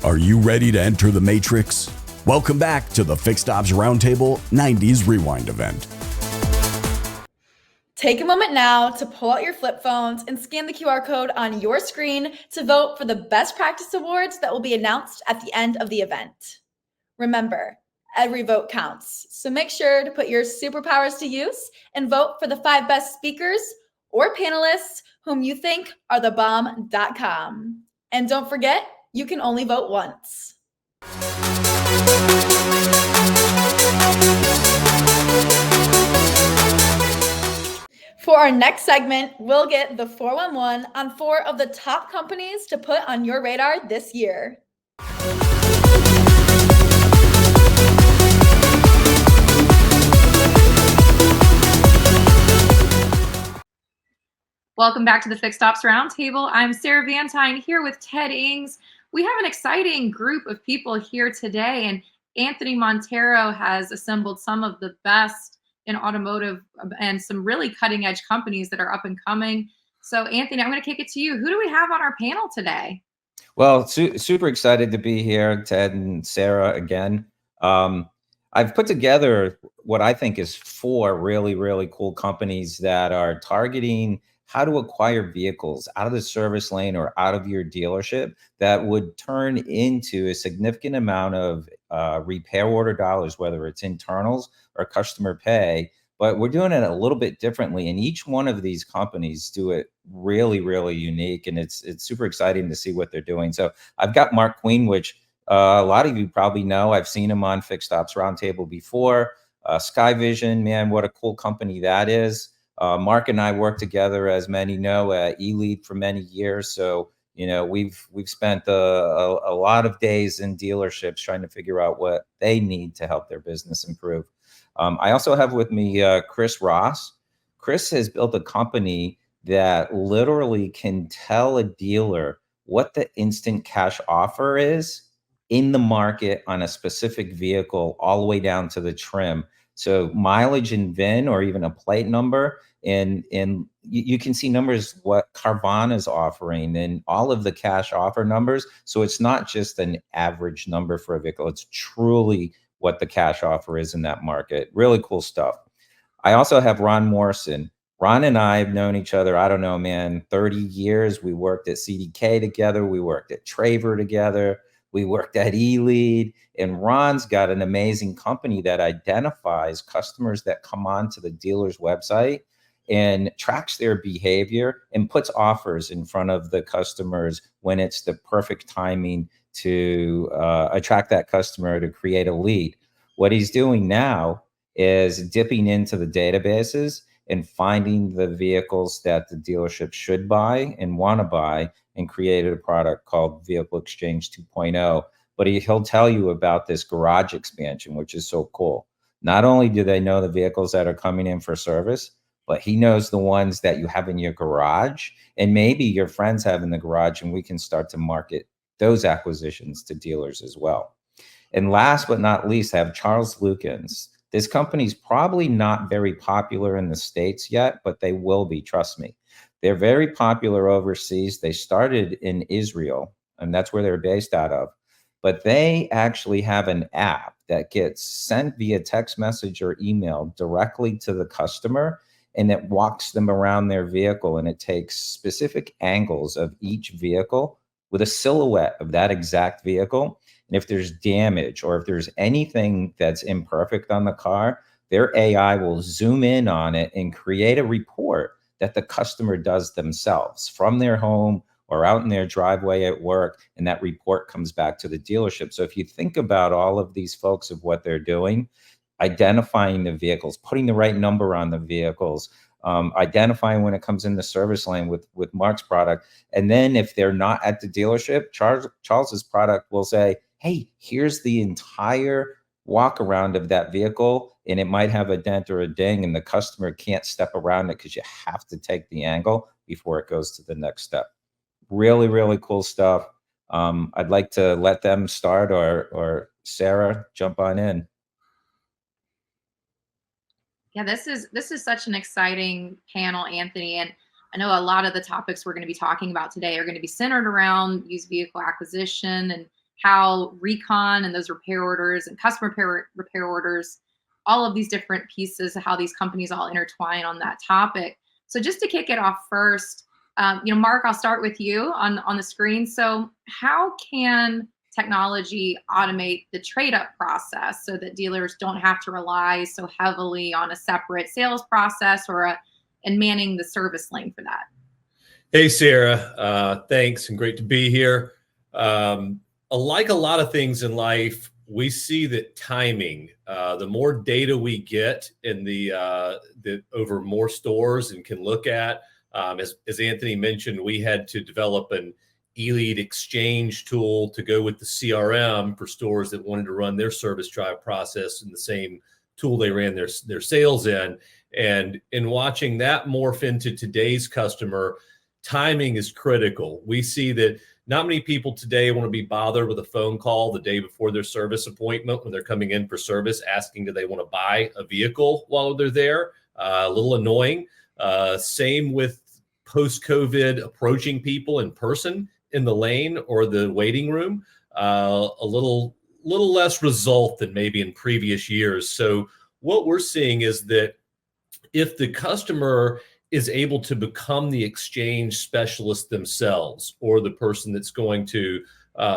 Are you ready to enter the Matrix? Welcome back to the Fixed Ops Roundtable 90s Rewind event. Take a moment now to pull out your flip phones and scan the QR code on your screen to vote for the Best Practice Awards that will be announced at the end of the event. Remember, every vote counts, so make sure to put your superpowers to use and vote for the 5 best speakers or panelists whom you think are the bomb.com. And don't forget, you can only vote once. For our next segment, we'll get the 411 on 4 of the top companies to put on your radar this year. Welcome back to the Fixed Ops Roundtable. I'm Sarah Vantine here with Ted Ings. We have an exciting group of people here today, and Anthony Monteiro has assembled some of the best in automotive and some really cutting edge companies that are up and coming. So Anthony, I'm going to kick it to you. Who do we have on our panel today? Well, super excited to be here, Ted and Sarah, again. I've put together what I think is 4 really, really cool companies that are targeting how to acquire vehicles out of the service lane or out of your dealership that would turn into a significant amount of repair order dollars, whether it's internals or customer pay. But we're doing it a little bit differently, and each one of these companies do it really, really unique, and it's super exciting to see what they're doing. So I've got Mark Queen, which a lot of you probably know. I've seen him on Fixed Ops Roundtable before. Skyvision, man, what a cool company that is. Mark and I worked together, as many know, at eLead for many years. So, you know, we've spent a lot of days in dealerships trying to figure out what they need to help their business improve. I also have with me Chris Ross. Chris has built a company that literally can tell a dealer what the instant cash offer is in the market on a specific vehicle, all the way down to the trim. So mileage and VIN, or even a plate number, and you can see numbers what Carvana is offering and all of the cash offer numbers. So it's not just an average number for a vehicle. It's truly what the cash offer is in that market. Really cool stuff. I also have Ron Morrison. Ron and I have known each other, I don't know, man, 30 years. We worked at CDK together. We worked at Traver together. We worked at eLead, and Ron's got an amazing company that identifies customers that come onto the dealer's website and tracks their behavior and puts offers in front of the customers when it's the perfect timing to attract that customer to create a lead. What he's doing now is dipping into the databases and finding the vehicles that the dealership should buy and want to buy, and created a product called Vehicle Exchange 2.0. But he'll tell you about this garage expansion, which is so cool. Not only do they know the vehicles that are coming in for service, but he knows the ones that you have in your garage, and maybe your friends have in the garage, and we can start to market those acquisitions to dealers as well. And last but not least, I have Charles Lukens. This company's probably not very popular in the States yet, but they will be, trust me. They're very popular overseas. They started in Israel, and that's where they're based out of. But they actually have an app that gets sent via text message or email directly to the customer, and it walks them around their vehicle, and it takes specific angles of each vehicle with a silhouette of that exact vehicle. And if there's damage or if there's anything that's imperfect on the car, their AI will zoom in on it and create a report that the customer does themselves from their home or out in their driveway at work, and that report comes back to the dealership. So if you think about all of these folks of what they're doing, identifying the vehicles, putting the right number on the vehicles, identifying when it comes in the service lane with Mark's product. And then if they're not at the dealership, Charles's product will say, hey, here's the entire walk around of that vehicle, and it might have a dent or a ding, and the customer can't step around it because you have to take the angle before it goes to the next step. Really, really cool stuff. I'd like to let them start, or Sarah, jump on in. Yeah, this is such an exciting panel, Anthony. And I know a lot of the topics we're going to be talking about today are going to be centered around used vehicle acquisition and how recon and those repair orders and customer repair orders, all of these different pieces, how these companies all intertwine on that topic. So just to kick it off first, Mark, I'll start with you on the screen. So how can technology automate the trade-up process so that dealers don't have to rely so heavily on a separate sales process and manning the service lane for that? Hey, Sarah. Thanks, and great to be here. Like a lot of things in life, we see that timing, the more data we get in the over more stores and can look at, as Anthony mentioned, we had to develop an e-lead exchange tool to go with the CRM for stores that wanted to run their service drive process in the same tool they ran their sales in. And in watching that morph into today's customer, timing is critical. We see that not many people today want to be bothered with a phone call the day before their service appointment when they're coming in for service, asking do they want to buy a vehicle while they're there. A little annoying. Same with post-COVID approaching people in person in the lane or the waiting room. A little less result than maybe in previous years. So what we're seeing is that if the customer is able to become the exchange specialist themselves, or the person that's going to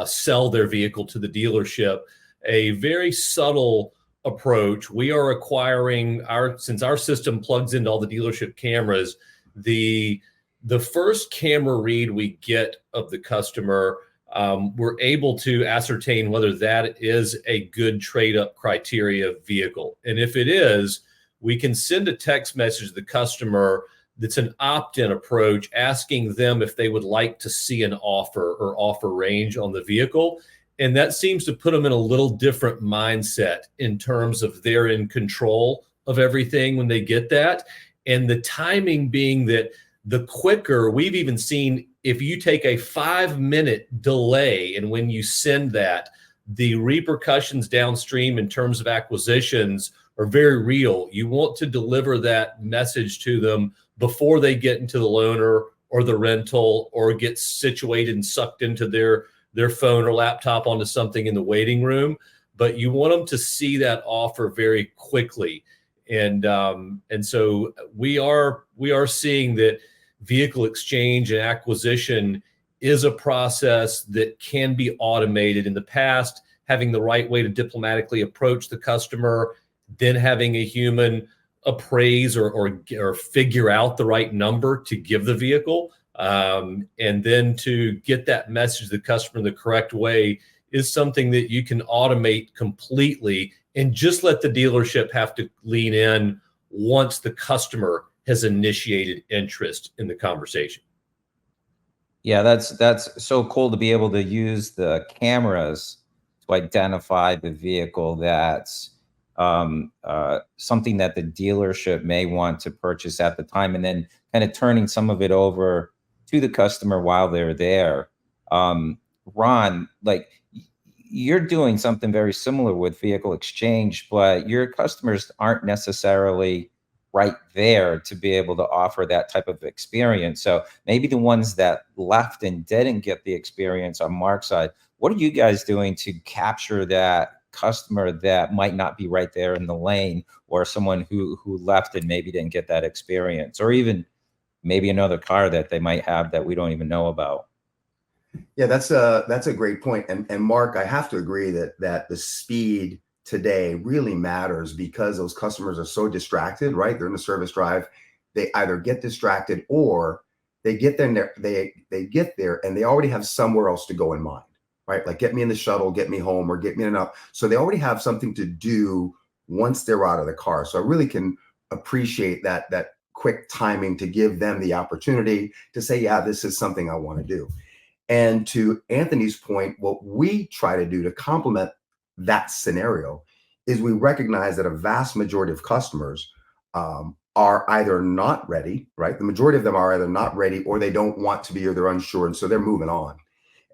sell their vehicle to the dealership, a very subtle approach. We are acquiring since our system plugs into all the dealership cameras, the first camera read we get of the customer, we're able to ascertain whether that is a good trade-up criteria vehicle. And if it is, we can send a text message to the customer that's an opt-in approach, asking them if they would like to see an offer or offer range on the vehicle. And that seems to put them in a little different mindset in terms of they're in control of everything when they get that. And the timing being that the quicker, we've even seen if you take a 5-minute delay and when you send that, the repercussions downstream in terms of acquisitions are very real. You want to deliver that message to them before they get into the loaner or the rental or get situated and sucked into their phone or laptop onto something in the waiting room. But you want them to see that offer very quickly. And so we are seeing that vehicle exchange and acquisition is a process that can be automated. In the past, having the right way to diplomatically approach the customer, then having a human appraise or figure out the right number to give the vehicle, and then to get that message to the customer the correct way is something that you can automate completely and just let the dealership have to lean in once the customer has initiated interest in the conversation. Yeah, that's so cool to be able to use the cameras to identify the vehicle that's something that the dealership may want to purchase at the time, and then kind of turning some of it over to the customer while they're there. Ron, like you're doing something very similar with vehicle exchange, but your customers aren't necessarily right there to be able to offer that type of experience. So maybe the ones that left and didn't get the experience on Mark's side, what are you guys doing to capture that customer that might not be right there in the lane, or someone who left and maybe didn't get that experience, or even maybe another car that they might have that we don't even know about? Yeah, that's a great point. And Mark, I have to agree that the speed today really matters because those customers are so distracted, right? They're in the service drive. They either get distracted or they get there, they get there and they already have somewhere else to go in mind, right? Like get me in the shuttle, get me home, or get me in up. So they already have something to do once they're out of the car. So I really can appreciate that quick timing to give them the opportunity to say, yeah, this is something I want to do. And to Anthony's point, what we try to do to complement that scenario is we recognize that a vast majority of customers are either not ready, right? The majority of them are either not ready or they don't want to be, or they're unsure. And so they're moving on.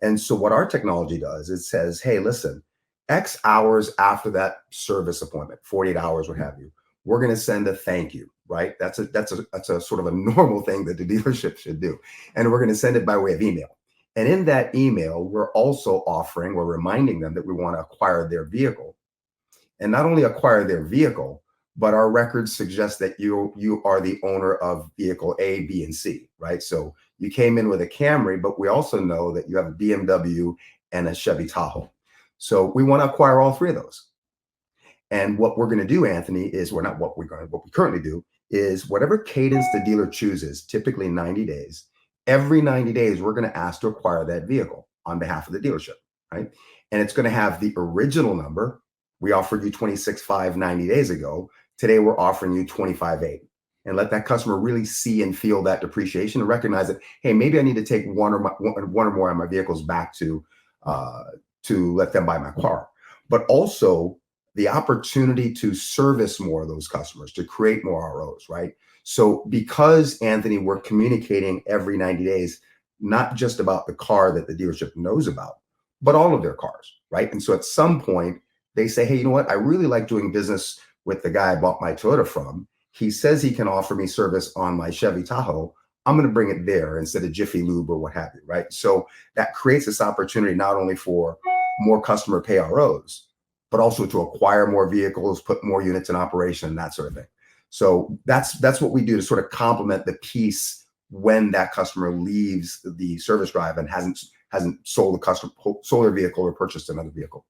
And so what our technology does, it says, hey, listen, X hours after that service appointment, 48 hours, what have you, we're going to send a thank you, right? That's a sort of a normal thing that the dealership should do. And we're going to send it by way of email. And in that email, we're also offering or reminding them that we want to acquire their vehicle. And not only acquire their vehicle, but our records suggest that you are the owner of vehicle A, B, and C, right? So you came in with a Camry, but we also know that you have a BMW and a Chevy Tahoe. So we want to acquire all three of those. And what we're going to do, Anthony, is what we currently do is whatever cadence the dealer chooses, typically 90 days, every 90 days, we're going to ask to acquire that vehicle on behalf of the dealership, right? And it's going to have the original number. We offered you 26.5 90 days ago. Today, we're offering you 25.8, and let that customer really see and feel that depreciation and recognize that, hey, maybe I need to take one or more of my vehicles back to let them buy my car. But also the opportunity to service more of those customers, to create more ROs, right? So because, Anthony, we're communicating every 90 days, not just about the car that the dealership knows about, but all of their cars, right? And so at some point, they say, hey, you know what? I really like doing business with the guy I bought my Toyota from. He says he can offer me service on my Chevy Tahoe. I'm going to bring it there instead of Jiffy Lube or what have you, right? So that creates this opportunity not only for more customer pay ROs, but also to acquire more vehicles, put more units in operation, and that sort of thing. So that's what we do to sort of complement the piece when that customer leaves the service drive and hasn't sold their vehicle or purchased another vehicle.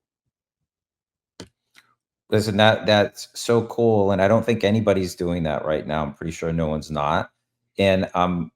Listen, that's so cool, and I don't think anybody's doing that right now. I'm pretty sure no one's not, and I'm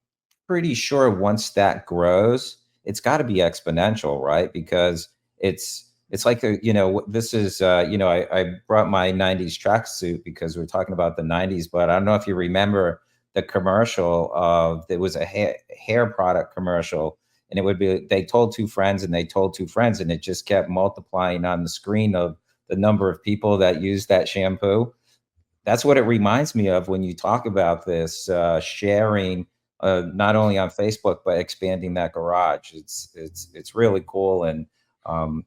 pretty sure once that grows, it's got to be exponential, right? Because it's like this is I brought my 90s tracksuit because we're talking about the 90s, but I don't know if you remember the commercial of there was a hair product commercial, and it would be they told two friends and they told two friends, and it just kept multiplying on the screen of the number of people that use that shampoo. That's what it reminds me of when you talk about this sharing, not only on Facebook but expanding that garage. It's really cool, and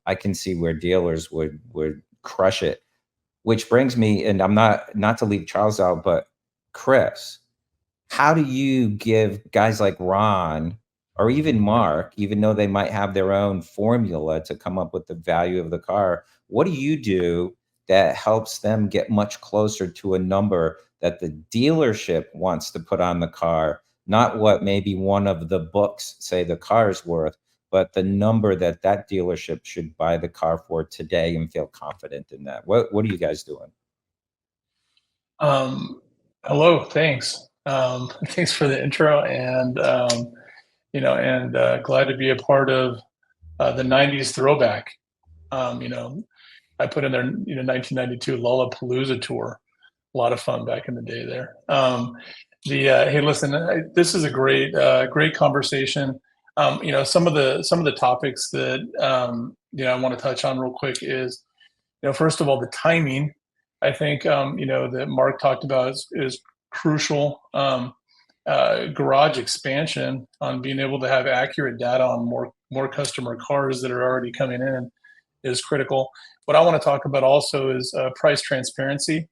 I can see where dealers would crush it. Which brings me, and I'm not to leave Charles out, but Chris, how do you give guys like Ron or even Mark, even though they might have their own formula to come up with the value of the car, what do you do that helps them get much closer to a number that the dealership wants to put on the car, not what maybe one of the books say the car is worth, but the number that dealership should buy the car for today and feel confident in that? What are you guys doing? Hello, thanks. Thanks for the intro, and glad to be a part of the 90s throwback. I put in there, 1992 Lollapalooza tour. A lot of fun back in the day there. Hey, listen, this is a great conversation. Some of the topics that I want to touch on real quick is, first of all, the timing. I think that Mark talked about is crucial. Garage expansion on being able to have accurate data on more customer cars that are already coming in is critical. What I want to talk about also is price transparency,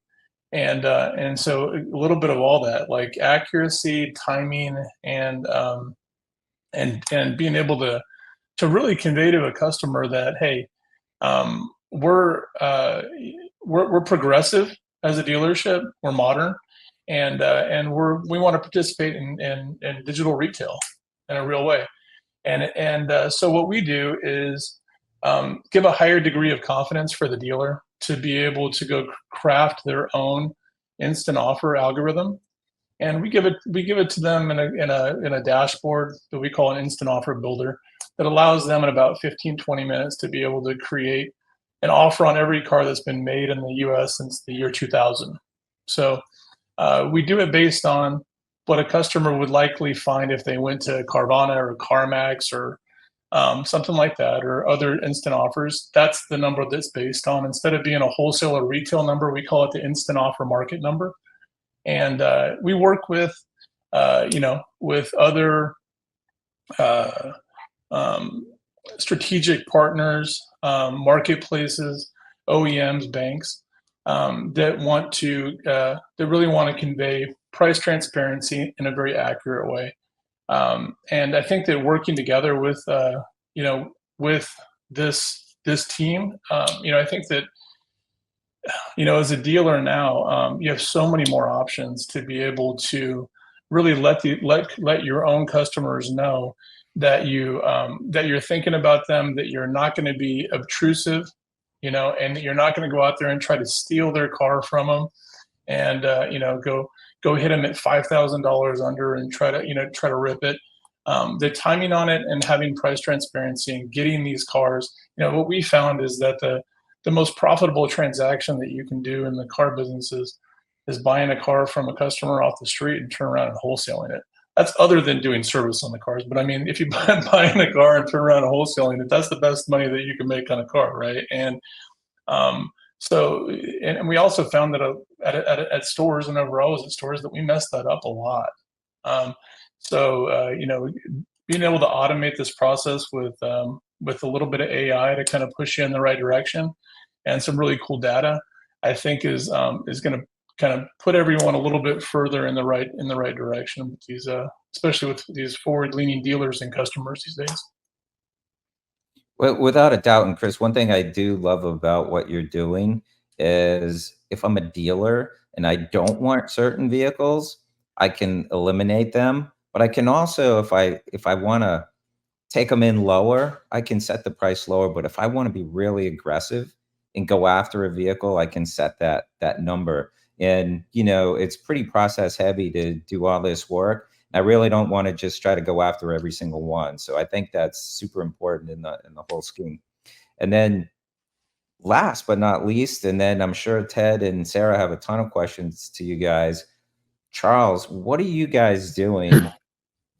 and so a little bit of all that, like accuracy, timing, and being able to really convey to a customer that, hey, we're progressive as a dealership, we're modern, and we want to participate in digital retail in a real way, and so what we do is give a higher degree of confidence for the dealer to be able to go craft their own instant offer algorithm, and we give it to them in a dashboard that we call an instant offer builder that allows them in about 15-20 minutes to be able to create an offer on every car that's been made in the U.S. since the year 2000. So we do it based on what a customer would likely find if they went to Carvana or CarMax or something like that, or other instant offers. That's the number that's based on. Instead of being a wholesale or retail number, we call it the instant offer market number. And we work with other strategic partners, marketplaces, OEMs, banks that really want to convey price transparency in a very accurate way. And I think that working together with, with this team, I think that, as a dealer now, you have so many more options to be able to really let your own customers know that you're thinking about them, that you're not going to be obtrusive, and that you're not going to go out there and try to steal their car from them, and go hit them at $5,000 under and try to rip it. The timing on it and having price transparency and getting these cars, what we found is that the most profitable transaction that you can do in the car business is buying a car from a customer off the street and turn around and wholesaling it. That's other than doing service on the cars. But I mean, if you buying a car and turn around and wholesaling it, that's the best money that you can make on a car, right? And and we also found that at stores and overall at stores that we messed that up a lot. Being able to automate this process with a little bit of AI to kind of push you in the right direction and some really cool data, I think is going to kind of put everyone a little bit further in the right direction with these, especially with these forward-leaning dealers and customers these days. Well, without a doubt, and Chris, one thing I do love about what you're doing is if I'm a dealer and I don't want certain vehicles, I can eliminate them. But I can also, if I want to take them in lower, I can set the price lower. But if I want to be really aggressive and go after a vehicle, I can set that number. And, it's pretty process heavy to do all this work. I really don't want to just try to go after every single one. So I think that's super important in the whole scheme. And then last but not least, and then I'm sure Ted and Sarah have a ton of questions to you guys. Charles, what are you guys doing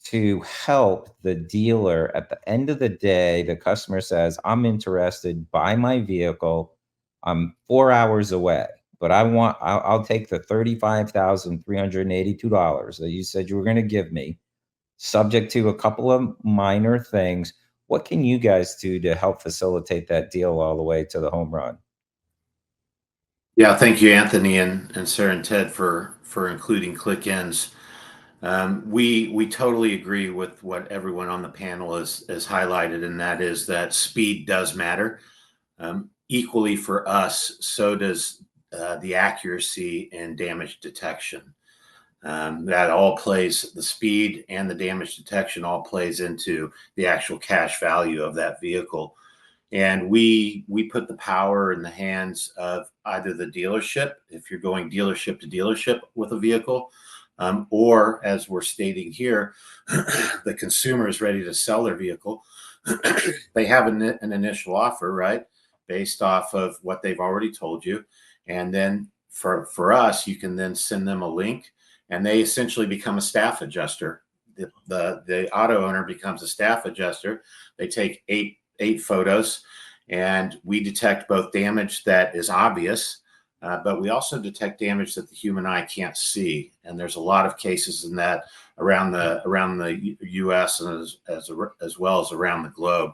to help the dealer at the end of the day? The customer says, I'm interested, buy my vehicle. I'm 4 hours away, but I'll take the $35,382 that you said you were going to give me, subject to a couple of minor things. What can you guys do to help facilitate that deal all the way to the home run? Yeah, thank you, Anthony and Sarah and Ted for including click-ins. We totally agree with what everyone on the panel has highlighted, and that is that speed does matter. Equally for us, so does the accuracy and damage detection. That all plays, the speed and the damage detection all plays into the actual cash value of that vehicle. And we put the power in the hands of either the dealership, if you're going dealership to dealership with a vehicle, or as we're stating here, the consumer is ready to sell their vehicle. They have an initial offer, right, based off of what they've already told you. And then for us, you can then send them a link and they essentially become a staff adjuster. The auto owner becomes a staff adjuster. They take eight photos and we detect both damage that is obvious, but we also detect damage that the human eye can't see. And there's a lot of cases in that around the US and as well as around the globe.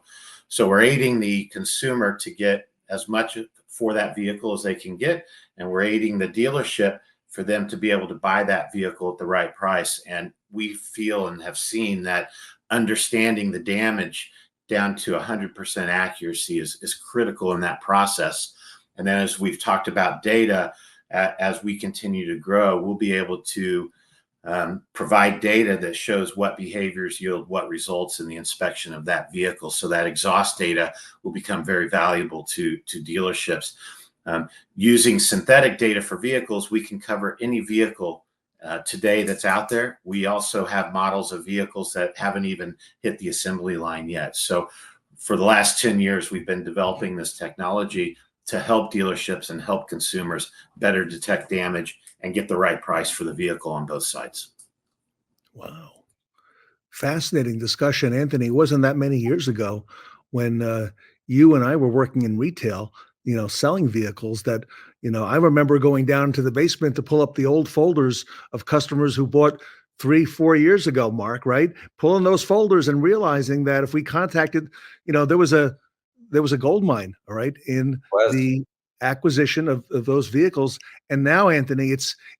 So we're aiding the consumer to get as much for that vehicle as they can get, and we're aiding the dealership for them to be able to buy that vehicle at the right price. And we feel and have seen that understanding the damage down to 100% accuracy is critical in that process. And then as we've talked about data, as we continue to grow, we'll be able to provide data that shows what behaviors yield what results in the inspection of that vehicle. So that exhaust data will become very valuable to dealerships. Using synthetic data for vehicles, we can cover any vehicle today that's out there. We also have models of vehicles that haven't even hit the assembly line yet. So for the last 10 years, we've been developing this technology to help dealerships and help consumers better detect damage and get the right price for the vehicle on both sides. Wow. Fascinating discussion, Anthony. It wasn't that many years ago when you and I were working in retail, selling vehicles that, I remember going down to the basement to pull up the old folders of customers who bought 3-4 years ago, Mark, right? Pulling those folders and realizing that if we contacted, there was a gold mine, all right, in the acquisition of those vehicles. And now, Anthony,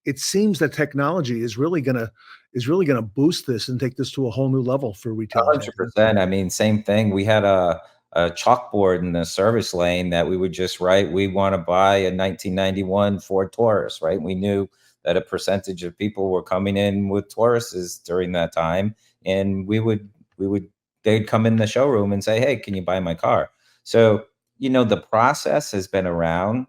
it seems that technology is really going to is really going to boost this and take this to a whole new level for retailers. 100%. I mean, same thing. We had a chalkboard in the service lane that we would just write, we want to buy a 1991 Ford Taurus, right? We knew that a percentage of people were coming in with Tauruses during that time. And they'd come in the showroom and say, hey, can you buy my car? So, the process has been around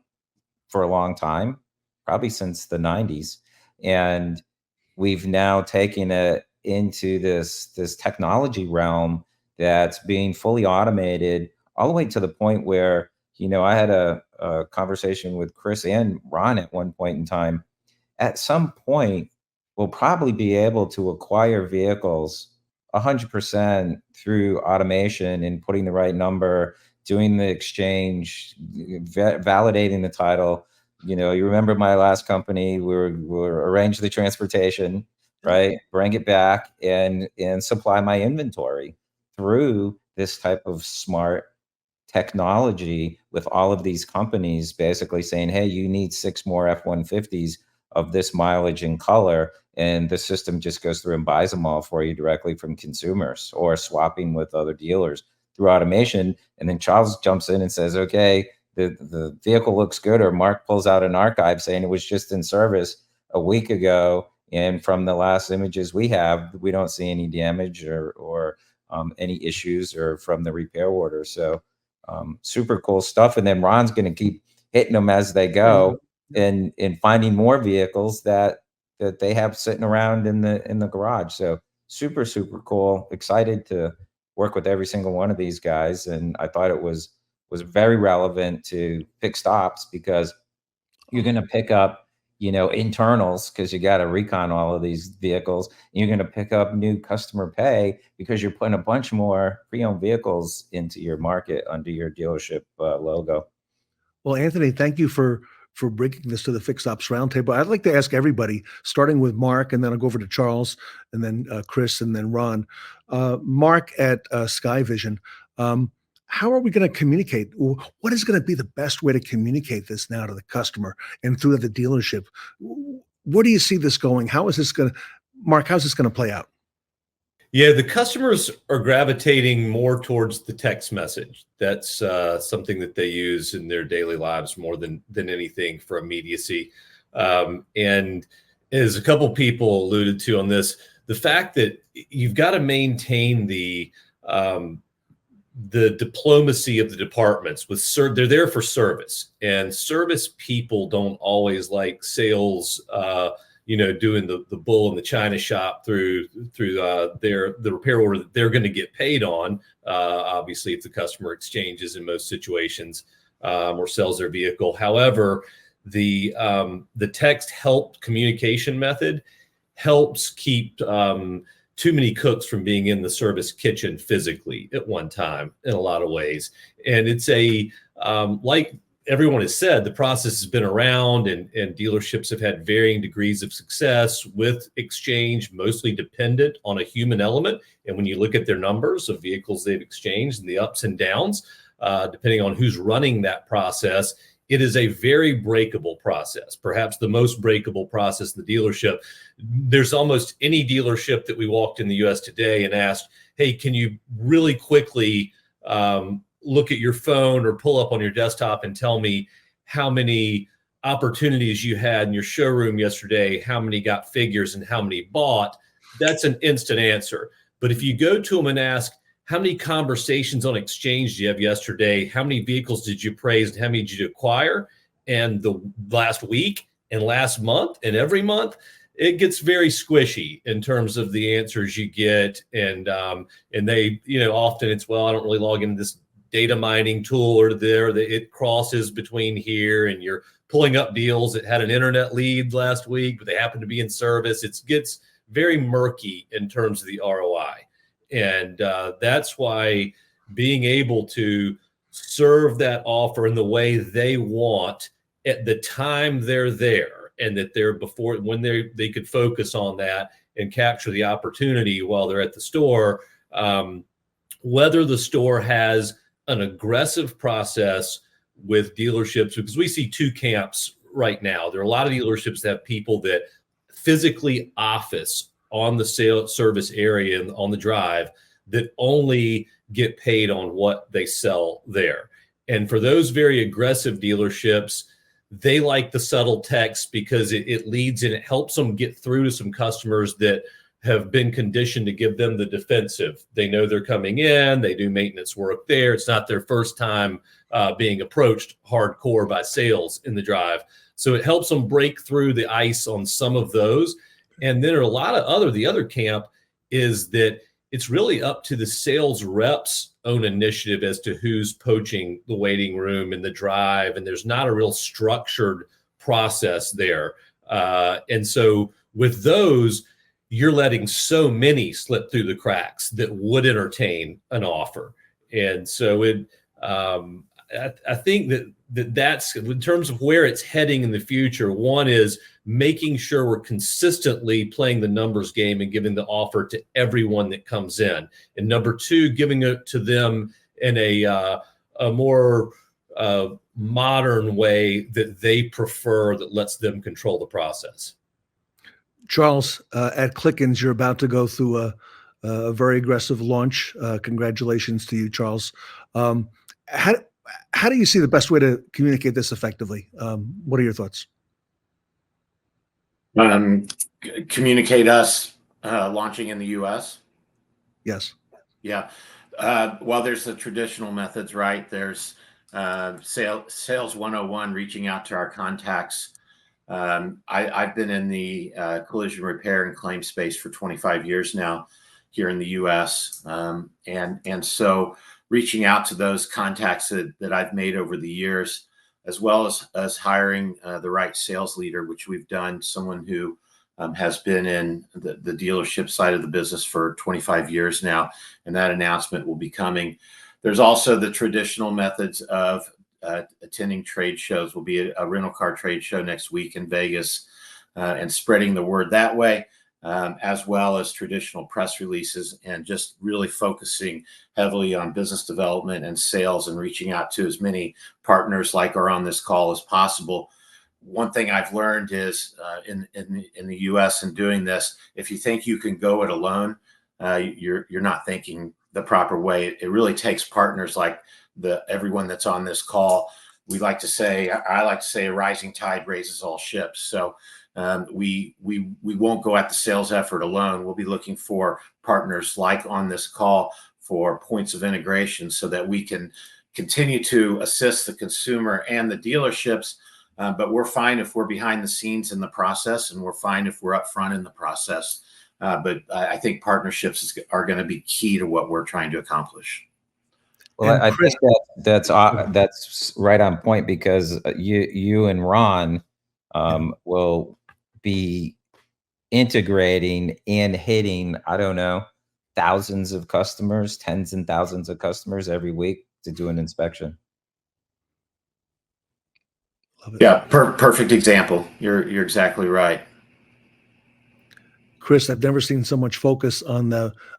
for a long time, probably since the 90s. And we've now taken it into this technology realm that's being fully automated, all the way to the point where, I had a conversation with Chris and Ron at one point in time. At some point, we'll probably be able to acquire vehicles 100% through automation and putting the right number, doing the exchange, validating the title. You remember my last company, we were arrange the transportation, right? Bring it back and supply my inventory through this type of smart technology, with all of these companies basically saying, hey, you need 6 more F-150s of this mileage and color, and the system just goes through and buys them all for you directly from consumers, or swapping with other dealers through automation. And then Charles jumps in and says, okay, the vehicle looks good, or Mark pulls out an archive saying it was just in service a week ago, and from the last images we have, we don't see any damage or any issues, or from the repair order. So super cool stuff. And then Ron's going to keep hitting them as they go, and finding more vehicles that they have sitting around in the garage. So super cool. Excited to work with every single one of these guys. And I thought it was very relevant to pick stops, because you're going to pick up, internals, because you got to recon all of these vehicles. And you're going to pick up new customer pay, because you're putting a bunch more pre-owned vehicles into your market under your dealership logo. Well, Anthony, thank you for bringing this to the Fixed Ops Roundtable. I'd like to ask everybody, starting with Mark, and then I'll go over to Charles, and then Chris, and then Ron. Mark at Sky Vision, how are we going to communicate? What is going to be the best way to communicate this now to the customer and through the dealership? Where do you see this going? Mark, how's this going to play out? Yeah, the customers are gravitating more towards the text message. That's something that they use in their daily lives more than anything for immediacy. And as a couple people alluded to on this, the fact that you've got to maintain the diplomacy of the departments they're there for service, and service people don't always like sales, doing the bull in the china shop through the repair order that they're going to get paid on. Obviously, if the customer exchanges in most situations or sells their vehicle. However, the text help communication method helps keep too many cooks from being in the service kitchen physically at one time in a lot of ways. And it's like everyone has said, the process has been around, and dealerships have had varying degrees of success with exchange, mostly dependent on a human element. And when you look at their numbers of vehicles they've exchanged and the ups and downs, depending on who's running that process, it is a very breakable process, perhaps the most breakable process in the dealership. There's almost any dealership that we walked in the U.S. today and asked, hey, can you really quickly look at your phone or pull up on your desktop and tell me how many opportunities you had in your showroom yesterday, how many got figures and how many bought? That's an instant answer. But if you go to them and ask, how many conversations on exchange do you have yesterday? How many vehicles did you praise, and how many did you acquire? And the last week and last month and every month, it gets very squishy in terms of the answers you get. And they, often it's, well, I don't really log into this data mining tool or there, that it crosses between here, and you're pulling up deals that had an internet lead last week, but they happen to be in service. It gets very murky in terms of the ROI. And that's why being able to serve that offer in the way they want at the time they're there, and that they're when they could focus on that and capture the opportunity while they're at the store, whether the store has an aggressive process with dealerships, because we see two camps right now. There are a lot of dealerships that have people that physically office on the service area and on the drive that only get paid on what they sell there. And for those very aggressive dealerships, they like the subtle text because it leads and it helps them get through to some customers that have been conditioned to give them the defensive. They know they're coming in, they do maintenance work there. It's not their first time being approached hardcore by sales in the drive. So it helps them break through the ice on some of those. And then a lot of the other camp is that it's really up to the sales reps' own initiative as to who's poaching the waiting room and the drive. And there's not a real structured process there. And so with those, you're letting so many slip through the cracks that would entertain an offer. And so I think that's in terms of where it's heading in the future. One is making sure we're consistently playing the numbers game and giving the offer to everyone that comes in. And number two, giving it to them in a more modern way that they prefer, that lets them control the process. Charles, at Klickens, you're about to go through a very aggressive launch. Congratulations to you, Charles. How do you see the best way to communicate this effectively? What are your thoughts? Communicate us launching in the U.S. Yes. Yeah. Well, there's the traditional methods, right? There's sales 101, reaching out to our contacts. I've been in the collision repair and claim space for 25 years now here in the U.S. And so reaching out to those contacts that I've made over the years, as well as hiring the right sales leader, which we've done, someone who has been in the dealership side of the business for 25 years now, and that announcement will be coming. There's also the traditional methods of attending trade shows. Will be a rental car trade show next week in Vegas, and spreading the word that way, as well as traditional press releases, and just really focusing heavily on business development and sales and reaching out to as many partners like are on this call as possible. One thing I've learned is in the U.S. and doing this, if you think you can go it alone, you're not thinking the proper way. It really takes partners like everyone that's on this call. I like to say a rising tide raises all ships. So we won't go at the sales effort alone. We'll be looking for partners like on this call for points of integration so that we can continue to assist the consumer and the dealerships. But we're fine if we're behind the scenes in the process, and we're fine if we're up front in the process. But I think partnerships are going to be key to what we're trying to accomplish. Well, I think that's right on point, because you and Ron will be integrating and hitting, I don't know, thousands of customers, tens and thousands of customers every week to do an inspection. Yeah, perfect example. You're exactly right. Chris, I've never seen so much focus on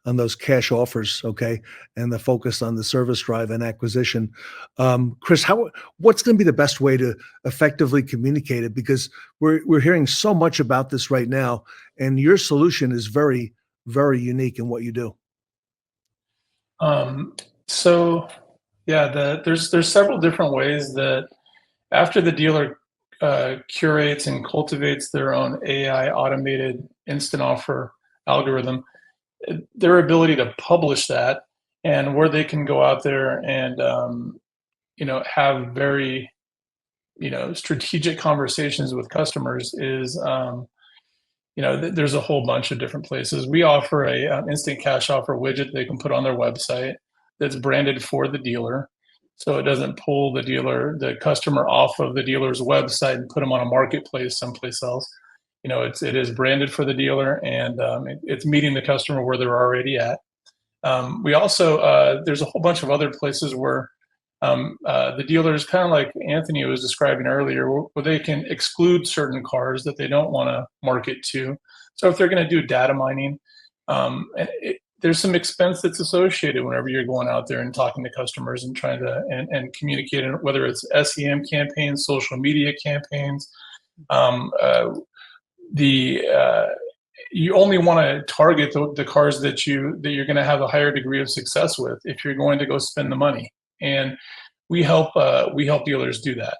those cash offers, okay, and the focus on the service drive and acquisition. Chris, what's going to be the best way to effectively communicate it? Because we're hearing so much about this right now, and your solution is very, very unique in what you do. So yeah, there's several different ways that after the dealer curates and cultivates their own AI automated instant offer algorithm, their ability to publish that, and where they can go out there and have very strategic conversations with customers is there's a whole bunch of different places. We offer a instant cash offer widget they can put on their website that's branded for the dealer, so it doesn't pull the customer off of the dealer's website and put them on a marketplace someplace else. It is branded for the dealer, and it's meeting the customer where they're already at. We also there's a whole bunch of other places where the dealers, kind of like Anthony was describing earlier, where they can exclude certain cars that they don't want to market to. So if they're going to do data mining, there's some expense that's associated whenever you're going out there and talking to customers and trying to and communicating, whether it's SEM campaigns, social media campaigns. you only want to target the cars that you're going to have a higher degree of success with if you're going to go spend the money. And we help dealers do that.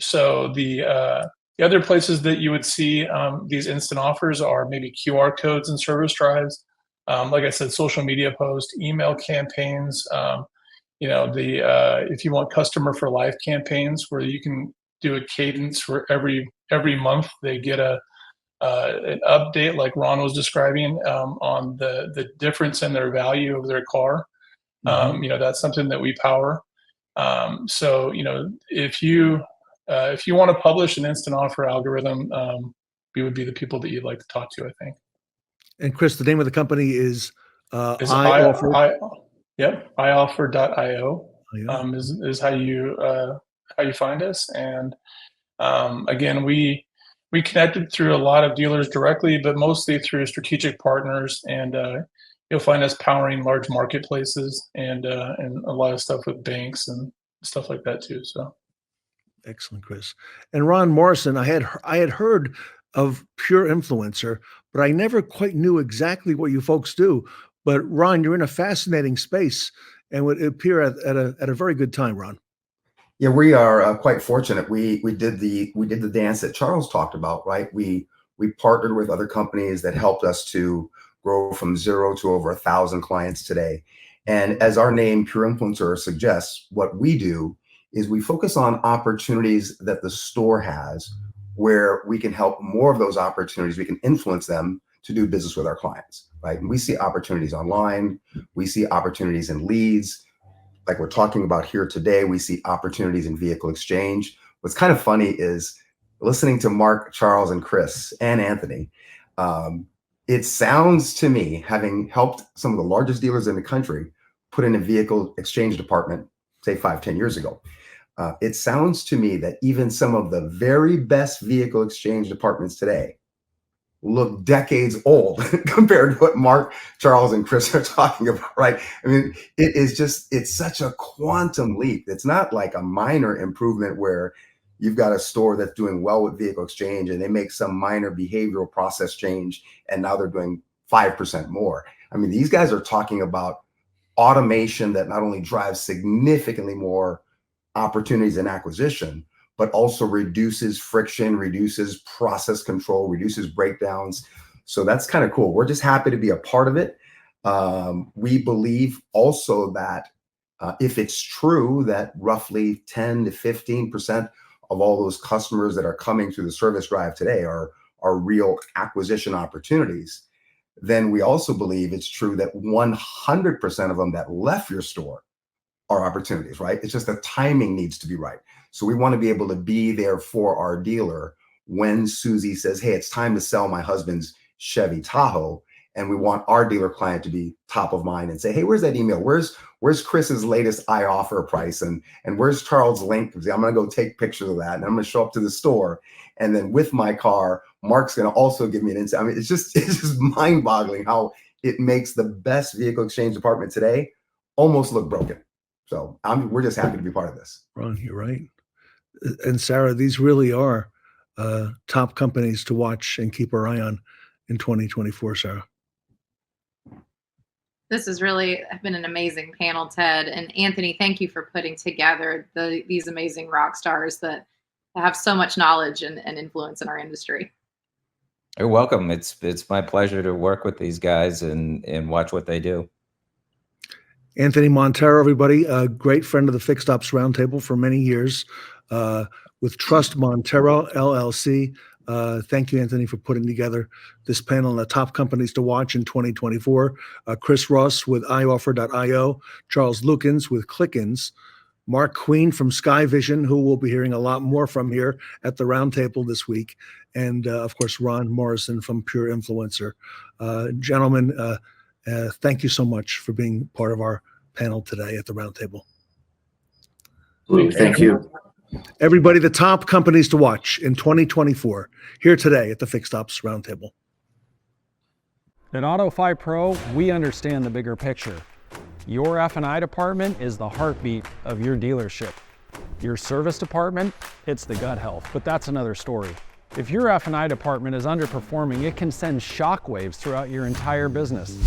So the other places that you would see these instant offers are maybe QR codes and service drives. Like I said, social media posts, email campaigns. If you want customer for life campaigns where you can do a cadence for every month, they get an update like Ron was describing on the difference in their value of their car. That's something that we power. So if you want to publish an instant offer algorithm, we would be the people that you'd like to talk to, I think. And Chris, the name of the company is iOffer. Yep, iOffer.io is how you find us. And again, we connected through a lot of dealers directly, but mostly through strategic partners. And you'll find us powering large marketplaces and a lot of stuff with banks and stuff like that too. So excellent, Chris. And Ron Morrison, I had heard of Pure Influencer, but I never quite knew exactly what you folks do. But Ron, you're in a fascinating space and would appear at a very good time, Ron. Yeah, we are quite fortunate. We did the dance that Charles talked about, right? We partnered with other companies that helped us to grow from 0 to over 1,000 clients today. And as our name, Pure Influencer, suggests, what we do is we focus on opportunities that the store has where we can help more of those opportunities. We can influence them to do business with our clients, right? And we see opportunities online. We see opportunities in leads. Like we're talking about here today, we see opportunities in vehicle exchange. What's kind of funny is listening to Mark, Charles, and Chris, and Anthony. It sounds to me, having helped some of the largest dealers in the country put in a vehicle exchange department, say 5-10 years ago, it sounds to me that even some of the very best vehicle exchange departments today look decades old compared to what Mark, Charles, and Chris are talking about, right? I mean, it's such a quantum leap. It's not like a minor improvement where you've got a store that's doing well with vehicle exchange and they make some minor behavioral process change and now they're doing 5% more. I mean, these guys are talking about automation that not only drives significantly more opportunities in acquisition, but also reduces friction, reduces process control, reduces breakdowns. So that's kind of cool. We're just happy to be a part of it. We believe also that if it's true that roughly 10 to 15% of all those customers that are coming through the service drive today are real acquisition opportunities, then we also believe it's true that 100% of them that left your store are opportunities, right? It's just the timing needs to be right. So we want to be able to be there for our dealer when Susie says, hey, it's time to sell my husband's Chevy Tahoe. And we want our dealer client to be top of mind and say, hey, where's that email? Where's Chris's latest offer price? And where's Charles' link? I'm going to go take pictures of that. And I'm going to show up to the store. And then with my car, Mark's going to also give me an insight. I mean, it's just mind boggling how it makes the best vehicle exchange department today almost look broken. So we're just happy to be part of this. Ron, you're right. And Sarah, these really are top companies to watch and keep our eye on in 2024, Sarah. This has really been an amazing panel, Ted. And Anthony, thank you for putting together these amazing rock stars that have so much knowledge and influence in our industry. You're welcome. It's my pleasure to work with these guys and watch what they do. Anthony Monteiro, everybody, a great friend of the Fixed Ops Roundtable for many years with Trust Monteiro, LLC. Thank you, Anthony, for putting together this panel on the top companies to watch in 2024. Chris Ross with iOffer.io, Charles Lukens with Clickins, Mark Queen from Sky Vision, who we'll be hearing a lot more from here at the Roundtable this week, and of course, Ron Morrison from Pure Influencer. Gentlemen, thank you so much for being part of our panel today at the Roundtable. Thank you. Everybody, the top companies to watch in 2024, here today at the Fixed Ops Roundtable. At AutoFi Pro, we understand the bigger picture. Your F&I department is the heartbeat of your dealership. Your service department, it's the gut health, but that's another story. If your F&I department is underperforming, it can send shockwaves throughout your entire business.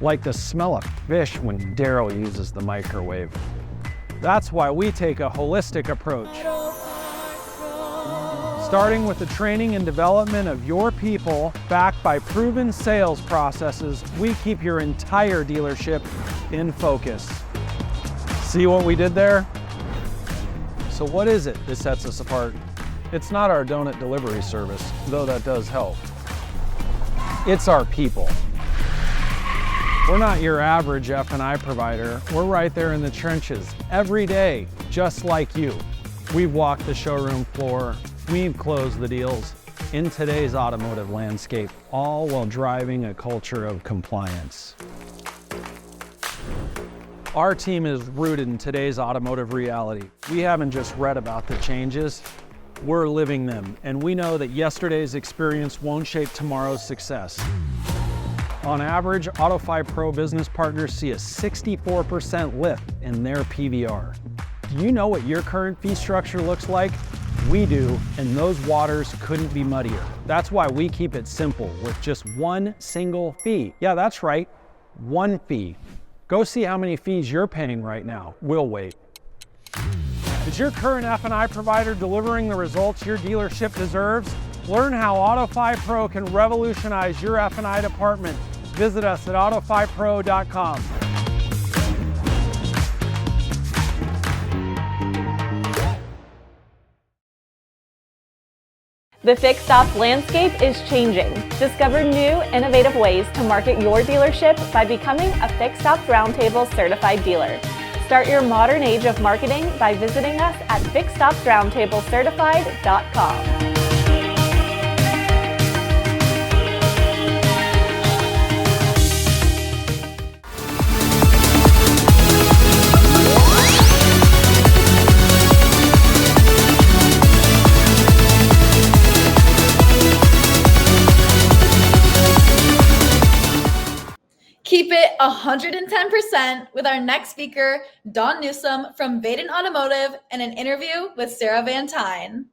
Like the smell of fish when Daryl uses the microwave. That's why we take a holistic approach. Starting with the training and development of your people, backed by proven sales processes, we keep your entire dealership in focus. See what we did there? So what is it that sets us apart? It's not our donut delivery service, though that does help. It's our people. We're not your average F&I provider. We're right there in the trenches every day, just like you. We've walked the showroom floor. We've closed the deals in today's automotive landscape, all while driving a culture of compliance. Our team is rooted in today's automotive reality. We haven't just read about the changes, we're living them, and we know that yesterday's experience won't shape tomorrow's success. On average, Auto5 Pro business partners see a 64% lift in their PVR. Do you know what your current fee structure looks like? We do, and those waters couldn't be muddier. That's why we keep it simple with just one single fee. Yeah, that's right, one fee. Go see how many fees you're paying right now. We'll wait. Is your current F&I provider delivering the results your dealership deserves? Learn how Auto5 Pro can revolutionize your F&I department. Visit us at auto5pro.com. The fixed ops landscape is changing. Discover new, innovative ways to market your dealership by becoming a Fixed Ops Roundtable certified dealer. Start your modern age of marketing by visiting us at fixedopsroundtablecertified.com. Keep it 110% with our next speaker, Don Newsome from Vaden Automotive, and an interview with Sarah Vantine.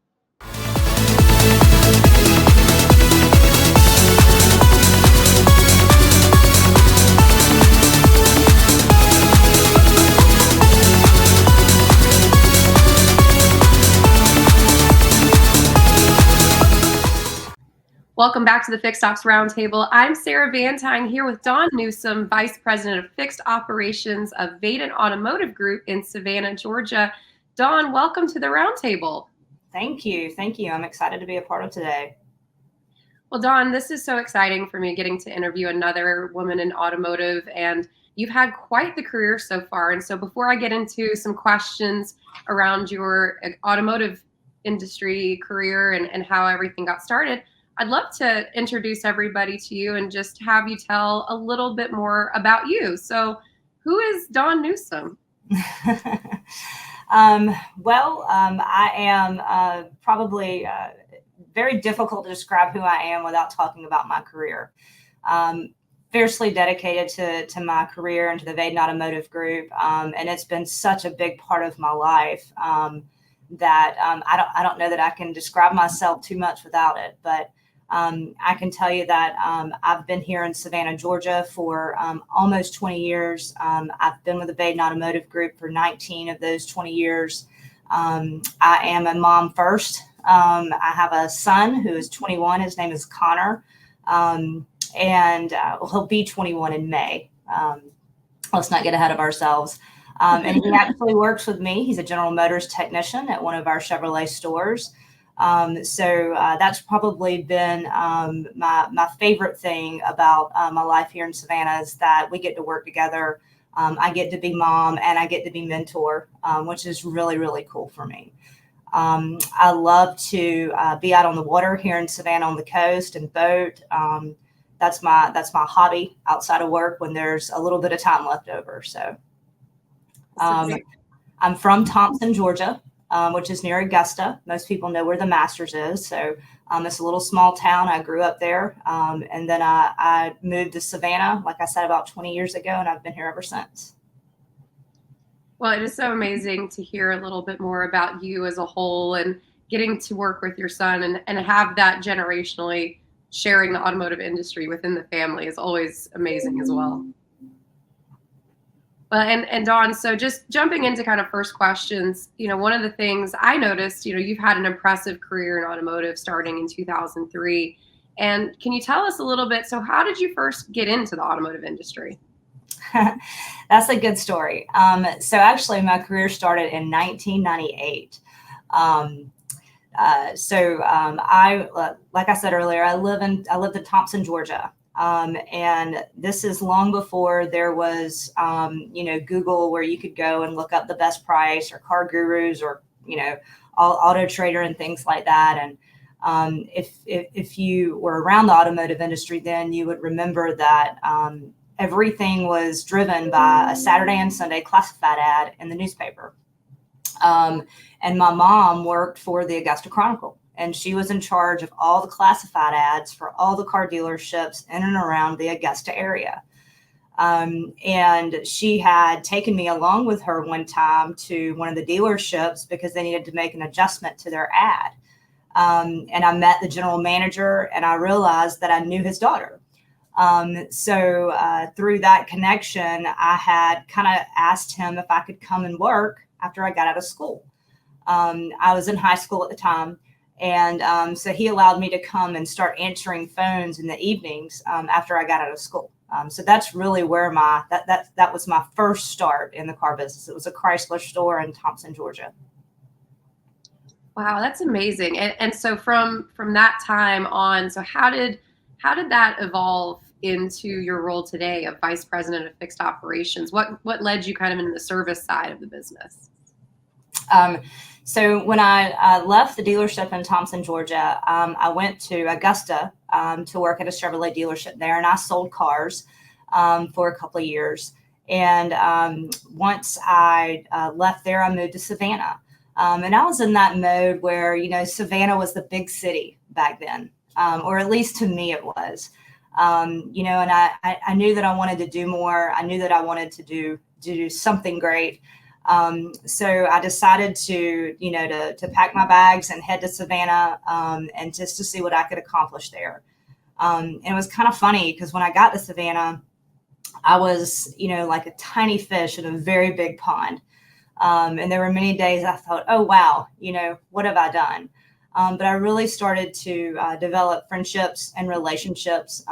Welcome back to the Fixed Ops Roundtable. I'm Sarah Vantine here with Don Newsome, Vice President of Fixed Operations of Vaden Automotive Group in Savannah, Georgia. Don, welcome to the Roundtable. Thank you. Thank you. I'm excited to be a part of today. Well, Don, this is so exciting for me getting to interview another woman in automotive, and you've had quite the career so far. And so before I get into some questions around your automotive industry career and how everything got started, I'd love to introduce everybody to you and just have you tell a little bit more about you. So who is Don Newsome? I am probably very difficult to describe who I am without talking about my career. Fiercely dedicated to my career and to the Vaden Automotive Group. And it's been such a big part of my life that I don't know that I can describe myself too much without it. But I can tell you that I've been here in Savannah, Georgia for almost 20 years. I've been with the Vaden Automotive Group for 19 of those 20 years. I am a mom first. I have a son who is 21. His name is Connor. And he'll be 21 in May. Let's not get ahead of ourselves. And he actually works with me. He's a General Motors technician at one of our Chevrolet stores. So that's probably been my favorite thing about my life here in Savannah is that we get to work together. I get to be mom and I get to be mentor, which is really, really cool for me. I love to be out on the water here in Savannah on the coast and boat. That's my hobby outside of work when there's a little bit of time left over. So I'm from Thompson, Georgia. Which is near Augusta. Most people know where the Masters is. So it's a little small town. I grew up there. And then I moved to Savannah, like I said, about 20 years ago, and I've been here ever since. Well, it is so amazing to hear a little bit more about you as a whole and getting to work with your son and have that generationally sharing the automotive industry within the family is always amazing as well. Well, and Don, so just jumping into kind of first questions, one of the things I noticed, you've had an impressive career in automotive starting in 2003. And can you tell us a little bit, so how did you first get into the automotive industry? That's a good story. So actually my career started in 1998. Like I said earlier, I lived in Thompson, Georgia. And this is long before there was, Google, where you could go and look up the best price, or Car Gurus, or, Auto Trader and things like that. And if you were around the automotive industry, then you would remember that everything was driven by a Saturday and Sunday classified ad in the newspaper. And my mom worked for the Augusta Chronicle, and she was in charge of all the classified ads for all the car dealerships in and around the Augusta area. And she had taken me along with her one time to one of the dealerships because they needed to make an adjustment to their ad. And I met the general manager, and I realized that I knew his daughter. So through that connection, I had kind of asked him if I could come and work after I got out of school. I was in high school at the time. And so he allowed me to come and start answering phones in the evenings after I got out of school. So that's really where that was my first start in the car business. It was a Chrysler store in Thompson, Georgia. Wow, that's amazing. And so from that time on, so how did that evolve into your role today of vice president of fixed operations? What led you kind of into the service side of the business? So when I left the dealership in Thompson, Georgia, I went to Augusta to work at a Chevrolet dealership there, and I sold cars for a couple of years. And once I left there, I moved to Savannah. And I was in that mode where, Savannah was the big city back then, or at least to me it was. And I knew that I wanted to do more. I knew that I wanted to do something great. So I decided to pack my bags and head to Savannah, and just to see what I could accomplish there. And it was kind of funny because when I got to Savannah, I was, like a tiny fish in a very big pond. And there were many days I thought, oh, wow, what have I done? But I really started to develop friendships and relationships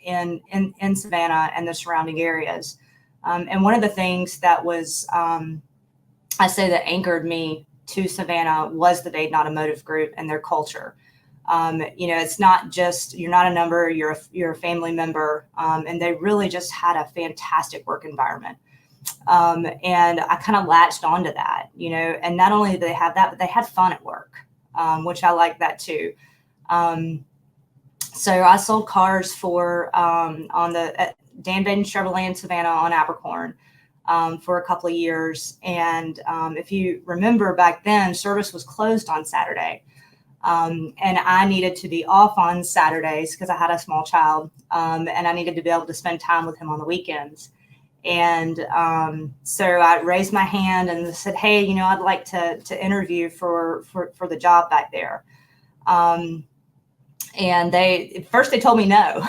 in Savannah and the surrounding areas. And one of the things that was, I say that anchored me to Savannah was the Vaden Automotive Group and their culture. It's not just, you're not a number, you're a family member. And they really just had a fantastic work environment. And I kind of latched onto that, and not only did they have that, but they had fun at work, which I like that too. So I sold cars for, on the Dan Vaden Chevrolet in Savannah on Abercorn, for a couple of years. And if you remember back then, service was closed on Saturday. And I needed to be off on Saturdays because I had a small child, and I needed to be able to spend time with him on the weekends. And so I raised my hand and said, hey, I'd like to interview for the job back there. And first they told me no.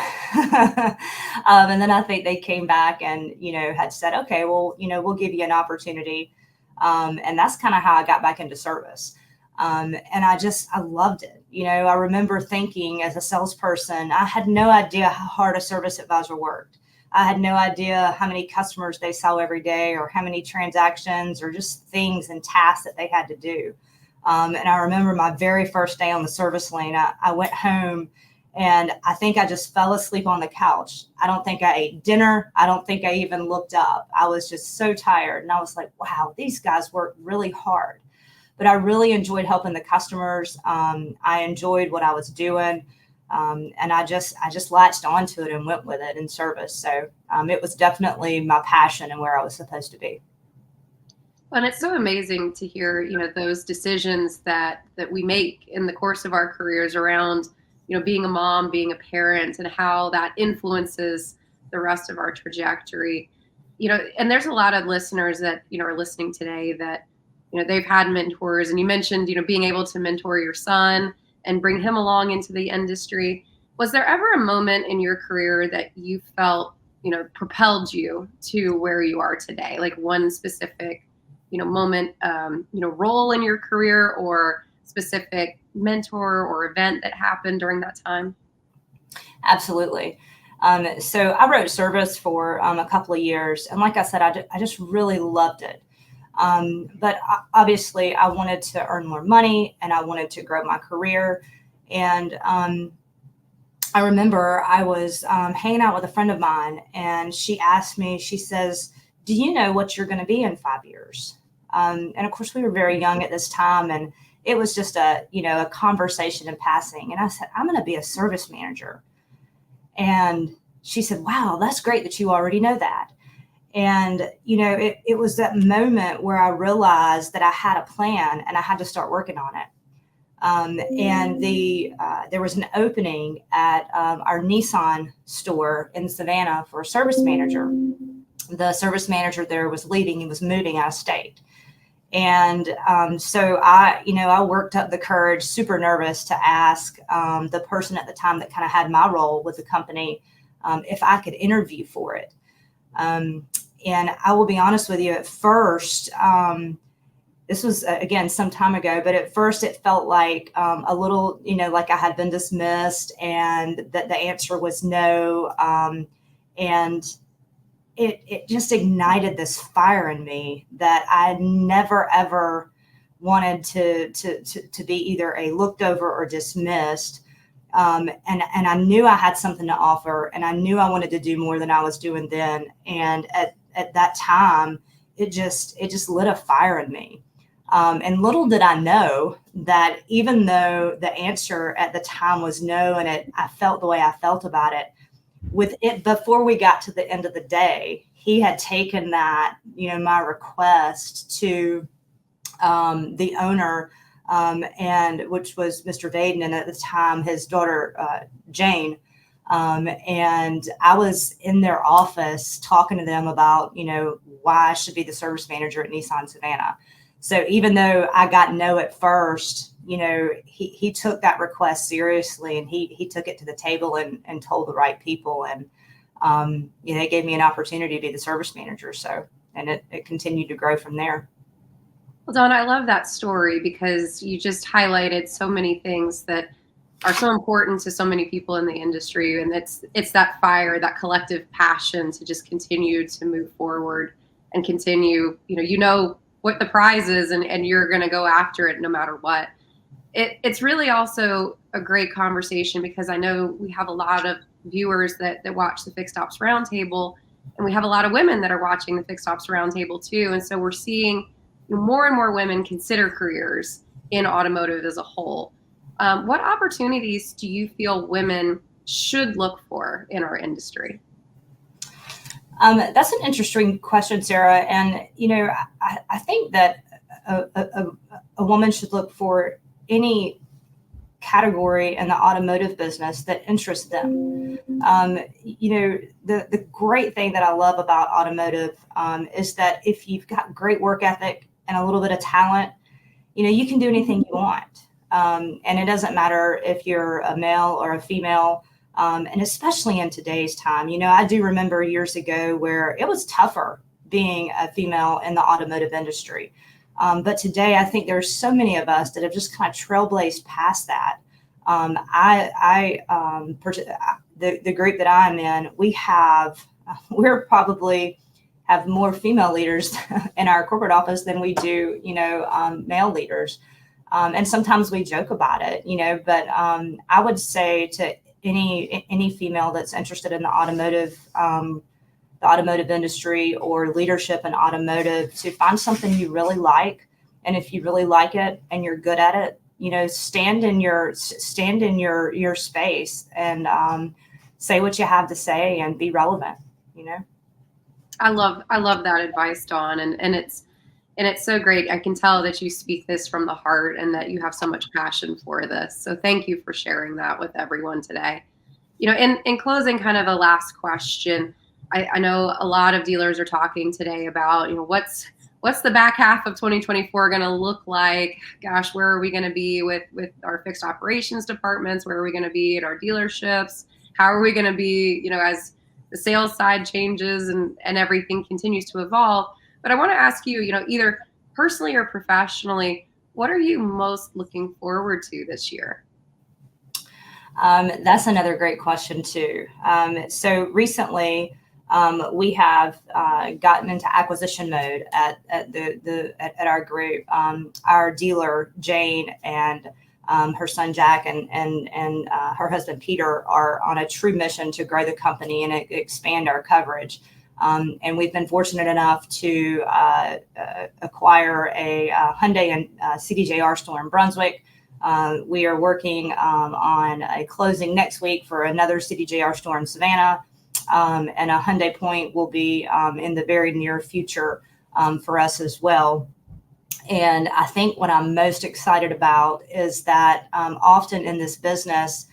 And then I think they came back and, had said, okay, well, we'll give you an opportunity. And that's kind of how I got back into service. And I loved it. I remember thinking as a salesperson, I had no idea how hard a service advisor worked. I had no idea how many customers they saw every day, or how many transactions, or just things and tasks that they had to do. And I remember my very first day on the service lane, I went home and I think I just fell asleep on the couch. I don't think I ate dinner. I don't think I even looked up. I was just so tired. And I was like, wow, these guys work really hard. But I really enjoyed helping the customers. I enjoyed what I was doing. And I just latched onto it and went with it in service. So it was definitely my passion and where I was supposed to be. And it's so amazing to hear, those decisions that we make in the course of our careers around, being a mom, being a parent, and how that influences the rest of our trajectory. And there's a lot of listeners that, are listening today that they've had mentors, and you mentioned, being able to mentor your son and bring him along into the industry. Was there ever a moment in your career that you felt, propelled you to where you are today? Like one specific, moment, role in your career, or specific mentor or event that happened during that time? Absolutely. So I wrote service for a couple of years. And like I said, I just really loved it. But obviously I wanted to earn more money and I wanted to grow my career. And I remember I was hanging out with a friend of mine, and she asked me, she says, "Do you know what you're going to be in 5 years?" And of course, we were very young at this time, and it was just a conversation in passing. And I said, "I'm going to be a service manager." And she said, "Wow, that's great that you already know that." And, it was that moment where I realized that I had a plan and I had to start working on it. And there was an opening at our Nissan store in Savannah for a service manager. The service manager there was leaving; he was moving out of state. And so I worked up the courage, super nervous, to ask the person at the time that kind of had my role with the company if I could interview for it. And I will be honest with you, at first, this was, again, some time ago, but at first it felt like a little, like I had been dismissed and that the answer was no. And it just ignited this fire in me that I never, ever wanted to be either a looked over or dismissed. And I knew I had something to offer, and I knew I wanted to do more than I was doing then. And at that time, it just lit a fire in me. And little did I know that even though the answer at the time was no, and I felt the way I felt about it, with it, before we got to the end of the day, he had taken that, my request to the owner, and which was Mr. Vaden, and at the time his daughter Jane. And I was in their office talking to them about, why I should be the service manager at Nissan Savannah. So even though I got no at first, he took that request seriously, and he took it to the table and told the right people. And, it gave me an opportunity to be the service manager. So, and it continued to grow from there. Well, Don, I love that story because you just highlighted so many things that are so important to so many people in the industry. And it's that fire, that collective passion to just continue to move forward and continue, what the prize is, and you're going to go after it no matter what. It's really also a great conversation because I know we have a lot of viewers that watch the Fixed Ops Roundtable, and we have a lot of women that are watching the Fixed Ops Roundtable too. And so we're seeing more and more women consider careers in automotive as a whole. What opportunities do you feel women should look for in our industry? That's an interesting question, Sarah. And, I think that a woman should look for any category in the automotive business that interests them. The great thing that I love about automotive is that if you've got great work ethic and a little bit of talent, you can do anything you want. And it doesn't matter if you're a male or a female. And especially in today's time, I do remember years ago where it was tougher being a female in the automotive industry. But today, I think there's so many of us that have just kind of trailblazed past that. The group that I'm in, we're probably have more female leaders in our corporate office than we do, male leaders. And sometimes we joke about it, but I would say to any female that's interested in the automotive industry or leadership in automotive, to find something you really like. And if you really like it and you're good at it, stand in your space and say what you have to say and be relevant. I love that advice, Dawn, and it's so great. I can tell that you speak this from the heart and that you have so much passion for this. So thank you for sharing that with everyone today. In closing, kind of a last question. I know a lot of dealers are talking today about, what's what's the back half of 2024 going to look like? Gosh, where are we going to be with our fixed operations departments? Where are we going to be at our dealerships? How are we going to be, as the sales side changes and everything continues to evolve? But I want to ask you, either personally or professionally, what are you most looking forward to this year? That's another great question too. So recently, we have gotten into acquisition mode at our group. Our dealer Jane and her son Jack and her husband Peter are on a true mission to grow the company and expand our coverage. And we've been fortunate enough to acquire a Hyundai and CDJR store in Brunswick. We are working on a closing next week for another CDJR store in Savannah. And a Hyundai Point will be in the very near future for us as well. And I think what I'm most excited about is that often in this business,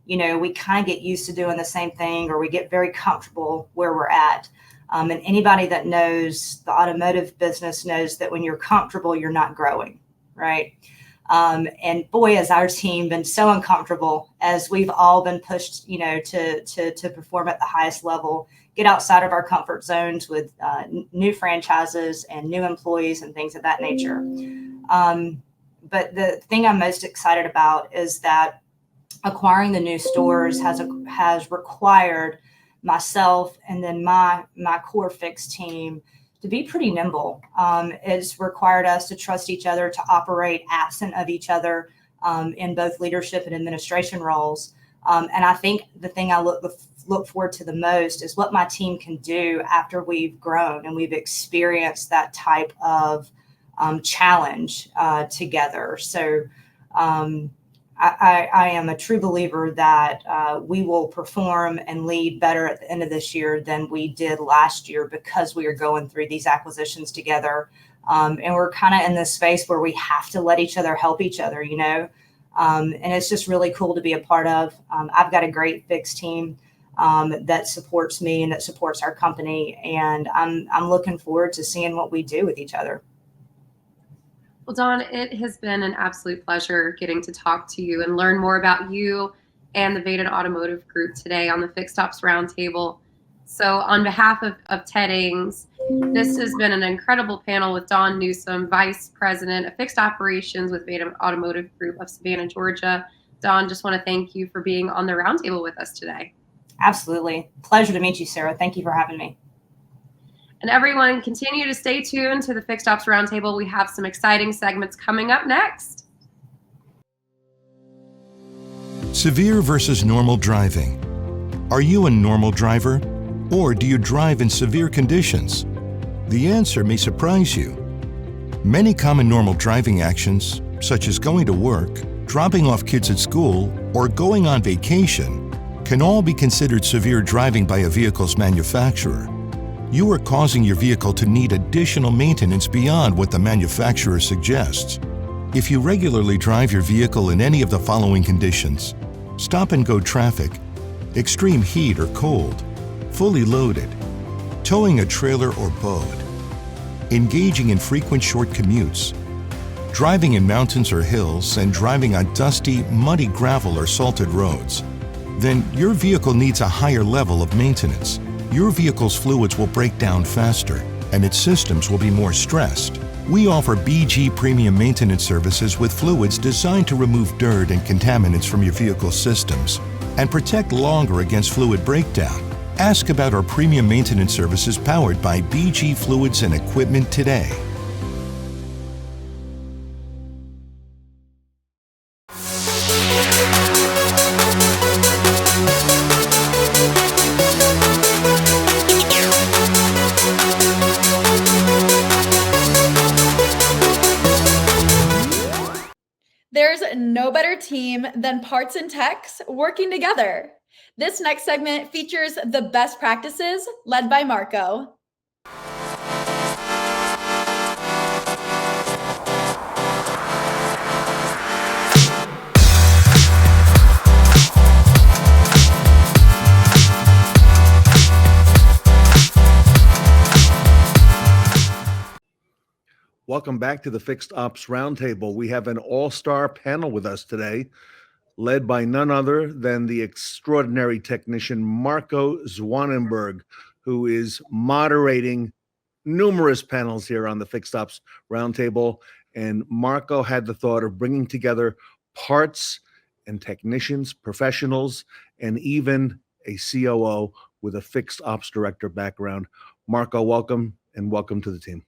we kind of get used to doing the same thing, or we get very comfortable where we're at. And anybody that knows the automotive business knows that when you're comfortable, you're not growing, right? And boy, has our team been so uncomfortable as we've all been pushed, to perform at the highest level, get outside of our comfort zones with new franchises and new employees and things of that nature. But the thing I'm most excited about is that acquiring the new stores has required myself and then my core fixed team to be pretty nimble. It's required us to trust each other, to operate absent of each other in both leadership and administration roles. And I think the thing I look forward to the most is what my team can do after we've grown and we've experienced that type of challenge together. So I am a true believer that we will perform and lead better at the end of this year than we did last year because we are going through these acquisitions together. And we're kind of in this space where we have to let each other help each other, and it's just really cool to be a part of. I've got a great fixed team that supports me and that supports our company. And I'm looking forward to seeing what we do with each other. Well, Don, it has been an absolute pleasure getting to talk to you and learn more about you and the Vaden Automotive Group today on the Fixed Ops Roundtable. So on behalf of Ted Ings, this has been an incredible panel with Don Newsome, Vice President of Fixed Operations with Vaden Automotive Group of Savannah, Georgia. Don, just want to thank you for being on the roundtable with us today. Absolutely. Pleasure to meet you, Sarah. Thank you for having me. And everyone, continue to stay tuned to the Fixed Ops Roundtable. We have some exciting segments coming up next. Severe versus normal driving. Are you a normal driver, or do you drive in severe conditions? The answer may surprise you. Many common normal driving actions, such as going to work, dropping off kids at school, or going on vacation, can all be considered severe driving by a vehicle's manufacturer. You are causing your vehicle to need additional maintenance beyond what the manufacturer suggests. If you regularly drive your vehicle in any of the following conditions: stop-and-go traffic, extreme heat or cold, fully loaded, towing a trailer or boat, engaging in frequent short commutes, driving in mountains or hills, and driving on dusty, muddy gravel or salted roads, then your vehicle needs a higher level of maintenance. Your vehicle's fluids will break down faster, and its systems will be more stressed. We offer BG Premium Maintenance Services with fluids designed to remove dirt and contaminants from your vehicle's systems and protect longer against fluid breakdown. Ask about our premium maintenance services powered by BG Fluids and Equipment today. There's no better team than parts and techs working together. This next segment features the best practices led by Marco. Welcome back to the Fixed Ops Roundtable. We have an all-star panel with us today, led by none other than the extraordinary technician Marco Zwanenburg, who is moderating numerous panels here on the Fixed Ops Roundtable. And Marco had the thought of bringing together parts and technicians, professionals, and even a COO with a fixed ops director background. Marco, welcome, and welcome to the team.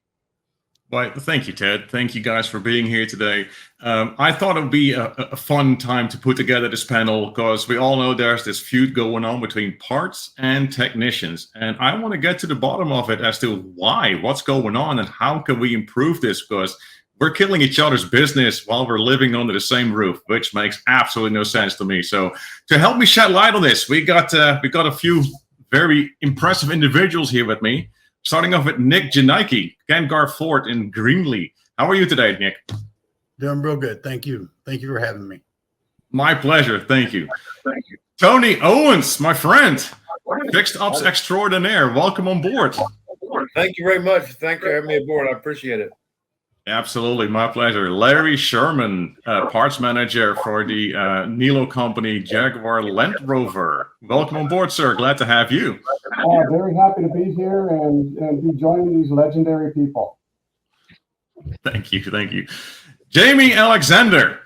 Well, thank you, Ted. Thank you guys for being here today. I thought it would be a fun time to put together this panel because we all know there's this feud going on between parts and technicians. And I want to get to the bottom of it as to why, what's going on, and how can we improve this, because we're killing each other's business while we're living under the same roof, which makes absolutely no sense to me. So to help me shed light on this, we got a few very impressive individuals here with me. Starting off with Nick Gianake, Vanguard Ford in Greenlee. How are you today, Nick? Doing real good. Thank you. Thank you for having me. My pleasure. Thank you. Thank you. Tony Owens, my friend, Fixed Ops Extraordinaire. Welcome on board. Thank you very much. Thank you for having me aboard. I appreciate it. Absolutely. My pleasure. Larry Sherman, parts manager for the Nilo company Jaguar Land Rover. Welcome on board, sir. Glad to have you. Very happy to be here and be joining these legendary people. Thank you. Thank you. Jami Alexander,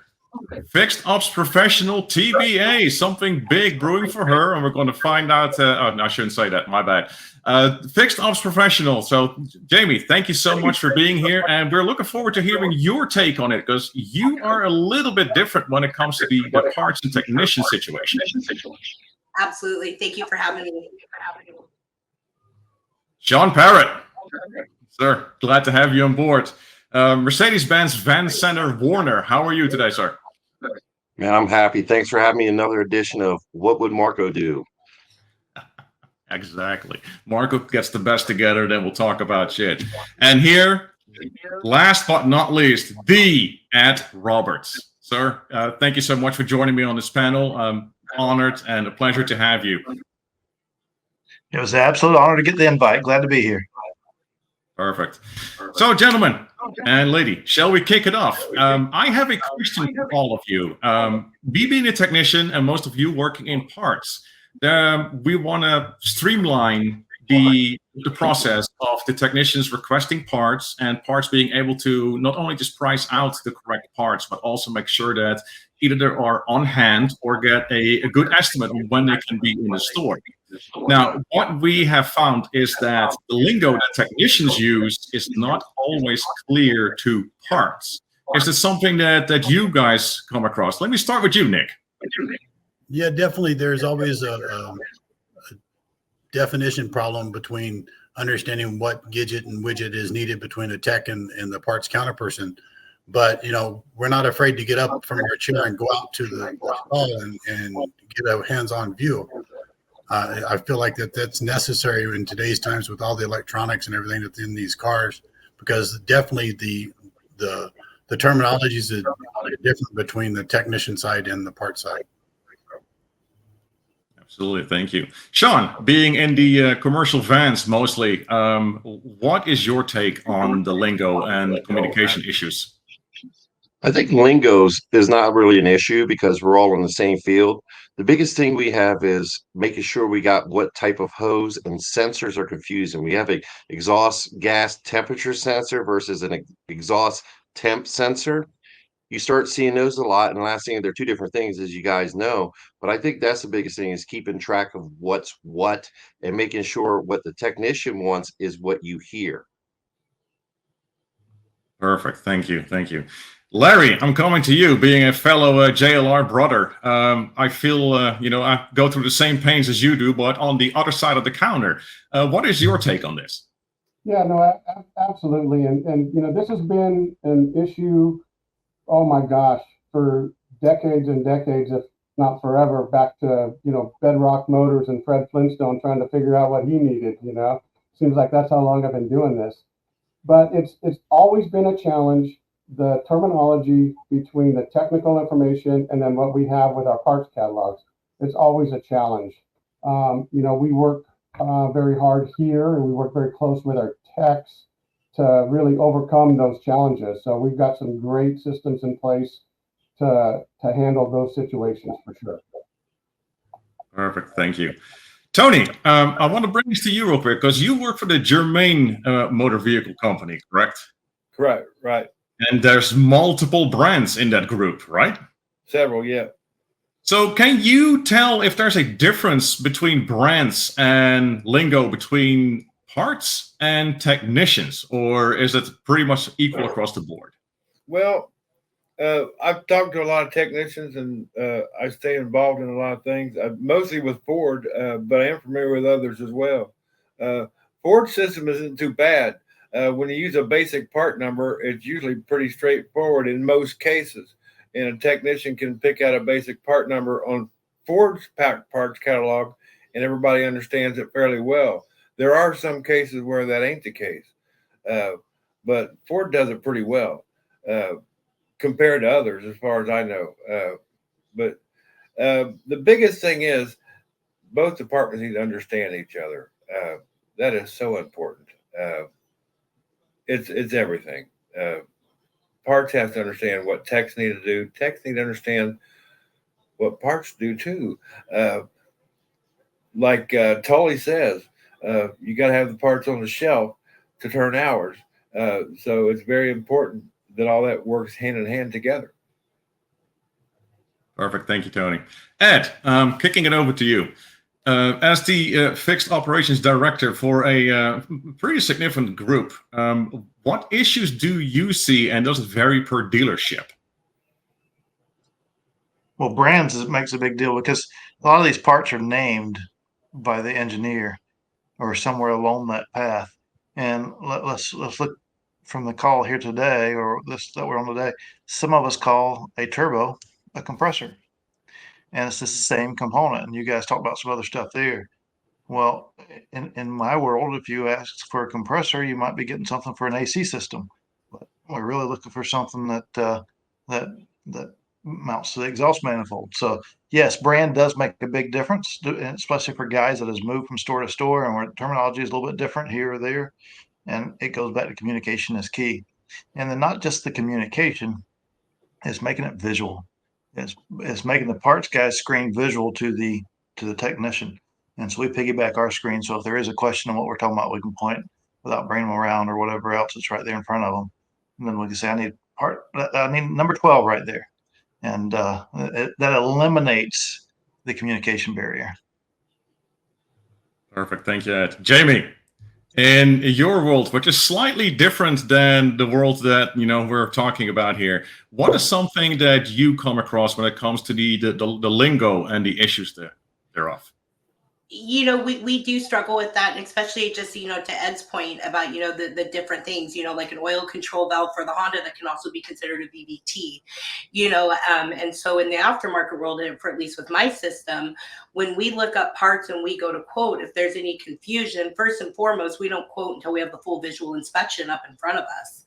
Fixed Ops Professional TBA. Something big brewing for her, and we're going to find out. Oh, no, I shouldn't say that. My bad. Fixed Ops Professional. So, Jami, thank you so much for being here, and we're looking forward to hearing your take on it because you are a little bit different when it comes to the parts and technician situation. Absolutely. Thank you for having me. Shawn Parrett, sir, glad to have you on board. Mercedes-Benz Van Center Warner, how are you today, sir? Man, I'm happy. Thanks for having me. Another edition of What Would Marco Do? Exactly. Marco gets the best together, then we'll talk about shit. And here, last but not least, the Ed Roberts. Sir, thank you so much for joining me on this panel. I'm honored and a pleasure to have you. It was an absolute honor to get the invite. Glad to be here. Perfect. So, gentlemen and lady, shall we kick it off? I have a question for all of you. Me being a technician and most of you working in parts, we want to streamline the process of the technicians requesting parts and parts being able to not only just price out the correct parts, but also make sure that either they are on hand or get a good estimate on when they can be in the store. Now, what we have found is that the lingo that technicians use is not always clear to parts. Is this something that you guys come across? Let me start with you, Nick. Yeah, definitely. There's always a definition problem between understanding what gadget and widget is needed between a tech and the parts counter person. But, you know, we're not afraid to get up from our chair and go out to the stall and get a hands-on view. I feel like that's necessary in today's times with all the electronics and everything that's in these cars, because definitely the terminologies are different between the technician side and the part side. Absolutely. Thank you. Shawn, being in the commercial vans mostly, what is your take on the lingo and communication issues? I think lingo is not really an issue because we're all in the same field. The biggest thing we have is making sure we got what type of hose and sensors are confusing. We have a exhaust gas temperature sensor versus an exhaust temp sensor. You start seeing those a lot, and the last thing, they're two different things, as you guys know. But I think that's the biggest thing, is keeping track of what's what and making sure what the technician wants is what you hear. Perfect. Thank you. Thank you. Larry, I'm coming to you, being a fellow JLR brother. I feel, I go through the same pains as you do, but on the other side of the counter. What is your take on this? Yeah, no, absolutely. And this has been an issue, oh my gosh, for decades and decades, if not forever, back to, Bedrock Motors and Fred Flintstone trying to figure out what he needed, Seems like that's how long I've been doing this. But it's always been a challenge, the terminology between the technical information and then what we have with our parts catalogs. It's always a challenge. We work very hard here, and we work very close with our techs to really overcome those challenges. So we've got some great systems in place to handle those situations for sure. Perfect. Thank you. Tony, I want to bring this to you real quick because you work for the Germain motor vehicle company, correct? Correct, right. And there's multiple brands in that group, right? Several, yeah. So can you tell if there's a difference between brands and lingo between parts and technicians, or is it pretty much equal across the board? Well, I've talked to a lot of technicians, and I stay involved in a lot of things, mostly with Ford, but I am familiar with others as well. Ford's system isn't too bad. When you use a basic part number, it's usually pretty straightforward in most cases. And a technician can pick out a basic part number on Ford's parts catalog, and everybody understands it fairly well. There are some cases where that ain't the case, but Ford does it pretty well compared to others, as far as I know. But the biggest thing is both departments need to understand each other. That is so important. It's everything. Parts have to understand what techs need to do. Techs need to understand what parts do too. Like Tully says, you got to have the parts on the shelf to turn hours. So it's very important that all that works hand in hand together. Perfect. Thank you, Tony. Ed, kicking it over to you. As the fixed operations director for a pretty significant group, what issues do you see, and does it vary per dealership? Well, brands makes a big deal because a lot of these parts are named by the engineer or somewhere along that path. And let's look from the call here today, or this that we're on today. Some of us call a turbo a compressor, and it's the same component. And you guys talk about some other stuff there. Well, in my world, if you ask for a compressor, you might be getting something for an AC system. But we're really looking for something that mounts to the exhaust manifold. So yes, brand does make a big difference, especially for guys that has moved from store to store, and where terminology is a little bit different here or there. And it goes back to communication is key. And then not just the communication, it's making it visual. It's making the parts guys screen visual to the technician. And so we piggyback our screen. So if there is a question on what we're talking about, we can point without bringing them around or whatever else. It's right there in front of them. And then we can say, I need number 12 right there. And that eliminates the communication barrier. Perfect. Thank you, Ed. Jami, in your world, which is slightly different than the world that we're talking about here, what is something that you come across when it comes to the lingo and the issues thereof? We do struggle with that, and especially just, to Ed's point about, the different things, like an oil control valve for the Honda that can also be considered a VVT, and so in the aftermarket world, and for at least with my system, when we look up parts and we go to quote, if there's any confusion, first and foremost, we don't quote until we have the full visual inspection up in front of us,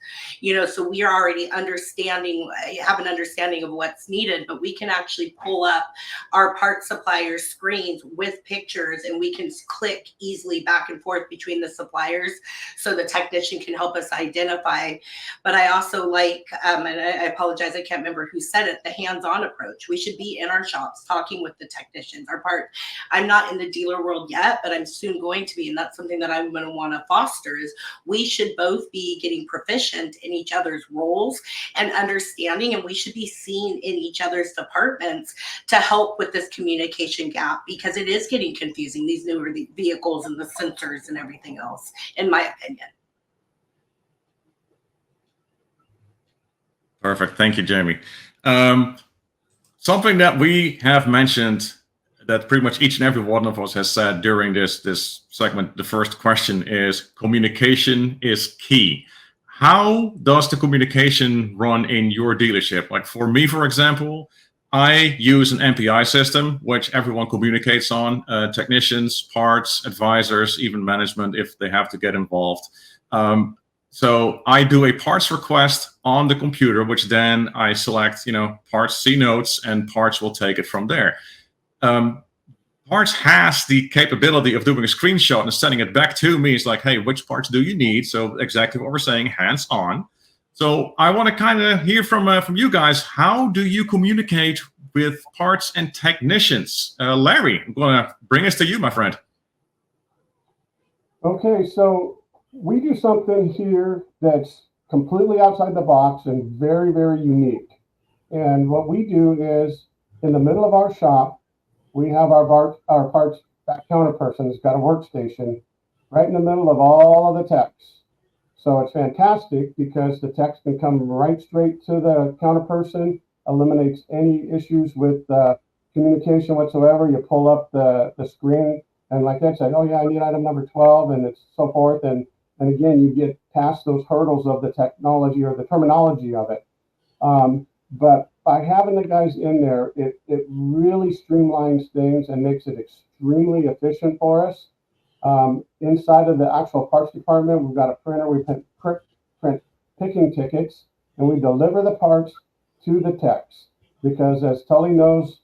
so we are already have an understanding of what's needed, but we can actually pull up our part supplier screens with pictures, and we can click easily back and forth between the suppliers so the technician can help us identify. But I also like, and I apologize, I can't remember who said it, the hands-on approach. We should be in our shops talking with the technicians. I'm not in the dealer world yet, but I'm soon going to be, and that's something that I'm going to want to foster, is we should both be getting proficient in each other's roles and understanding, and we should be seen in each other's departments to help with this communication gap, because it is getting confusing, these newer vehicles and the sensors and everything else, in my opinion. Perfect. Thank you, Jami. Something that we have mentioned that pretty much each and every one of us has said during this segment, the first question is communication is key. How does the communication run in your dealership? Like for me, for example, I use an MPI system, which everyone communicates on, technicians, parts, advisors, even management, if they have to get involved. So I do a parts request on the computer, which then I select, parts see notes, and parts will take it from there. Parts has the capability of doing a screenshot and sending it back to me. It's like, hey, which parts do you need? So exactly what we're saying, hands-on. So I want to kind of hear from you guys. How do you communicate with parts and technicians? Larry, I'm going to bring us to you, my friend. Okay, so we do something here that's completely outside the box and very, very unique. And what we do is, in the middle of our shop, we have our parts back counter person has got a workstation right in the middle of all of the techs. So it's fantastic because the techs can come right straight to the counter person, eliminates any issues with communication whatsoever. You pull up the screen and like that, say, oh yeah, I need item number 12, and it's so forth. And again, you get past those hurdles of the technology or the terminology of it. But by having the guys in there, it really streamlines things and makes it extremely efficient for us. Inside of the actual parts department, we've got a printer. We print picking tickets, and we deliver the parts to the techs. Because as Tully knows,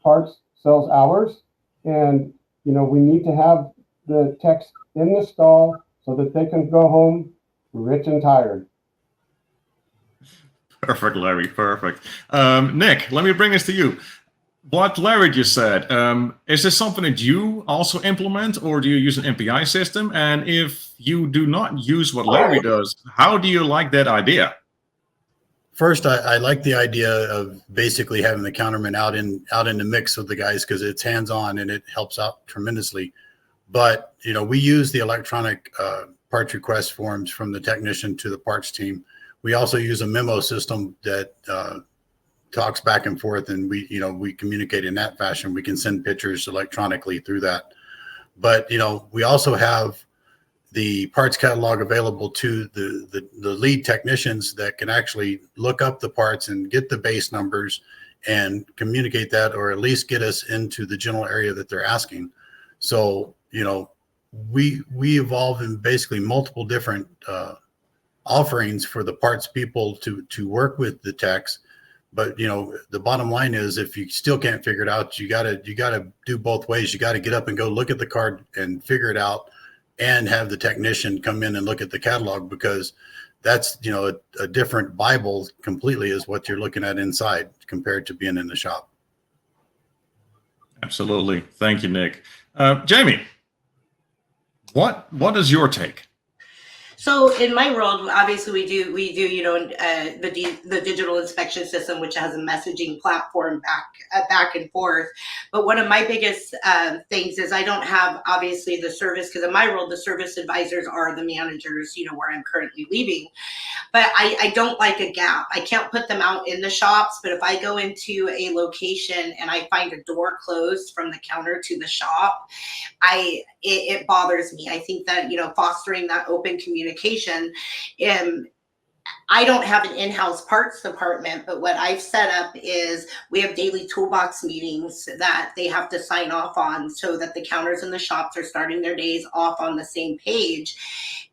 parts sells hours, and we need to have the techs in the stall so that they can go home rich and tired. Perfect, Larry. Perfect. Nick, let me bring us to you. What Larry just said, is this something that you also implement, or do you use an MPI system? And if you do not use what Larry does, how do you like that idea? First, I like the idea of basically having the counterman out in the mix with the guys because it's hands-on and it helps out tremendously. But we use the electronic parts request forms from the technician to the parts team. We also use a memo system that talks back and forth, and we communicate in that fashion. We can send pictures electronically through that. But we also have the parts catalog available to the lead technicians that can actually look up the parts and get the base numbers and communicate that, or at least get us into the general area that they're asking. So we evolve in basically multiple different offerings for the parts people to work with the techs. But the bottom line is, if you still can't figure it out, you gotta do both ways. You gotta get up and go look at the card and figure it out, and have the technician come in and look at the catalog, because that's a different Bible completely is what you're looking at inside compared to being in the shop. Absolutely. Thank you, Nick. Jami, what is your take? So in my world, obviously we do the digital inspection system, which has a messaging platform back and forth. But one of my biggest things is I don't have obviously the service, because in my role the service advisors are the managers, where I'm currently leaving. But I don't like a gap. I can't put them out in the shops, but if I go into a location and I find a door closed from the counter to the shop, it bothers me. I think that fostering that open communication. I don't have an in-house parts department, but what I've set up is we have daily toolbox meetings that they have to sign off on, so that the counters in the shops are starting their days off on the same page.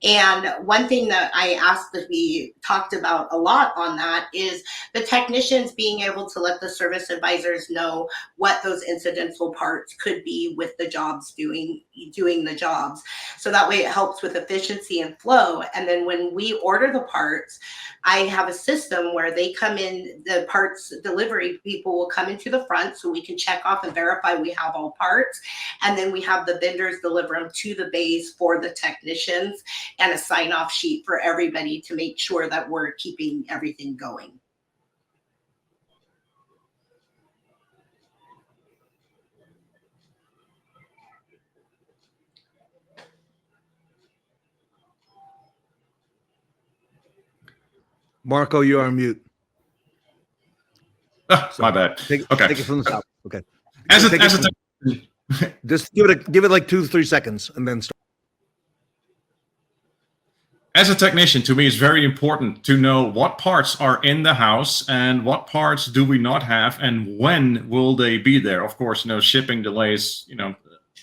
And one thing that I asked to be talked about a lot on that is the technicians being able to let the service advisors know what those incidental parts could be with the jobs doing the jobs. So that way it helps with efficiency and flow. And then when we order the parts, I have a system where they come in, the parts delivery people will come into the front so we can check off and verify we have all parts. And then we have the vendors deliver them to the bays for the technicians, and a sign-off sheet for everybody to make sure that we're keeping everything going. Marco, you're on mute. My bad. Take it from the top. Okay. Just give it like 2-3 seconds and then start. As a technician, to me, it's very important to know what parts are in the house and what parts do we not have, and when will they be there. Of course, shipping delays,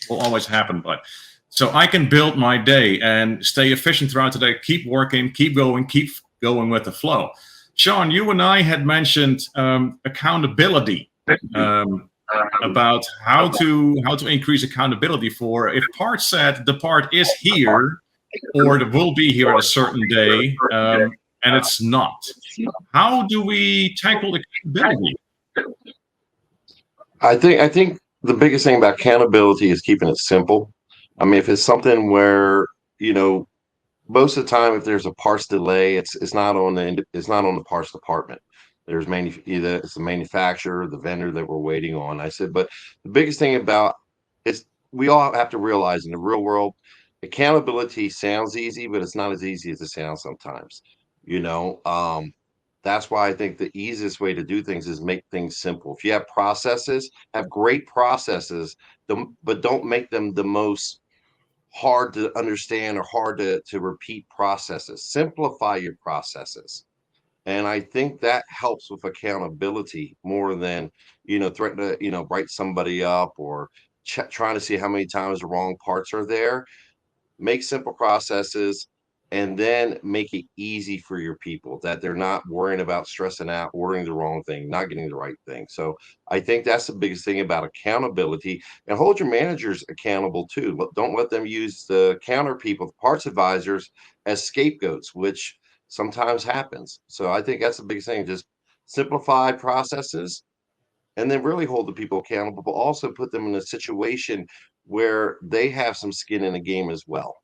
will always happen, but so I can build my day and stay efficient throughout the day, keep working, keep going with the flow. Shawn, you and I had mentioned accountability about how to increase accountability for if Parrett said the part is here or it will be here at a certain day, and it's not. How do we tackle accountability? I think the biggest thing about accountability is keeping it simple. I mean, if it's something where, you know, most of the time, if there's a parts delay, it's not on the parts department. There's either it's the manufacturer, the vendor that we're waiting on. I said, but the biggest thing about it's we all have to realize in the real world, accountability sounds easy, but it's not as easy as it sounds sometimes. You know, that's why I think the easiest way to do things is make things simple. If you have processes, have great processes, but don't make them the most hard to understand or hard to repeat processes. Simplify your processes. And I think that helps with accountability more than, you know, threatening to, you know, write somebody up or trying to see how many times the wrong parts are there. Make simple processes and then make it easy for your people that they're not worrying about stressing out, ordering the wrong thing, not getting the right thing. So I think that's the biggest thing about accountability, and hold your managers accountable too. Don't let them use the counter people, the parts advisors, as scapegoats, which sometimes happens. So I think that's the biggest thing. Just simplify processes and then really hold the people accountable, but also put them in a situation where they have some skin in the game as well.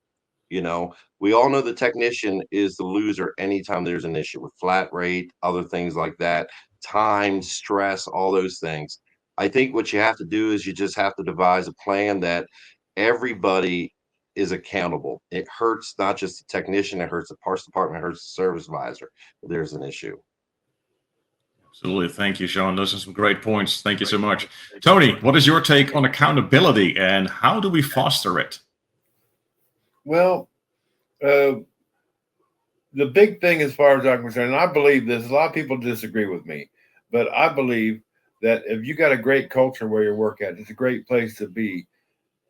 You know, we all know the technician is the loser anytime there's an issue with flat rate, other things like that, time, stress, all those things. I think what you have to do is you just have to devise a plan that everybody is accountable. It hurts not just the technician, it hurts the parts department, it hurts the service advisor if there's an issue. Absolutely. Thank you, Shawn. Those are some great points. Thank you so much. Tony, what is your take on accountability and how do we foster it? Well, the big thing as far as I'm concerned, and I believe this, a lot of people disagree with me, but I believe that if you got a great culture where you work at, it's a great place to be.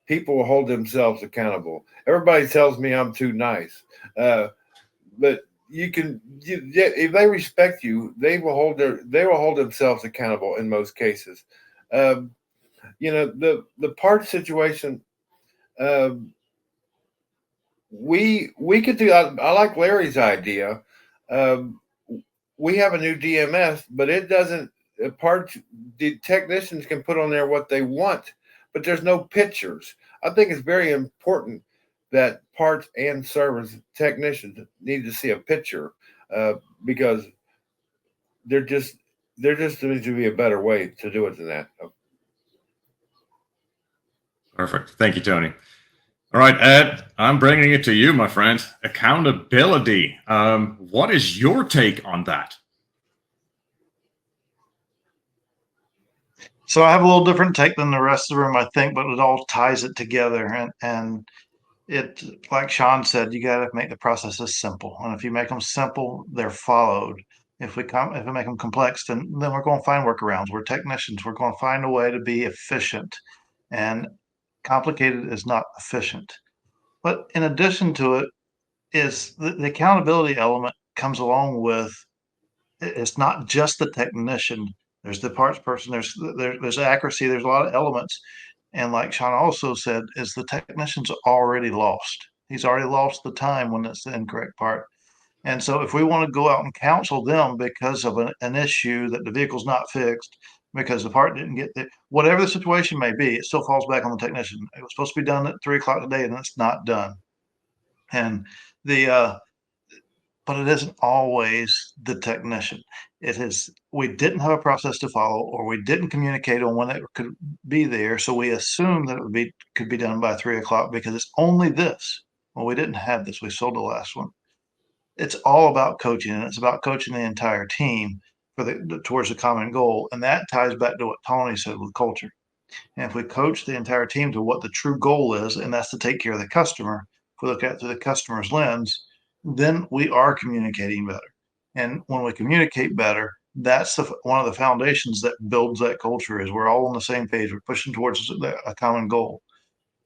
People will hold themselves accountable. Everybody tells me I'm too nice, but if they respect you, they will hold themselves accountable in most cases. You know, the parts situation. We could do. I like Larry's idea. We have a new DMS, but it doesn't. The technicians can put on there what they want, but there's no pictures. I think it's very important that parts and service technicians need to see a picture because there just needs to be a better way to do it than that. Perfect. Thank you, Tony. All right, Ed, I'm bringing it to you, my friend. Accountability. What is your take on that? So I have a little different take than the rest of the room, I think, but it all ties it together. And it, like Shawn said, you got to make the processes simple. And if you make them simple, they're followed. If we make them complex, then we're going to find workarounds. We're technicians. We're going to find a way to be efficient. And complicated is not efficient. But in addition to it, is the accountability element comes along with. It's not just the technician. There's the parts person. There's accuracy. There's a lot of elements. And like Shawn also said, is the technician's already lost. He's already lost the time when it's the incorrect part. And so if we want to go out and counsel them because of an issue that the vehicle's not fixed, because the part didn't get there, whatever the situation may be, it still falls back on the technician. It was supposed to be done at 3 o'clock today and it's not done. And but it isn't always the technician. It is, we didn't have a process to follow, or we didn't communicate on when it could be there. So we assumed that it could be done by 3 o'clock because it's only this. Well, we didn't have this. We sold the last one. It's all about coaching, and it's about coaching the entire team towards the common goal. And that ties back to what Tony said with culture. And if we coach the entire team to what the true goal is, and that's to take care of the customer, if we look at it through the customer's lens, then we are communicating better. And when we communicate better, that's one of the foundations that builds that culture is we're all on the same page. We're pushing towards a common goal.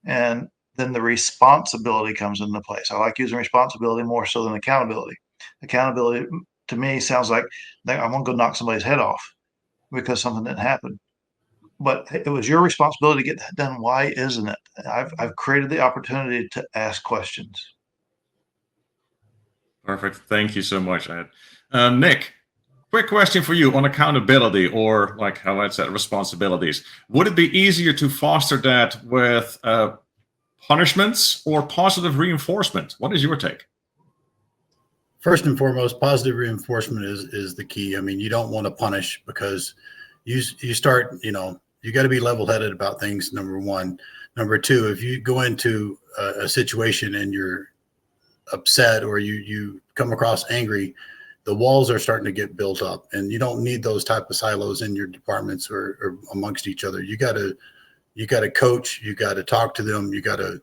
And then the responsibility comes into place. I like using responsibility more so than accountability. Accountability to me sounds like I'm going to go knock somebody's head off because something didn't happen. but it was your responsibility to get that done. Why isn't it? I've created the opportunity to ask questions. Perfect. Thank you so much, Ed. Nick, quick question for you on accountability, or like how I said, responsibilities. Would it be easier to foster that with punishments or positive reinforcement? What is your take? First and foremost, positive reinforcement is the key. I mean, you don't want to punish, because you start, you got to be level-headed about things, number one. Number two, if you go into a situation and you're upset, or you come across angry, the walls are starting to get built up, and you don't need those type of silos in your departments or amongst each other. You got to coach, you got to talk to them, you got to,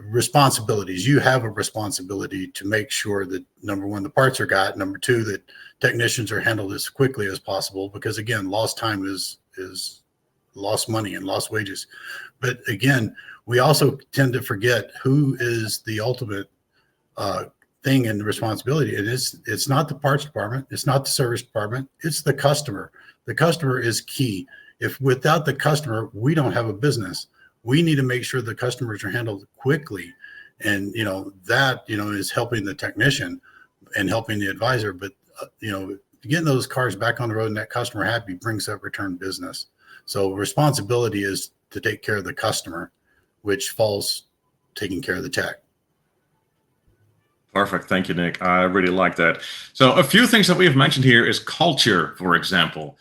responsibilities. You have a responsibility to make sure that, number one, the parts are got, number two, that technicians are handled as quickly as possible, because again, lost time is lost money and lost wages. But again, we also tend to forget who is the ultimate thing and responsibility. And it's not the parts department, it's not the service department, it's the customer. The customer is key. If without the customer, we don't have a business. We need to make sure the customers are handled quickly, and that is helping the technician and helping the advisor. But getting those cars back on the road and that customer happy brings up return business. So responsibility is to take care of the customer, which falls taking care of the tech. Perfect. Thank you, Nick. I really like that. So a few things that we have mentioned here is culture, for example.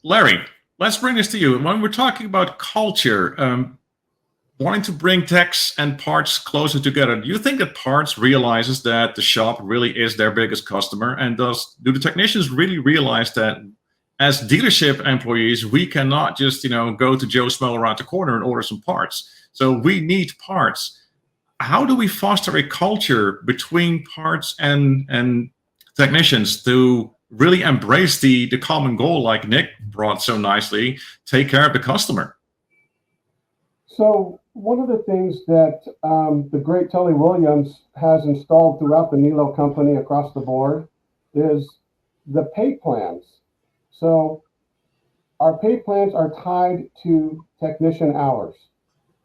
Larry, let's bring this to you. When we're talking about culture, wanting to bring techs and parts closer together, do you think that parts realizes that the shop really is their biggest customer? And do the technicians really realize that as dealership employees, we cannot just, go to Joe Schmo around the corner and order some parts? So we need parts. How do we foster a culture between parts and technicians to really embrace the common goal, like Nick brought so nicely, take care of the customer? So one of the things that the great Tully Williams has installed throughout the Nilo company across the board is the pay plans. So our pay plans are tied to technician hours.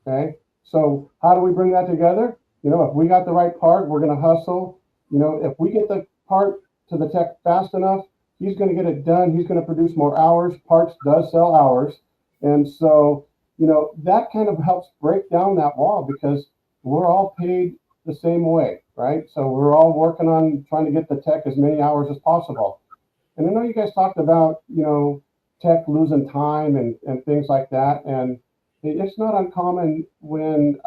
Okay. So how do we bring that together? If we got the right part, we're going to hustle. If we get the part to the tech fast enough, he's going to get it done. He's going to produce more hours. Parts does sell hours. And so, that kind of helps break down that wall, because we're all paid the same way, right? So we're all working on trying to get the tech as many hours as possible. And I know you guys talked about, tech losing time and things like that. And it's not uncommon when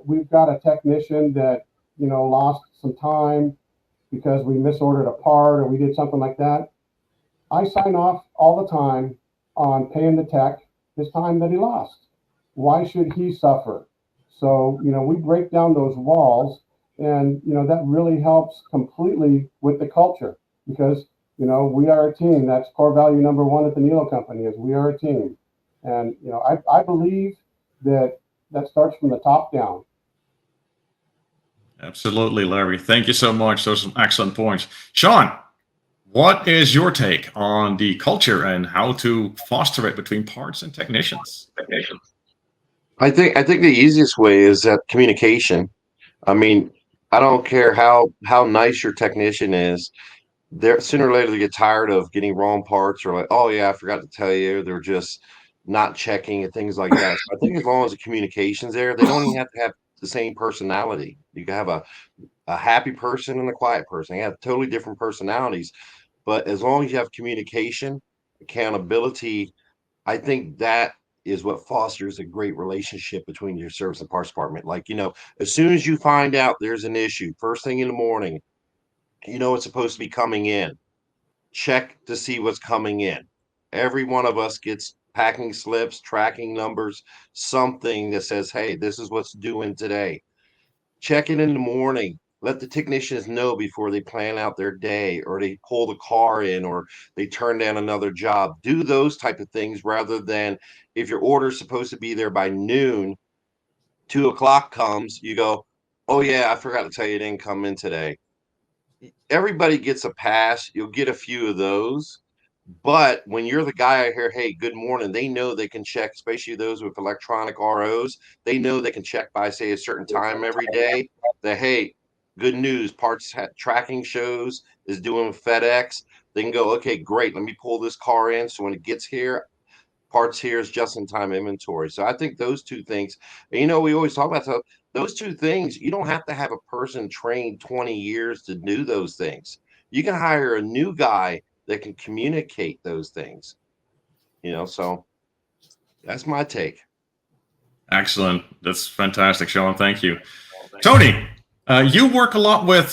we've got a technician that, lost some time because we misordered a part or we did something like that. I sign off all the time on paying the tech his time that he lost. Why should he suffer? So, we break down those walls, and, that really helps completely with the culture, because, we are a team. That's core value number one at the Nilo company, is we are a team. And, I believe that starts from the top down. Absolutely, Larry. Thank you so much. Those are some excellent points. Shawn, what is your take on the culture and how to foster it between parts and technicians? I think the easiest way is that communication. I mean, I don't care how nice your technician is. They're sooner or later they get tired of getting wrong parts, or like, oh yeah, I forgot to tell you. They're just not checking and things like that. So I think as long as the communication's there, they don't even have to have the same personality. You can have a happy person and a quiet person. They have totally different personalities. But as long as you have communication, accountability, I think that is what fosters a great relationship between your service and parts department. Like, as soon as you find out there's an issue, first thing in the morning, it's supposed to be coming in. Check to see what's coming in. Every one of us gets packing slips, tracking numbers, something that says, hey, this is what's doing today. Check it in the morning. Let the technicians know before they plan out their day, or they pull the car in, or they turn down another job. Do those type of things, rather than if your order is supposed to be there by noon, 2 o'clock comes, you go, oh yeah, I forgot to tell you it didn't come in today. Everybody gets a pass. You'll get a few of those, But when you're the guy out here, hey, good morning, they know they can check, especially those with electronic ROs, they know they can check by, say, a certain time every day that, hey, good news, parts tracking shows is doing FedEx. They can go, okay, great, let me pull this car in. So when it gets here, parts here is just in time inventory. So I think those two things, and we always talk about those two things, you don't have to have a person trained 20 years to do those things. You can hire a new guy that can communicate those things, so that's my take. Excellent. That's fantastic, Shawn. Thank you. Tony, you work a lot with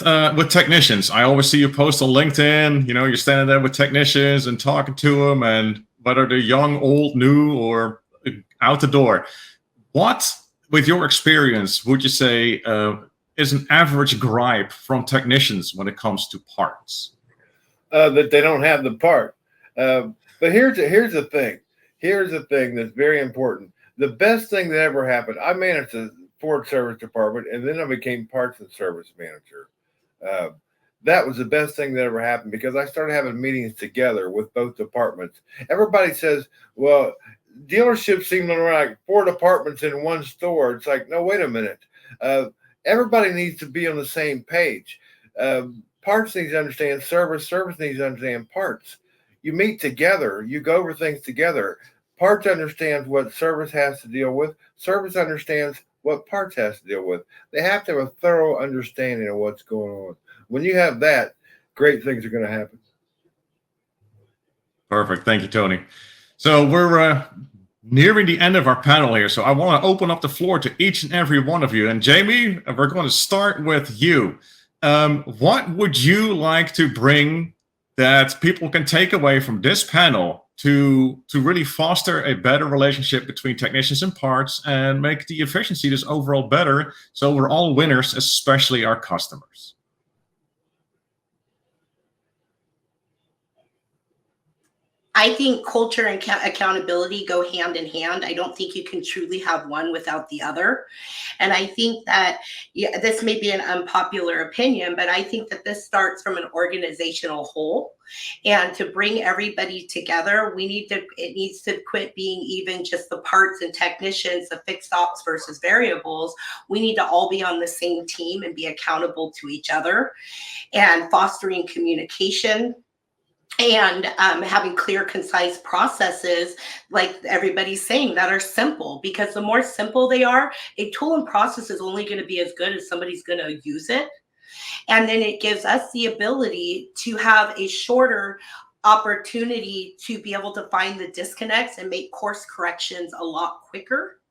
technicians. I always see you post on LinkedIn. You're standing there with technicians and talking to them, and whether they're young, old, new, or out the door. What, with your experience, would you say is an average gripe from technicians when it comes to parts? That they don't have the part. But here's the thing. Here's the thing that's very important. The best thing that ever happened, I managed the Ford service department, and then I became parts and service manager. That was the best thing that ever happened because I started having meetings together with both departments. Everybody says, well, dealerships seem to run like 4 departments in one store. It's like, no, wait a minute. Everybody needs to be on the same page. Parts needs to understand service needs to understand parts. You meet together, you go over things together. Parts understands what service has to deal with. Service understands what parts has to deal with. They have to have a thorough understanding of what's going on. When you have that, great things are going to happen. Perfect. Thank you, Tony. So we're nearing the end of our panel here. So I want to open up the floor to each and every one of you. And Jami, we're going to start with you. What would you like to bring that people can take away from this panel to really foster a better relationship between technicians and parts and make the efficiency just overall better so we're all winners, especially our customers? I think culture and accountability go hand in hand. I don't think you can truly have one without the other. And I think that this may be an unpopular opinion, but I think that this starts from an organizational whole. And to bring everybody together, it needs to quit being even just the parts and technicians, the fixed ops versus variables. We need to all be on the same team and be accountable to each other, and fostering communication, and having clear, concise processes, like everybody's saying, that are simple. Because the more simple they are, a tool and process is only going to be as good as somebody's going to use it. And then it gives us the ability to have a shorter opportunity to be able to find the disconnects and make course corrections a lot quicker.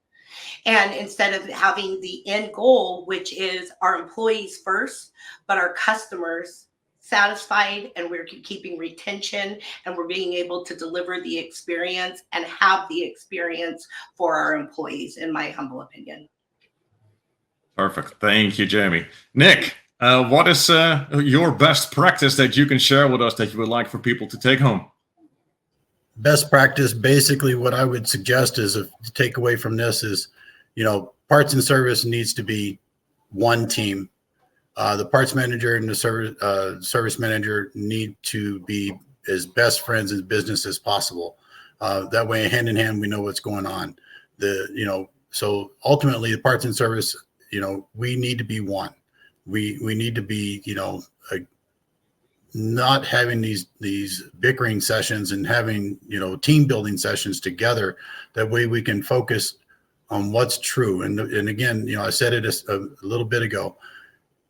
And instead of having the end goal, which is our employees first, but our customers satisfied, and we're keeping retention, and we're being able to deliver the experience and have the experience for our employees, in my humble opinion. Perfect. Thank you, Jami. Nick, what is your best practice that you can share with us that you would like for people to take home? Best practice, basically what I would suggest is a takeaway from this is, parts and service needs to be one team. The parts manager and the service manager need to be as best friends in business as possible. That way, hand in hand, we know what's going on. So ultimately, the parts and service, we need to be one. We need to be, not having these bickering sessions and having, team building sessions together. That way, we can focus on what's true. And again, I said it a little bit ago.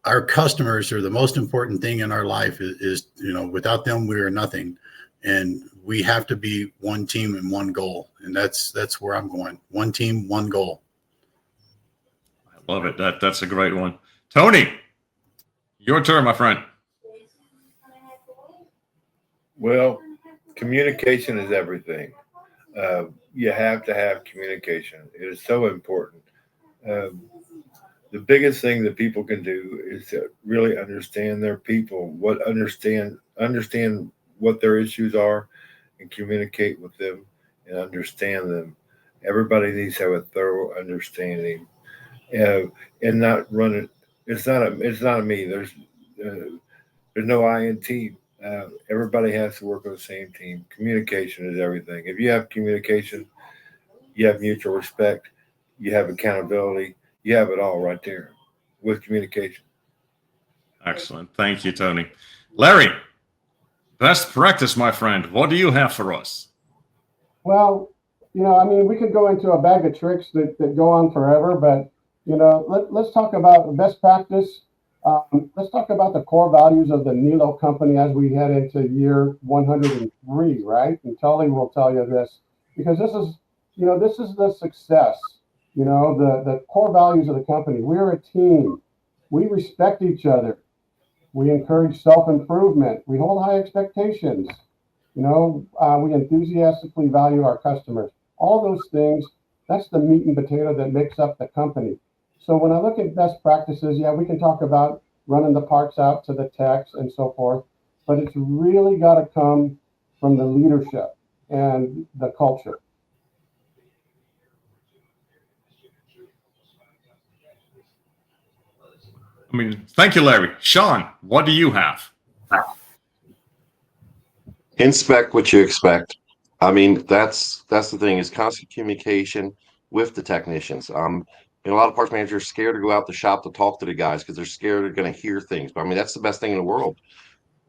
Our customers are the most important thing in our life. Is without them, we are nothing, and we have to be one team and one goal. And that's where I'm going. One team, one goal. I love it. That's a great one. Tony, your turn, my friend. Well, communication is everything. You have to have communication. It is so important. The biggest thing that people can do is to really understand their people, understand what their issues are, and communicate with them and understand them. Everybody needs to have a thorough understanding, and not run it. It's not a me. There's no I in team. Everybody has to work on the same team. Communication is everything. If you have communication, you have mutual respect, you have accountability, you have it all right there with communication. Excellent. Thank you, Tony. Larry, best practice, my friend. What do you have for us? Well, I mean, we could go into a bag of tricks that go on forever, but, let's talk about best practice. Let's talk about the core values of the Nilo company as we head into year 103, right? And Tully will tell you this, because this is the success, the core values of the company. We're a team. We respect each other. We encourage self-improvement. We hold high expectations. We enthusiastically value our customers. All those things, that's the meat and potato that makes up the company. So when I look at best practices, yeah, we can talk about running the parts out to the techs and so forth, but it's really got to come from the leadership and the culture. I mean, thank you, Larry. Shawn, what do you have? Inspect what you expect. I mean, that's the thing, is constant communication with the technicians. A lot of parts managers are scared to go out the shop to talk to the guys because they're scared they're going to hear things. But I mean, that's the best thing in the world,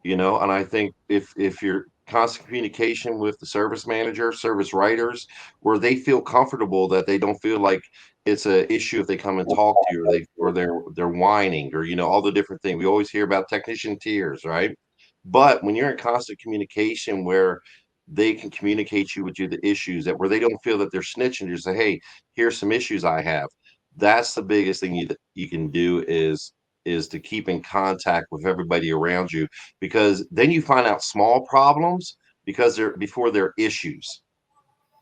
And I think if you're constant communication with the service manager, service writers, where they feel comfortable, that they don't feel like it's an issue if they come and talk to you, or they're whining, or all the different things. We always hear about technician tears, right? But when you're in constant communication where they can communicate with you the issues, that where they don't feel that they're snitching, you say, hey, here's some issues I have. That's the biggest thing you can do is to keep in contact with everybody around you, because then you find out small problems before they're issues.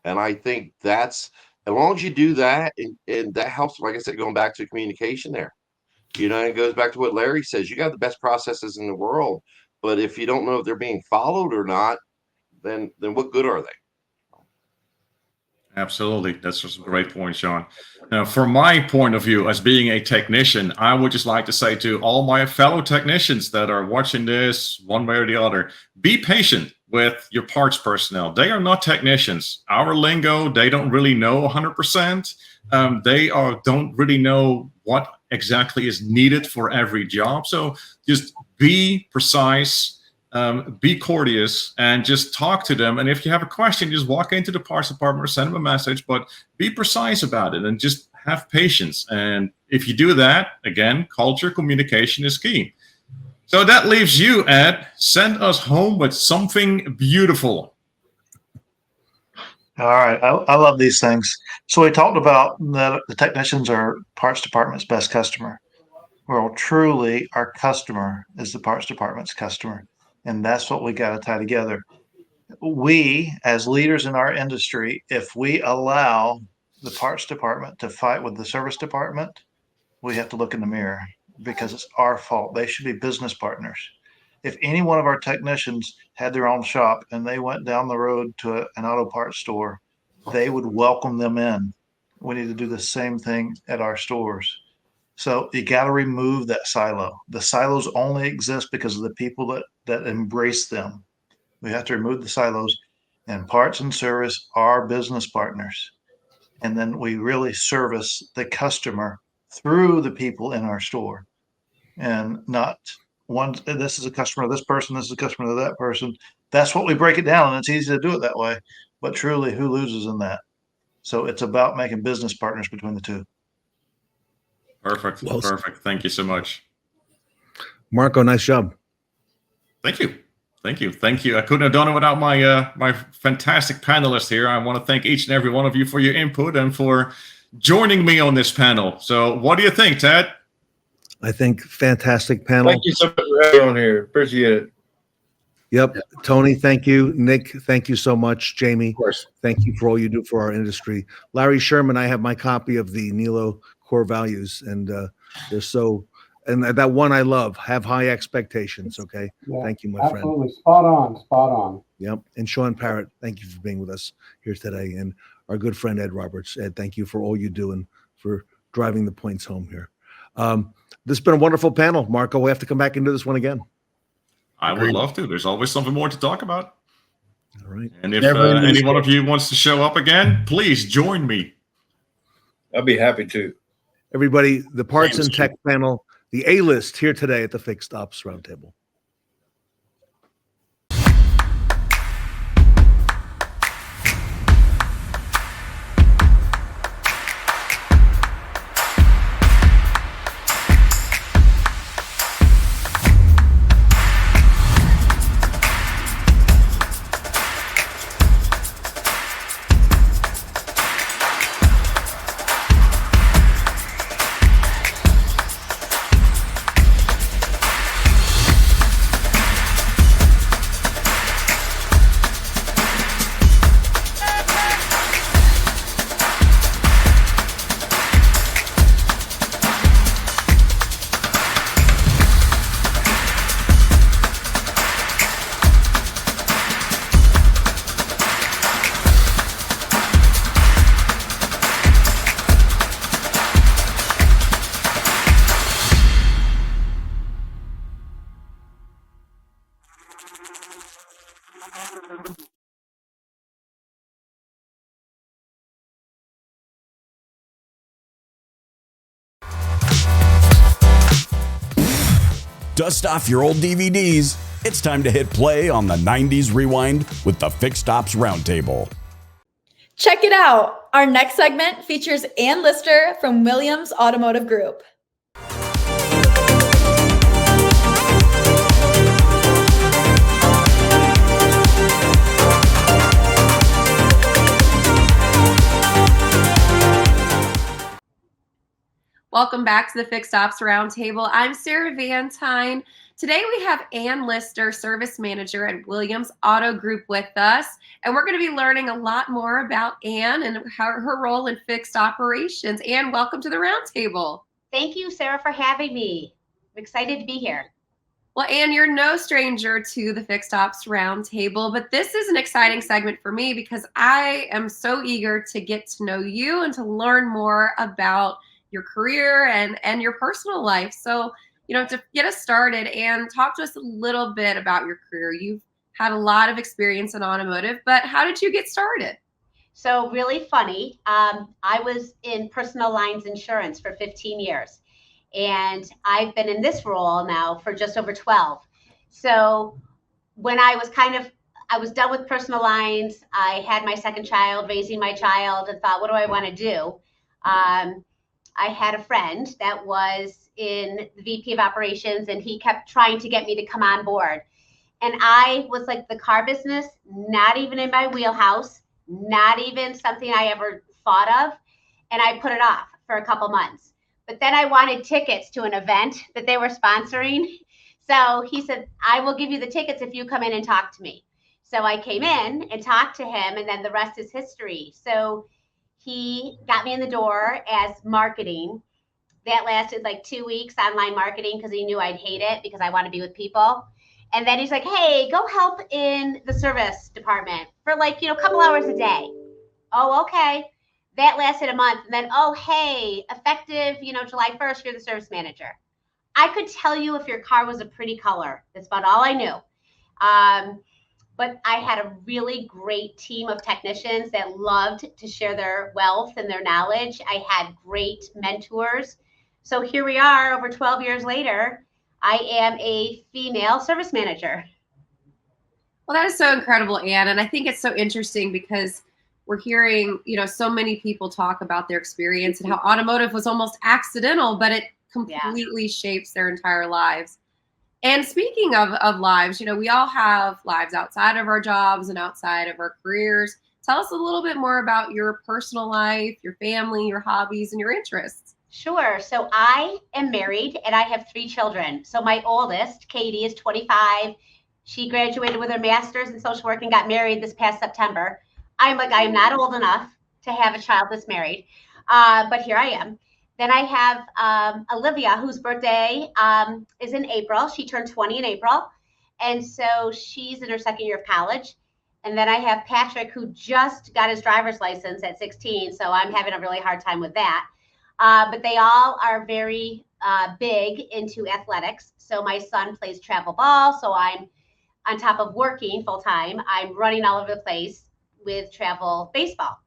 And I think that's, as long as you do that, and that helps, like I said, going back to communication there. It goes back to what Larry says. You got the best processes in the world, but if you don't know if they're being followed or not, then what good are they? Absolutely. That's just a great point, Shawn. Now, from my point of view as being a technician, I would just like to say to all my fellow technicians that are watching this one way or the other, be patient with your parts personnel. They are not technicians. Our lingo, they don't really know 100%. They don't really know what exactly is needed for every job. So just be precise. Be courteous and just talk to them. And if you have a question, just walk into the parts department or send them a message, but be precise about it and just have patience. And if you do that, again, culture, communication is key. So that leaves you, Ed. Send us home with something beautiful. All right. I love these things. So we talked about that the technicians are parts department's best customer. Well, truly, our customer is the parts department's customer. And that's what we got to tie together. We, as leaders in our industry, if we allow the parts department to fight with the service department, we have to look in the mirror, because it's our fault. They should be business partners. If any one of our technicians had their own shop and they went down the road to an auto parts store, they would welcome them in. We need to do the same thing at our stores. So you got to remove that silo. The silos only exist because of the people that embrace them. We have to remove the silos, and parts and service are business partners. And then we really service the customer through the people in our store, and not one, this is a customer of this person, this is a customer of that person. That's what we break it down, and it's easy to do it that way. But truly, who loses in that? So it's about making business partners between the two. Perfect. Well, perfect. Thank you so much. Marco, nice job. Thank you. Thank you. Thank you. I couldn't have done it without my my fantastic panelists here. I want to thank each and every one of you for your input and for joining me on this panel. So what do you think, Ted? I think fantastic panel. Thank you so much for having me on here. Appreciate it. Yep. Tony, thank you. Nick, thank you so much. Jamie, thank you for all you do for our industry. Larry Sherman, I have my copy of the Nilo core values, and they're so, and that one I love, have high expectations. Okay. Yeah, thank you, my friend. absolutely. Spot on. Spot on. Yep. And Shawn Parrett, thank you for being with us here today. And our good friend, Ed Roberts. Ed, thank you for all you do and for driving the points home here. This has been a wonderful panel. Marco, we have to come back and do this one again. I would love to. There's always something more to talk about. All right. And if any one of you wants to show up again, please join me. I'll be happy to. Everybody, the parts and tech panel, the A-list here today at the Fixed Ops Roundtable. Dust off your old DVDs. It's time to hit play on the 90s Rewind with the Fixed Ops Roundtable. Check it out. Our next segment features Ann Lister from Williams Automotive Group. Welcome back to the Fixed Ops Roundtable. I'm Sarah Vantine. Today we have Ann Lister, Service Manager at Williams Auto Group with us, and we're going to be learning a lot more about Ann and her role in fixed operations. Ann, welcome to the Roundtable. Thank you, Sarah, for having me. I'm excited to be here. Well, Ann, you're no stranger to the Fixed Ops Roundtable, but this is an exciting segment for me because I am so eager to get to know you and to learn more about your career and your personal life. So, to get us started, and talk to us a little bit about your career. You've had a lot of experience in automotive, but how did you get started? So really funny. I was in personal lines insurance for 15 years, and I've been in this role now for just over 12. So when I was done with personal lines, I had my second child, raising my child, and thought, what do I want to do? I had a friend that was in the VP of operations, and he kept trying to get me to come on board. And I was like, the car business, not even in my wheelhouse, not even something I ever thought of. And I put it off for a couple months. But then I wanted tickets to an event that they were sponsoring. So he said, I will give you the tickets if you come in and talk to me. So I came in and talked to him, and then the rest is history. So he got me in the door as marketing. That lasted like 2 weeks, online marketing, because he knew I'd hate it because I want to be with people. And then he's like, hey, go help in the service department for like, a couple hours a day. Oh, okay. That lasted a month. And then, oh, hey, effective, July 1st, you're the service manager. I could tell you if your car was a pretty color. That's about all I knew. But I had a really great team of technicians that loved to share their wealth and their knowledge. I had great mentors. So here we are, over 12 years later, I am a female service manager. Well, that is so incredible, Ann. And I think it's so interesting because we're hearing, so many people talk about their experience and how automotive was almost accidental, but it completely shapes their entire lives. And speaking of lives, we all have lives outside of our jobs and outside of our careers. Tell us a little bit more about your personal life, your family, your hobbies, and your interests. Sure. So I am married and I have 3 children. So my oldest, Katie, is 25. She graduated with her master's in social work and got married this past September. I'm not old enough to have a child that's married, but here I am. Then I have Olivia, whose birthday is in April. She turned 20 in April. And so she's in her second year of college. And then I have Patrick, who just got his driver's license at 16. So I'm having a really hard time with that. But they all are very big into athletics. So my son plays travel ball. So I'm on top of working full time. I'm running all over the place with travel baseball.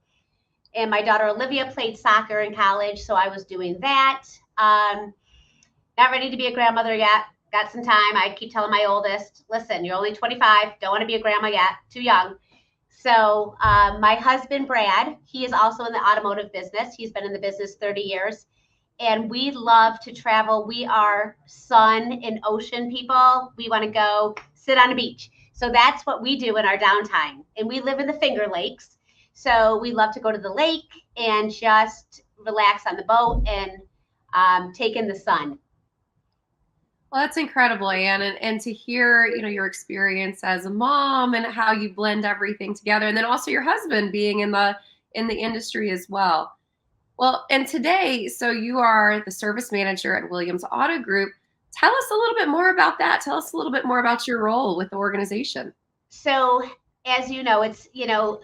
And my daughter Olivia played soccer in college. So I was doing that. Not ready to be a grandmother yet. Got some time. I keep telling my oldest, listen, you're only 25. Don't want to be a grandma yet. Too young. So my husband, Brad, he is also in the automotive business. He's been in the business 30 years. And we love to travel. We are sun and ocean people. We want to go sit on a beach. So that's what we do in our downtime. And we live in the Finger Lakes. So we love to go to the lake and just relax on the boat and take in the sun. Well, that's incredible, Ann, and to hear, your experience as a mom and how you blend everything together, and then also your husband being in the industry as well. Well, and today, so you are the service manager at Williams Auto Group. Tell us a little bit more about that. Tell us a little bit more about your role with the organization. So, as you know, it's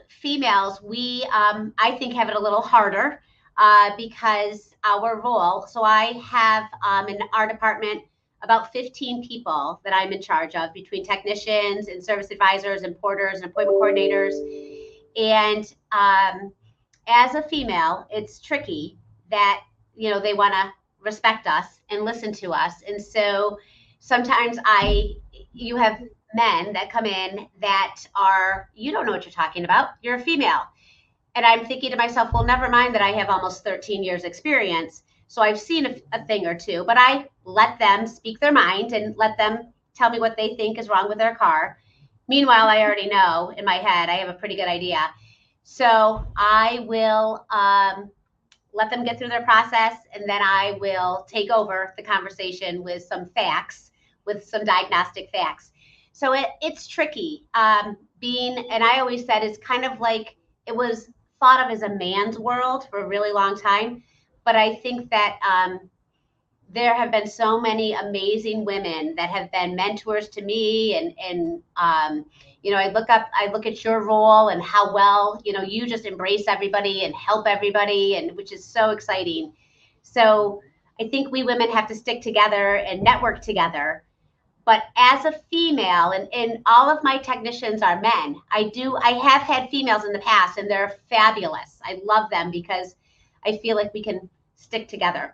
females. We I think have it a little harder because our role. So I have in our department about 15 people that I'm in charge of, between technicians and service advisors and porters and appointment coordinators. And as a female, it's tricky that, they want to respect us and listen to us. And so sometimes you have men that come in that are, you don't know what you're talking about. You're a female. And I'm thinking to myself, well, never mind that I have almost 13 years experience. So I've seen a thing or two, but I let them speak their mind and let them tell me what they think is wrong with their car. Meanwhile, I already know in my head, I have a pretty good idea. So I will let them get through their process, and then I will take over the conversation with some facts, with some diagnostic facts. So it's tricky. And I always said it's kind of like it was thought of as a man's world for a really long time. But I think that there have been so many amazing women that have been mentors to me, and I look at your role and how well you just embrace everybody and help everybody, and which is so exciting. So I think we women have to stick together and network together. But as a female, and all of my technicians are men. I have had females in the past, and they're fabulous. I love them because I feel like we can stick together.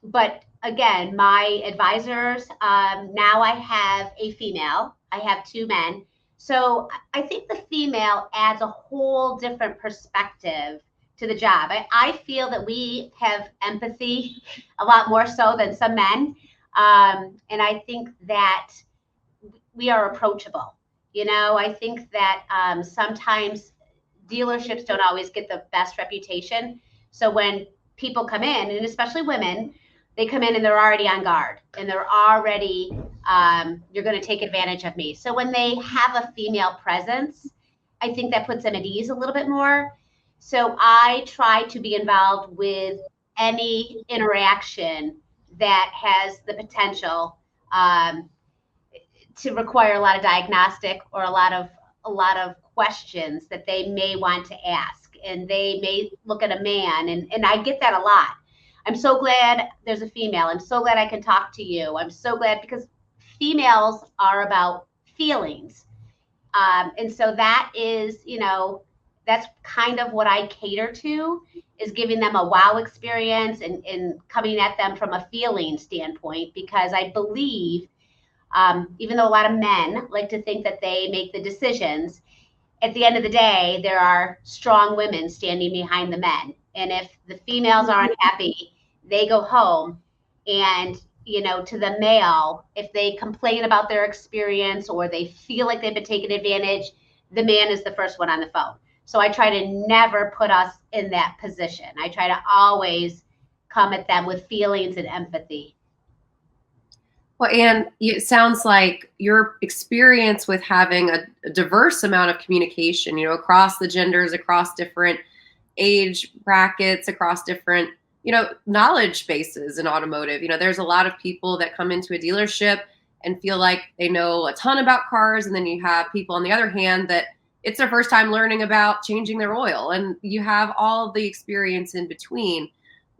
But again, my advisors, now I have a female, I have 2 men. So I think the female adds a whole different perspective to the job. I feel that we have empathy a lot more so than some men. And I think that we are approachable. I think that sometimes dealerships don't always get the best reputation. So when people come in, and especially women, they come in and they're already on guard, and they're already, you're going to take advantage of me. So when they have a female presence, I think that puts them at ease a little bit more. So I try to be involved with any interaction that has the potential to require a lot of diagnostic or a lot of questions that they may want to ask. And they may look at a man, and I get that a lot. I'm so glad there's a female. I'm so glad I can talk to you. I'm so glad, because females are about feelings. And so that is, that's kind of what I cater to, is giving them a wow experience and coming at them from a feeling standpoint, because I believe, even though a lot of men like to think that they make the decisions, at the end of the day, there are strong women standing behind the men. And if the females are unhappy, they go home. And, to the male, if they complain about their experience or they feel like they've been taken advantage, the man is the first one on the phone. So I try to never put us in that position. I try to always come at them with feelings and empathy. Well, Ann, it sounds like your experience with having a diverse amount of communication, across the genders, across different age brackets, across different, knowledge bases in automotive. There's a lot of people that come into a dealership and feel like they know a ton about cars. And then you have people on the other hand that it's their first time learning about changing their oil, and you have all the experience in between.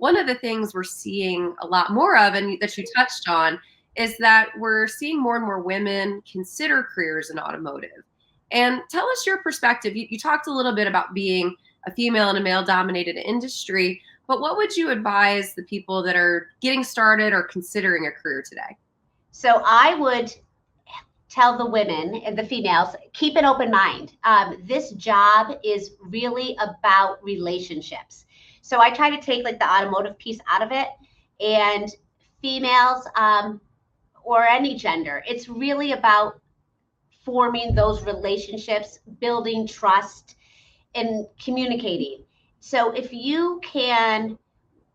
one of the things we're seeing a lot more of, and that you touched on, is that we're seeing more and more women consider careers in automotive. And tell us your perspective. You talked a little bit about being a female in a male-dominated industry, but what would you advise the people that are getting started or considering a career today? So I would tell the women and the females, keep an open mind. This job is really about relationships. So I try to take like the automotive piece out of it, and females or any gender, it's really about forming those relationships, building trust, and communicating. So if you can,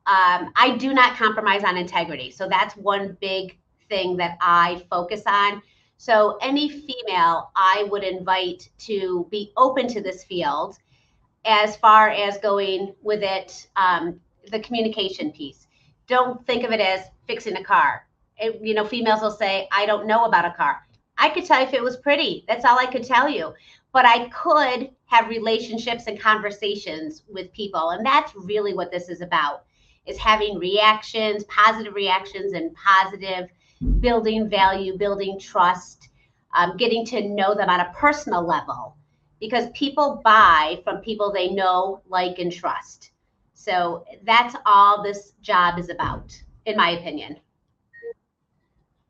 I do not compromise on integrity. So that's one big thing that I focus on. So any female I would invite to be open to this field, as far as going with it, the communication piece. Don't think of it as fixing a car. Females will say, I don't know about a car. I could tell you if it was pretty. That's all I could tell you. But I could have relationships and conversations with people. And that's really what this is about, is having reactions, positive reactions, and positive building value, building trust, getting to know them on a personal level. Because people buy from people they know, like, and trust. So that's all this job is about, in my opinion.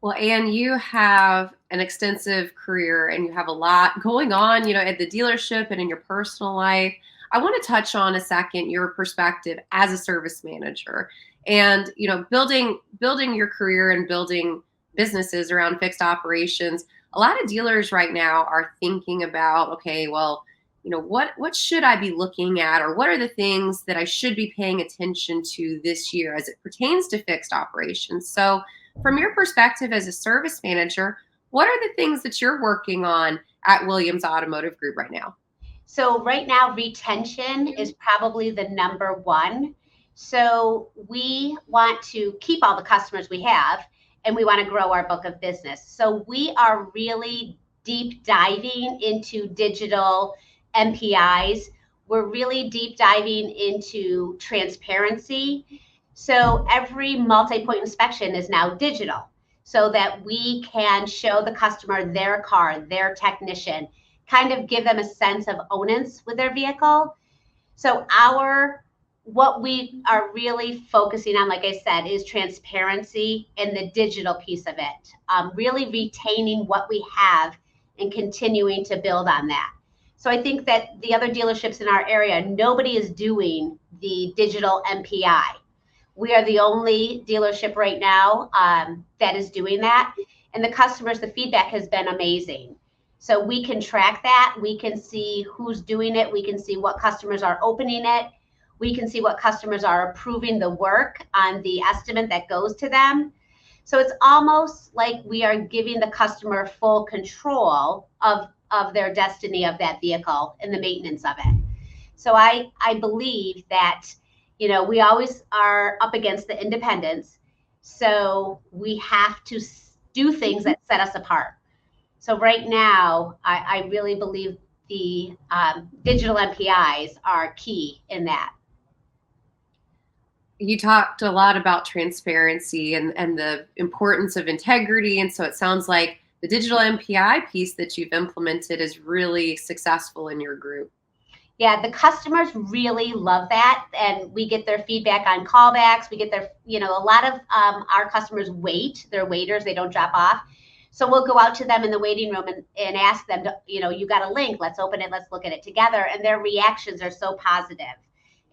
Well, Ann, you have an extensive career and you have a lot going on, at the dealership and in your personal life. I want to touch on a second your perspective as a service manager and, building your career and building businesses around fixed operations. A lot of dealers right now are thinking about, okay, well, what should I be looking at, or what are the things that I should be paying attention to this year as it pertains to fixed operations? So from your perspective as a service manager, what are the things that you're working on at Williams Automotive Group right now? So right now, retention is probably the number one. So we want to keep all the customers we have, and we want to grow our book of business. So we are really deep diving into digital MPIs. We're really deep diving into transparency. So every multi-point inspection is now digital, so that we can show the customer their car, their technician, kind of give them a sense of onus with their vehicle. So what we are really focusing on, like I said, is transparency and the digital piece of it, really retaining what we have and continuing to build on that. So I think that the other dealerships in our area, nobody is doing the digital MPI. We are the only dealership right now that is doing that. And the customers, the feedback has been amazing. So we can track that. We can see who's doing it. We can see what customers are opening it. We can see what customers are approving the work on the estimate that goes to them. So it's almost like we are giving the customer full control of their destiny of that vehicle and the maintenance of it. So I believe that, we always are up against the independents. So we have to do things that set us apart. So right now, I really believe the digital MPIs are key in that. You talked a lot about transparency and the importance of integrity. And so it sounds like the digital MPI piece that you've implemented is really successful in your group. Yeah, the customers really love that. And we get their feedback on callbacks. We get their, a lot of our customers wait. They're waiters. They don't drop off. So we'll go out to them in the waiting room and ask them, you got a link. Let's open it. Let's look at it together. And their reactions are so positive.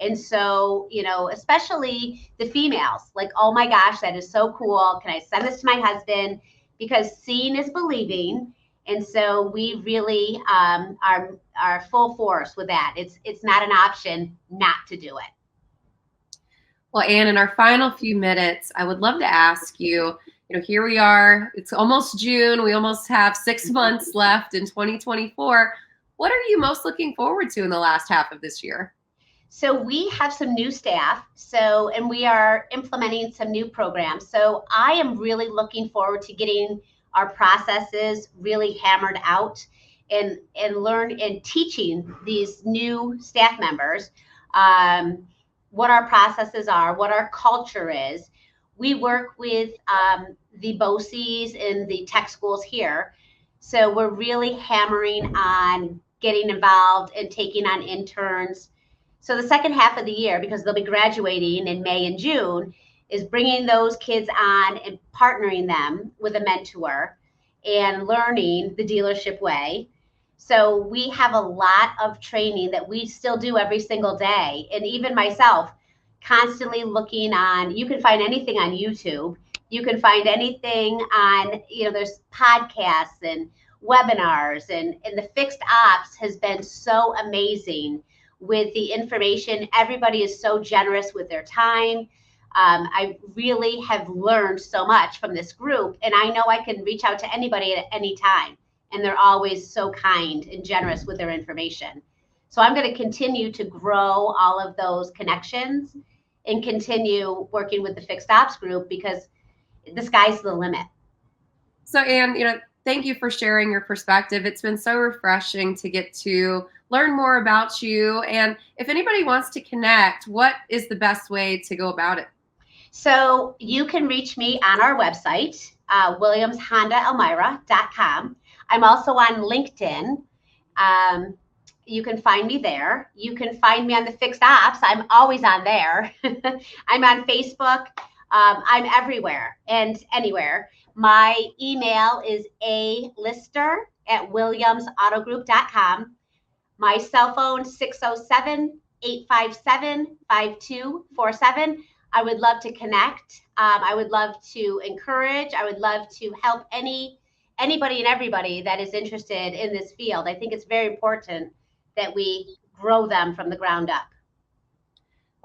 And so, especially the females, like, oh my gosh, that is so cool. Can I send this to my husband? Because seeing is believing. And so we really are full force with that. It's not an option not to do it. Well, Ann, in our final few minutes, I would love to ask you, here we are. It's almost June. We almost have 6 months left in 2024. What are you most looking forward to in the last half of this year? So we have some new staff. And we are implementing some new programs. So I am really looking forward to getting our processes really hammered out and learn and teaching these new staff members what our processes are, what our culture is. We work with the BOCES and the tech schools here. So we're really hammering on getting involved and taking on interns. So the second half of the year, because they'll be graduating in May and June, is bringing those kids on and partnering them with a mentor and learning the dealership way. So we have a lot of training that we still do every single day. And even myself, constantly looking on, you can find anything on YouTube. You can find anything on, there's podcasts and webinars, and the Fixed Ops has been so amazing with the information. Everybody is so generous with their time. I really have learned so much from this group, and I know I can reach out to anybody at any time, and they're always so kind and generous with their information. So I'm going to continue to grow all of those connections and continue working with the Fixed Ops group, because the sky's the limit. So, Ann, thank you for sharing your perspective. It's been so refreshing to get to learn more about you. And if anybody wants to connect, what is the best way to go about it? So you can reach me on our website, williamshondaelmira.com. I'm also on LinkedIn. You can find me there. You can find me on the Fixed Ops. I'm always on there. I'm on Facebook. I'm everywhere and anywhere. My email is alister@williamsautogroup.com. My cell phone, 607-857-5247. I would love to connect. I would love to encourage. I would love to help anybody and everybody that is interested in this field. I think it's very important that we grow them from the ground up.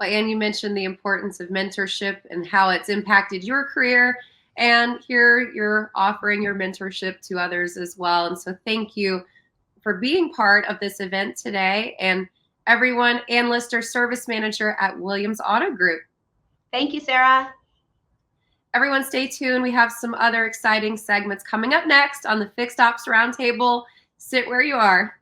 Well, Ann, you mentioned the importance of mentorship and how it's impacted your career. And here you're offering your mentorship to others as well. And so thank you for being part of this event today. And everyone, Ann Lister, Service Manager at Williams Auto Group. Thank you, Sarah. Everyone stay tuned. We have some other exciting segments coming up next on the Fixed Ops Roundtable. Sit where you are.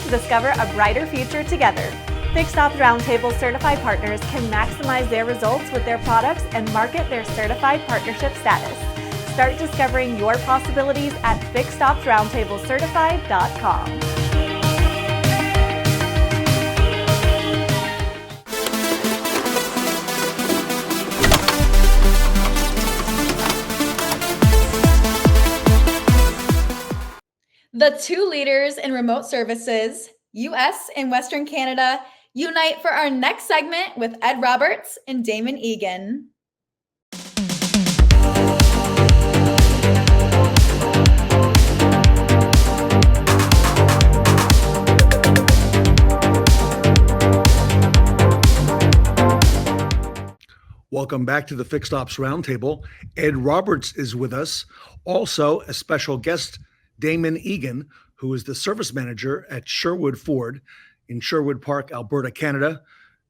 Discover a brighter future together. Fixed Ops Roundtable certified partners can maximize their results with their products and market their certified partnership status. Start discovering your possibilities at fixedopsroundtablecertified.com. The two leaders in remote services, US and Western Canada, unite for our next segment with Ed Roberts and Damon Egan. Welcome back to the Fixed Ops Roundtable. Ed Roberts is with us. Also, a special guest, Damon Egan, who is the service manager at Sherwood Ford in Sherwood Park, Alberta, Canada.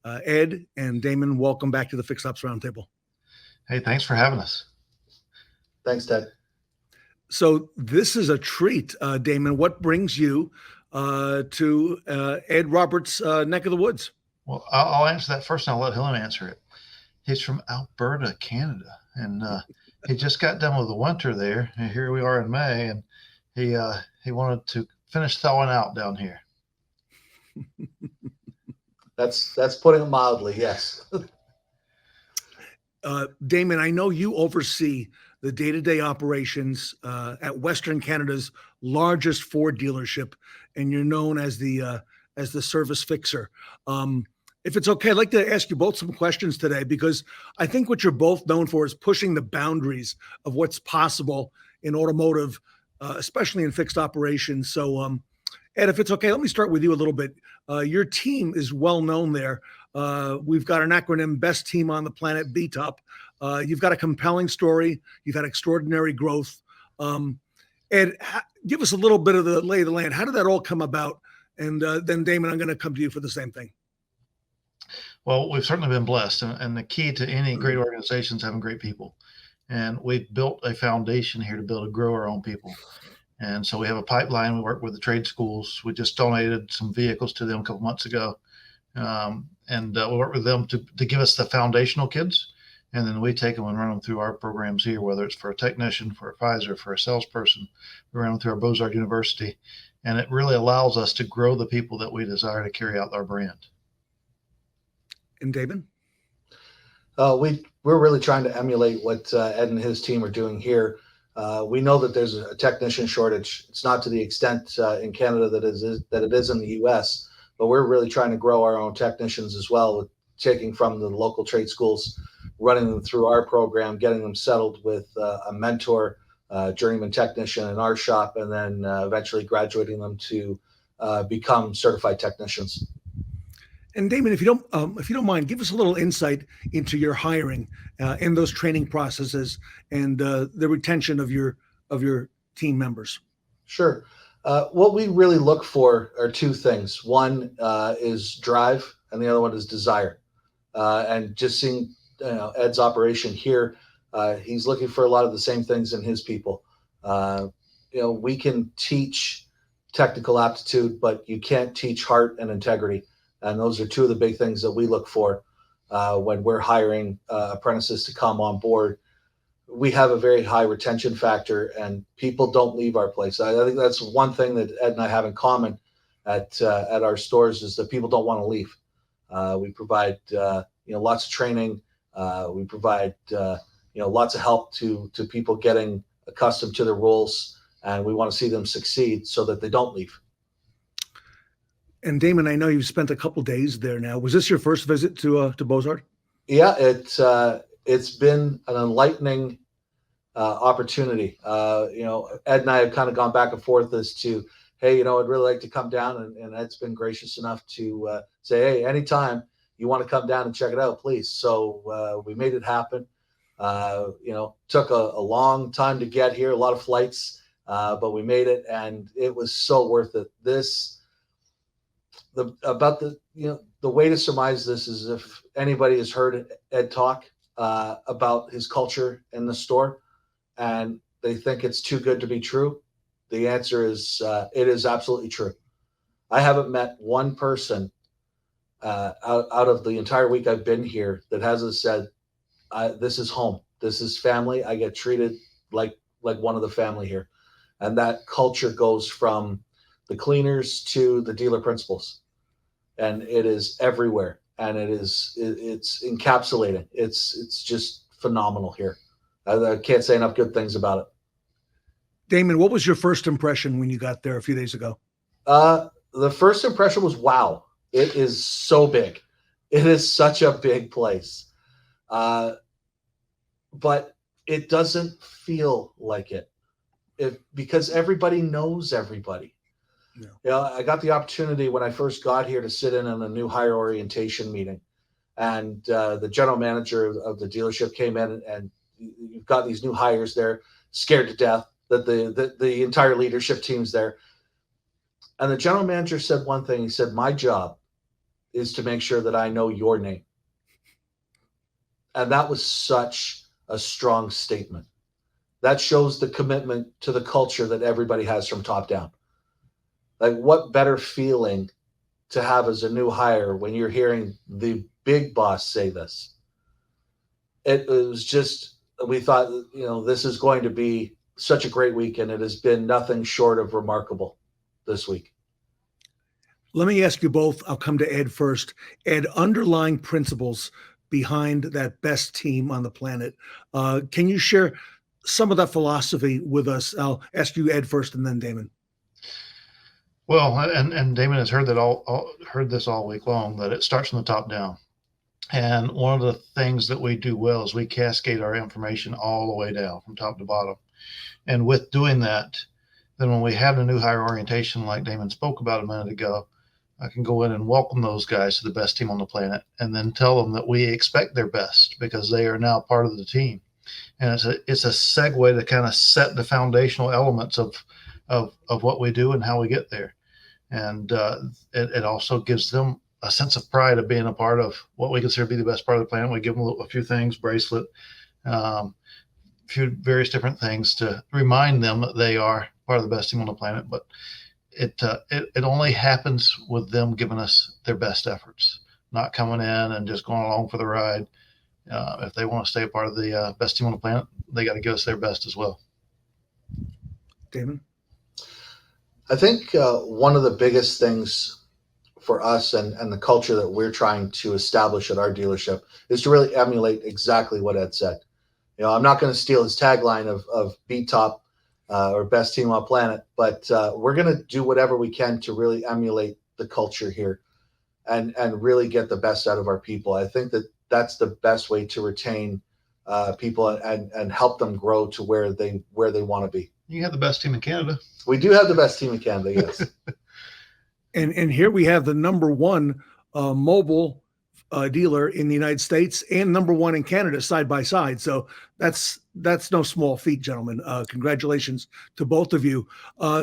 Ed and Damon, welcome back to the Fixed Ops Roundtable. Hey, thanks for having us. Thanks, Ted. So this is a treat, Damon. What brings you to Ed Roberts' neck of the woods? Well, I'll answer that first and I'll let him answer it. He's from Alberta, Canada, and he just got done with the winter there. And here we are in May, and he wanted to finish thawing out down here. That's putting it mildly, yes. Damon, I know you oversee the day-to-day operations at Western Canada's largest Ford dealership, and you're known as the service fixer. If it's okay, I'd like to ask you both some questions today, because I think what you're both known for is pushing the boundaries of what's possible in automotive, especially in fixed operations. So, Ed, if it's okay, let me start with you a little bit. Your team is well known there. We've got an acronym, Best Team on the Planet, BTOP. You've got a compelling story. You've had extraordinary growth. Ed, give us a little bit of the lay of the land. How did that all come about? And then, Damon, I'm going to come to you for the same thing. Well, we've certainly been blessed, and the key to any great organization is having great people. And we've built a foundation here to be able to grow our own people. And so we have a pipeline. We work with the trade schools. We just donated some vehicles to them a couple months ago. And we work with them to give us the foundational kids. And then we take them and run them through our programs here, whether it's for a technician, for a advisor, for a salesperson. We run them through our Beaux-Arts University. And it really allows us to grow the people that we desire to carry out our brand. And Damon? We're really trying to emulate what Ed and his team are doing here. We know that there's a technician shortage. It's not to the extent in Canada that it is in the U.S., but we're really trying to grow our own technicians as well, with taking from the local trade schools, running them through our program, getting them settled with a mentor, journeyman technician in our shop, and then eventually graduating them to become certified technicians. And Damon, if you don't mind, give us a little insight into your hiring and those training processes and the retention of your team members. Sure. What we really look for are two things. One is drive, and the other one is desire. And just seeing Ed's operation here, he's looking for a lot of the same things in his people. We can teach technical aptitude, but you can't teach heart and integrity. And those are two of the big things that we look for when we're hiring apprentices to come on board. We have a very high retention factor, and people don't leave our place. I think that's one thing that Ed and I have in common at our stores, is that people don't want to leave. We provide lots of training. We provide lots of help to people getting accustomed to their roles, and we want to see them succeed so that they don't leave. And Damon, I know you've spent a couple days there now. Was this your first visit to Beaux-Arts? Yeah, it's been an enlightening opportunity. Ed and I have kind of gone back and forth as to, hey, I'd really like to come down, and Ed's been gracious enough to say, hey, anytime you want to come down and check it out, please. So we made it happen. Took a long time to get here, a lot of flights, but we made it, and it was so worth it. The way to surmise this is, if anybody has heard Ed talk about his culture in the store and they think it's too good to be true, the answer is it is absolutely true. I haven't met one person out of the entire week I've been here that hasn't said, this is home, this is family, I get treated like one of the family here. And that culture goes from the cleaners to the dealer principals, and it is everywhere, and it's encapsulating. It's just phenomenal here. I can't say enough good things about it. Damon, what was your first impression when you got there a few days ago? The first impression was, wow, it is so big. It is such a big place. But it doesn't feel like it, because everybody knows everybody. Yeah. I got the opportunity when I first got here to sit in on a new hire orientation meeting, and the general manager of the dealership came in, and you've got these new hires there, scared to death that the entire leadership team's there. And the general manager said one thing. He said, my job is to make sure that I know your name. And that was such a strong statement. That shows the commitment to the culture that everybody has from top down. Like, what better feeling to have as a new hire when you're hearing the big boss say this? It was just, we thought, this is going to be such a great week, and it has been nothing short of remarkable this week. Let me ask you both. I'll come to Ed first. Ed, underlying principles behind that best team on the planet. Can you share some of that philosophy with us? I'll ask you, Ed, first, and then Damon. Well, and Damon has heard heard this all week long, that it starts from the top down. And one of the things that we do well is we cascade our information all the way down from top to bottom. And with doing that, then when we have the new hire orientation, like Damon spoke about a minute ago, I can go in and welcome those guys to the best team on the planet, and then tell them that we expect their best because they are now part of the team. And it's a segue to kind of set the foundational elements of what we do and how we get there. And it also gives them a sense of pride of being a part of what we consider to be the best part of the planet. We give them a few things, bracelet, a few various different things to remind them that they are part of the best team on the planet. But it only happens with them giving us their best efforts, not coming in and just going along for the ride. If they want to stay a part of the best team on the planet, they got to give us their best as well. Damon? I think one of the biggest things for us and the culture that we're trying to establish at our dealership is to really emulate exactly what Ed said. I'm not going to steal his tagline of beat top or best team on planet, but we're going to do whatever we can to really emulate the culture here and really get the best out of our people. I think that that's the best way to retain people and help them grow to where they want to be. You have the best team in Canada. We do have the best team in Canada, yes. And here we have the number one mobile dealer in the United States and number one in Canada side by side. So that's no small feat, gentlemen. Congratulations to both of you.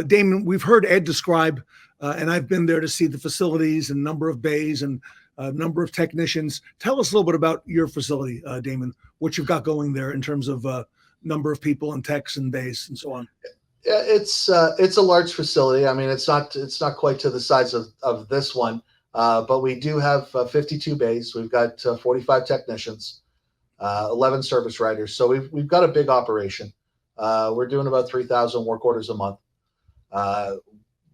Damon, we've heard Ed describe, and I've been there to see the facilities and number of bays and number of technicians. Tell us a little bit about your facility, Damon, what you've got going there in terms of number of people and techs and bays and so on. Yeah, it's a large facility. I mean, it's not quite to the size of this one, but we do have 52 bays. We've got 45 technicians, 11 service writers. So we've got a big operation. We're doing about 3,000 work orders a month.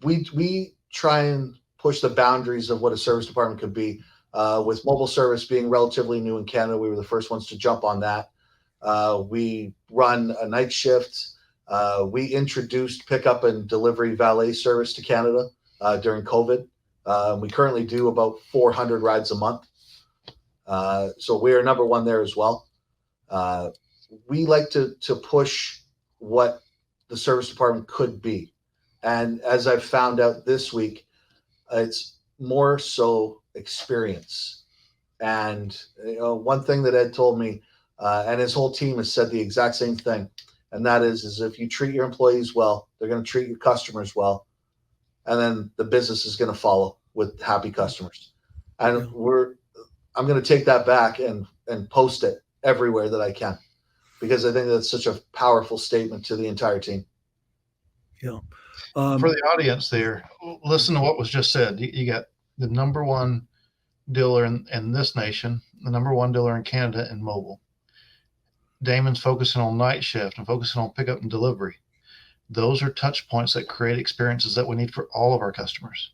We try and push the boundaries of what a service department could be. With mobile service being relatively new in Canada, we were the first ones to jump on that. We run a night shift. We introduced pickup and delivery valet service to Canada during COVID. We currently do about 400 rides a month. So we are number one there as well. We like to push what the service department could be. And as I've found out this week, it's more so experience. And one thing that Ed told me, and his whole team has said the exact same thing. And that is if you treat your employees well, they're going to treat your customers well. And then the business is going to follow with happy customers. And I'm going to take that back and post it everywhere that I can, because I think that's such a powerful statement to the entire team. Yeah. For the audience there, listen to what was just said. You got the number one dealer in this nation, the number one dealer in Canada in mobile. Damon's focusing on night shift and focusing on pickup and delivery. Those are touch points that create experiences that we need for all of our customers.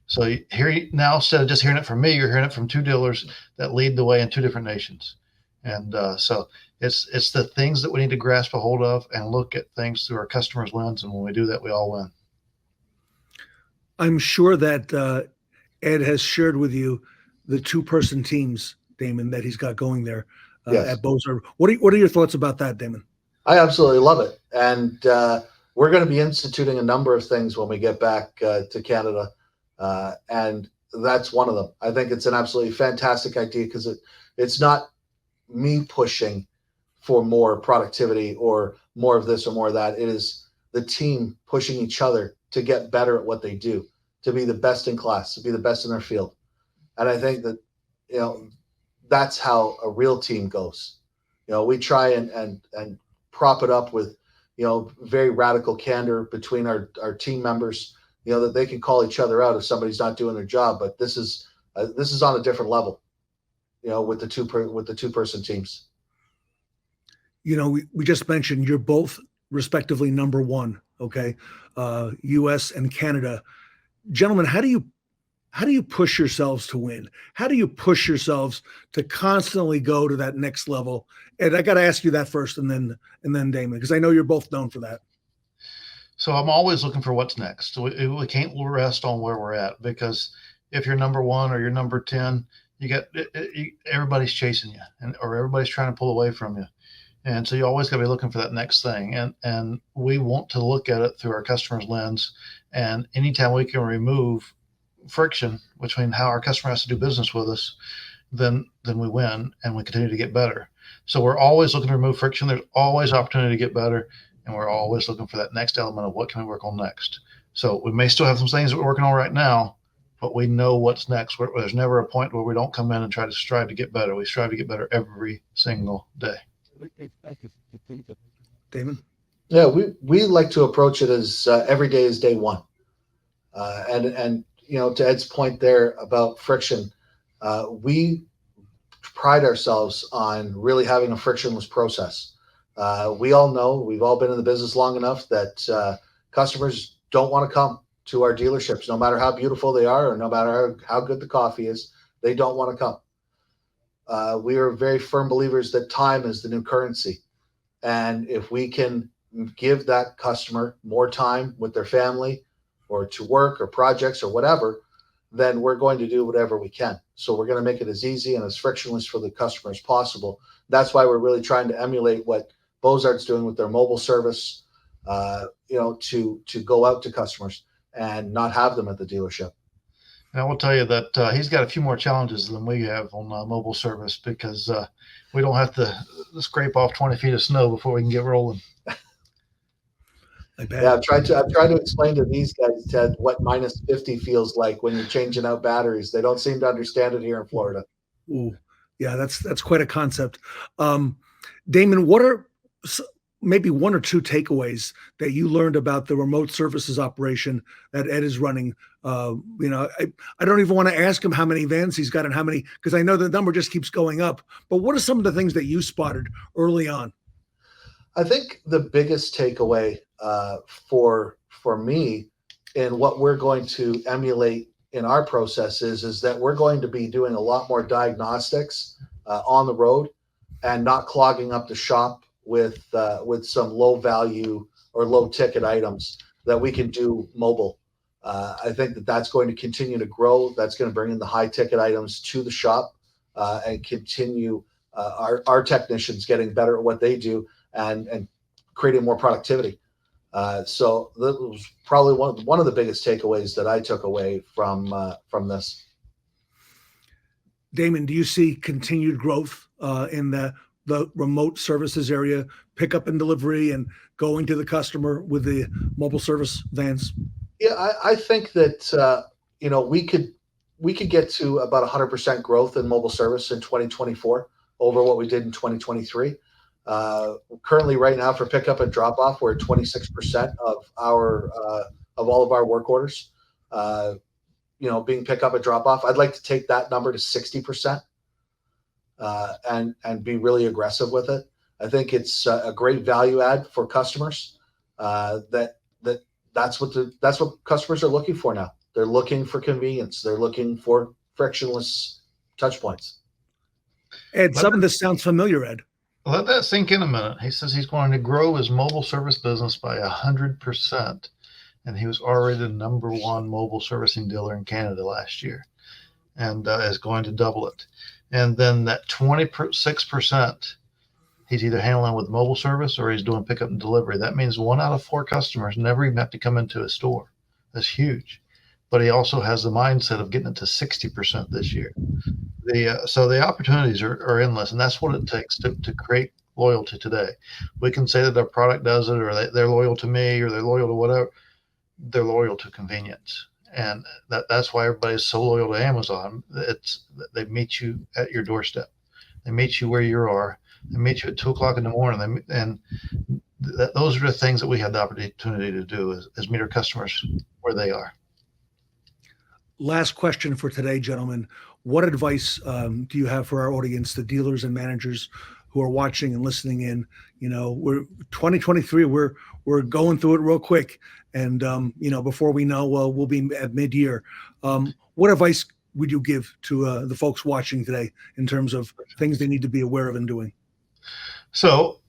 So here now, instead of just hearing it from me, you're hearing it from two dealers that lead the way in two different nations. And so it's the things that we need to grasp a hold of and look at things through our customers' lens. And when we do that, we all win. I'm sure that Ed has shared with you the two-person teams, Damon, that he's got going there at Bozer. What are your thoughts about that, Damon? I absolutely love it. And we're going to be instituting a number of things when we get back to Canada. And that's one of them. I think it's an absolutely fantastic idea because it's not me pushing for more productivity or more of this or more of that. It is the team pushing each other to get better at what they do, to be the best in class, to be the best in their field. And I think that, that's how a real team goes. We try and prop it up with, very radical candor between our team members, that they can call each other out if somebody's not doing their job. But this is on a different level, with the two-person teams. We just mentioned you're both respectively number one, okay, U.S. and Canada. Gentlemen, how do you push yourselves to win? How do you push yourselves to constantly go to that next level? And I got to ask you that first, and then Damon, because I know you're both known for that. So I'm always looking for what's next. We can't rest on where we're at, because if you're number one or you're number 10, everybody's chasing you, or everybody's trying to pull away from you. And so you always got to be looking for that next thing. And we want to look at it through our customer's lens. And anytime we can remove friction between how our customer has to do business with us, then we win and we continue to get better. So we're always looking to remove friction. There's always opportunity to get better. And we're always looking for that next element of what can we work on next. So we may still have some things that we're working on right now, but we know what's next. There's never a point where we don't come in and try to strive to get better. We strive to get better every single day. Damon? Yeah, we like to approach it as every day is day one. And to Ed's point there about friction, we pride ourselves on really having a frictionless process. We all know, we've all been in the business long enough that customers don't want to come to our dealerships, no matter how beautiful they are or no matter how good the coffee is. They don't want to come. We are very firm believers that time is the new currency. And if we can give that customer more time with their family or to work or projects or whatever, then we're going to do whatever we can. So we're going to make it as easy and as frictionless for the customer as possible. That's why we're really trying to emulate what Bozart's doing with their mobile service, to go out to customers and not have them at the dealership. And I will tell you that he's got a few more challenges than we have on mobile service, because we don't have to scrape off 20 feet of snow before we can get rolling. Yeah, I've tried to explain to these guys, Ted, what minus 50 feels like when you're changing out batteries. They don't seem to understand it here in Florida. Ooh, yeah, that's quite a concept. Damon, what are maybe one or two takeaways that you learned about the remote services operation that Ed is running? I don't even want to ask him how many vans he's got and how many, because I know the number just keeps going up. But what are some of the things that you spotted early on? I think the biggest takeaway for me and what we're going to emulate in our process is that we're going to be doing a lot more diagnostics on the road and not clogging up the shop with some low value or low ticket items that we can do mobile. I think that's going to continue to grow. That's going to bring in the high ticket items to the shop and continue our technicians getting better at what they do and creating more productivity. So that was probably one of the biggest takeaways that I took away from this. Damon, do you see continued growth in the remote services area, pickup and delivery, and going to the customer with the mobile service vans? Yeah, I think that we could get to about 100% growth in mobile service in 2024 over what we did in 2023. Currently, right now, for pickup and drop off, we're at 26% of all of our work orders, being pick up and drop off. I'd like to take that number to 60%, and be really aggressive with it. I think it's a great value add for customers. That's what customers are looking for now. They're looking for convenience. They're looking for frictionless touch points. Ed, some of this sounds familiar, Ed. Let that sink in a minute. He says he's going to grow his mobile service business by 100%. And he was already the number one mobile servicing dealer in Canada last year, and is going to double it. And then that 26%, he's either handling with mobile service or he's doing pickup and delivery. That means 1 out of 4 customers never even have to come into a store. That's huge. But he also has the mindset of getting it to 60% this year. So the opportunities are endless, and that's what it takes to create loyalty today. We can say that our product does it, or they're loyal to me, or they're loyal to whatever. They're loyal to convenience, and that's why everybody's so loyal to Amazon. They meet you at your doorstep. They meet you where you are. They meet you at 2:00 in the morning. Those are the things that we have the opportunity to do is meet our customers where they are. Last question for today, gentlemen. What advice do you have for our audience, the dealers and managers who are watching and listening in? We're 2023. We're going through it real quick, and before we know, we'll be at mid-year. What advice would you give to the folks watching today in terms of things they need to be aware of and doing? So,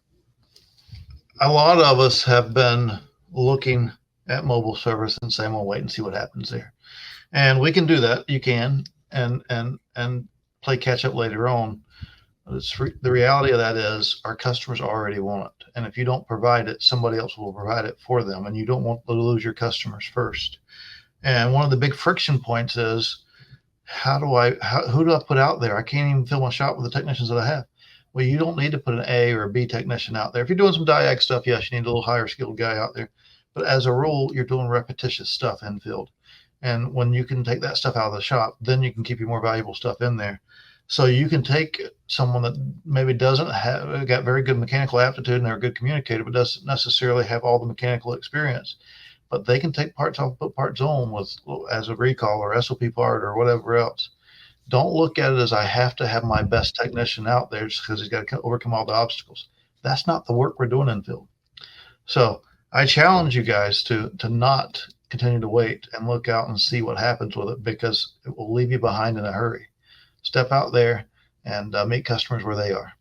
a lot of us have been looking at mobile service and say, I'm gonna wait and see what happens there. And we can do that. You can, and play catch up later on. But the reality of that is our customers already want it. And if you don't provide it, somebody else will provide it for them. And you don't want to lose your customers first. And one of the big friction points is, who do I put out there? I can't even fill my shop with the technicians that I have. Well, you don't need to put an A or a B technician out there. If you're doing some diag stuff, yes, you need a little higher skilled guy out there. But as a rule, you're doing repetitious stuff in field. And when you can take that stuff out of the shop, then you can keep your more valuable stuff in there. So you can take someone that maybe doesn't have got very good mechanical aptitude and they're a good communicator, but doesn't necessarily have all the mechanical experience. But they can take parts off, put parts on with as a recall or SOP part or whatever else. Don't look at it as I have to have my best technician out there just because he's got to overcome all the obstacles. That's not the work we're doing in field. So I challenge you guys to not continue to wait and look out and see what happens with it, because it will leave you behind in a hurry. Step out there and meet customers where they are.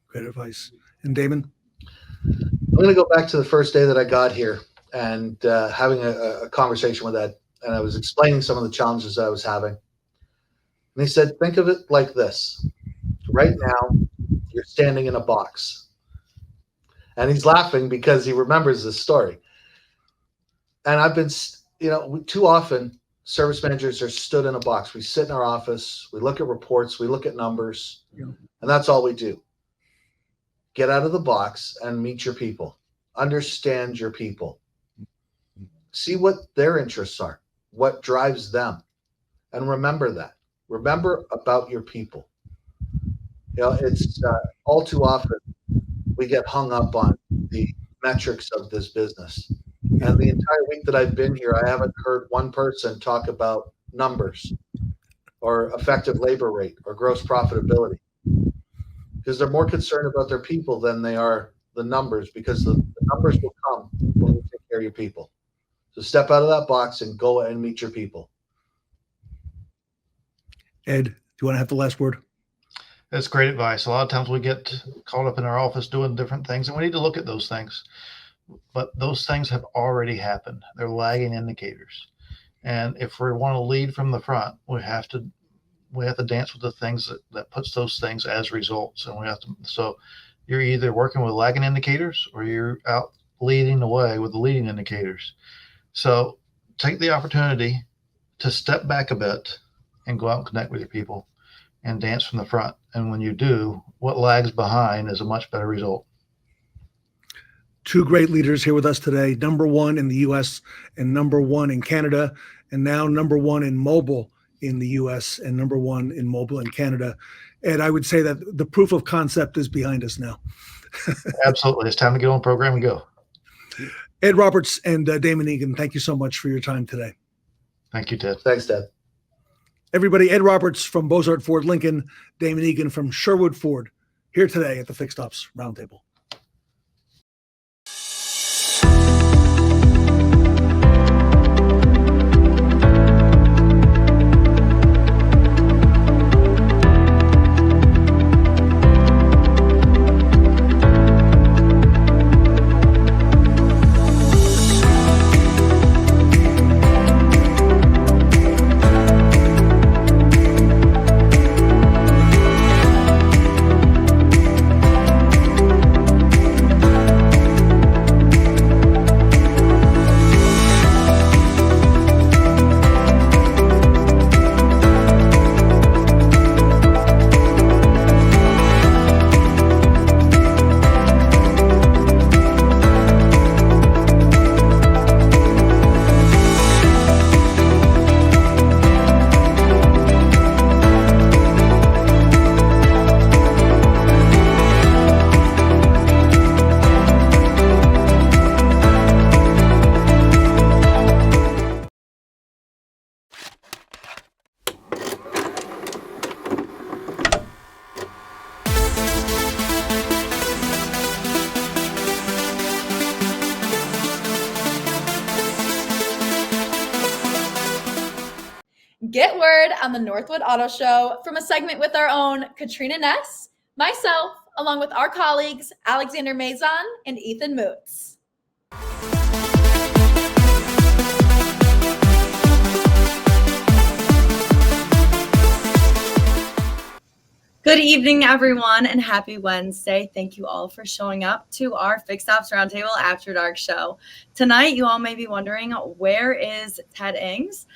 Great advice. And Damon? I'm going to go back to the first day that I got here and having a conversation with Ed. And I was explaining some of the challenges that I was having. And he said, think of it like this. Right now, you're standing in a box. And he's laughing because he remembers this story. And I've been, too often, service managers are stood in a box. We sit in our office, we look at reports, we look at numbers, and that's all we do. Get out of the box and meet your people. Understand your people. See what their interests are, what drives them, and remember that. Remember about your people. It's all too often we get hung up on the metrics of this business. And the entire week that I've been here, I haven't heard one person talk about numbers or effective labor rate or gross profitability, because they're more concerned about their people than they are the numbers, because the numbers will come when you take care of your people. So step out of that box and go and meet your people. Ed, do you want to have the last word? That's great advice. A lot of times we get caught up in our office doing different things, and we need to look at those things. But those things have already happened. They're lagging indicators. And if we want to lead from the front, we have to dance with the things that puts those things as results. And so you're either working with lagging indicators or you're out leading the way with the leading indicators. So take the opportunity to step back a bit and go out and connect with your people and dance from the front. And when you do, what lags behind is a much better result. Two great leaders here with us today, number one in the U.S. and number one in Canada, and now number one in mobile in the U.S. and number one in mobile in Canada. And I would say that the proof of concept is behind us now. Absolutely. It's time to get on program and go. Ed Roberts and Damon Egan, thank you so much for your time today. Thank you, Ted. Thanks, Ted. Everybody, Ed Roberts from Bozart Ford Lincoln, Damon Egan from Sherwood Ford, here today at the Fixed Ops Roundtable. Get word on the Northwood Auto Show from a segment with our own Katrina Ness, myself, along with our colleagues Alexander Mazon and Ethan Moots. Good evening, everyone, and happy Wednesday. Thank you all for showing up to our Fixed Ops Roundtable After Dark show. Tonight, you all may be wondering, where is Ted Ings?